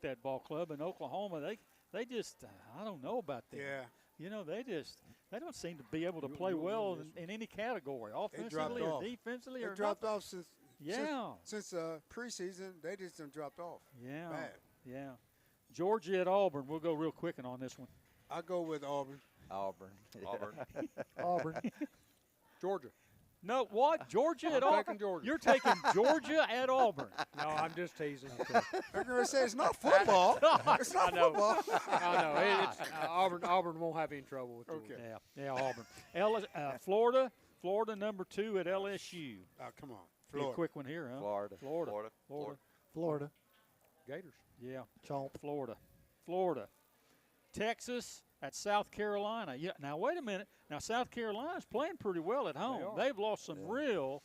that ball club. And Oklahoma, they just I don't know about them. Yeah. They don't seem to be able to play well in any category, offensively or off. defensively They or dropped nothing. off Yeah. since preseason. They just done dropped off. Yeah. Bad. Yeah. Georgia at Auburn. We'll go real quick on this one. I go with Auburn. Auburn. Yeah. Auburn. Auburn. Georgia. No, what? Georgia at I'm Auburn? taking Georgia. You're taking Georgia at Auburn. No, I'm just teasing. I'm going to say it's not football. It's not football. I know. Auburn won't have any trouble with Georgia. Okay. Yeah, Auburn. Florida number 2 at LSU. Oh, come on. Be a Florida. quick one here, huh? Florida. Gators. Yeah, Chomp. Florida. Texas at South Carolina. Yeah. Now wait a minute. Now South Carolina's playing pretty well at home. They've lost some real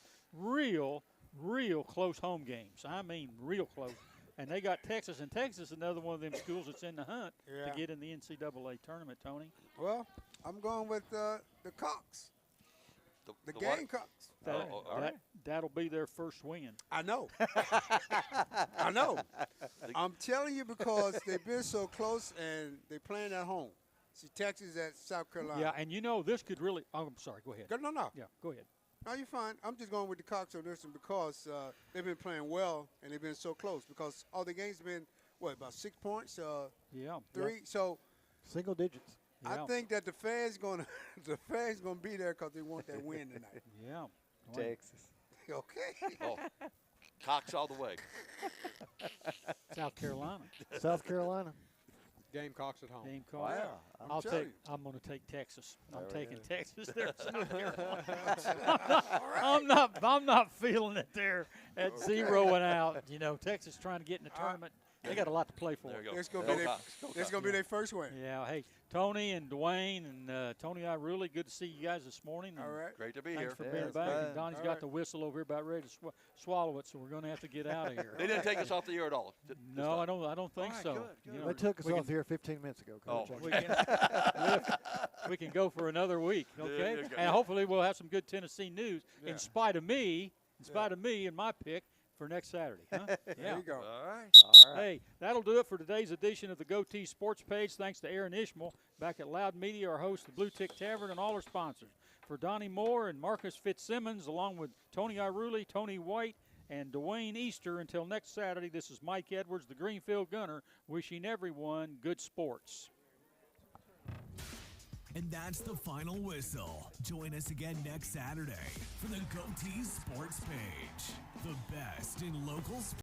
close home games. I mean, real close. And they got Texas, and Texas is another one of them schools that's in the hunt to get in the NCAA tournament. Tony. Well, I'm going with the Cox. The what? Gamecocks. That'll be their first win. I know. I know. I'm telling you because they've been so close and they're playing at home. See, Texas at South Carolina. Yeah, and you know this could really. Oh, I'm sorry. Go ahead. No. Yeah, go ahead. No, you're fine. I'm just going with the Cox on this one because they've been playing well and they've been so close. Because all the games have been about 6 points, 3. Yeah. So Single digits. I think that the fans gonna be there because they want that win tonight. Yeah. Texas. Okay. Oh, Cox all the way. South Carolina. South Carolina. Gamecocks at home. Gamecocks. Wow. I'm going to take Texas. I'm taking Texas there. South Carolina. I'm not feeling it there at 0 and out. You know, Texas trying to get in the tournament. They got a lot to play for. There you go. It's gonna be their first win. Yeah. Hey, Tony and Dwayne and Tony Ierulli, good to see you guys this morning. All right. Great to be Thanks here. for Yeah, being it's back. fun. And Donnie's All got right. the whistle over here about ready to swallow it, so we're going to have to get out of here. They didn't take us off the air at all. No, I don't think All right, so. good, You know, They took us we off can- here 15 minutes ago, Coach. Oh. we can go for another week, okay? you go. And hopefully we'll have some good Tennessee news in spite of me and my pick for next Saturday. Huh? Yeah. There you go. All right. Hey, that'll do it for today's edition of the GoTeez Sports Page. Thanks to Aaron Ishmael back at Loud Media, our host, the Bluetick Tavern, and all our sponsors. For Donnie Moore and Marcus Fitzsimmons, along with Tony Ierulli, Tony White, and Dwayne Easter, until next Saturday, this is Mike Edwards, the Greenfield Gunner, wishing everyone good sports. And that's the final whistle. Join us again next Saturday for the GoTeez Sports Page. The best in local sports.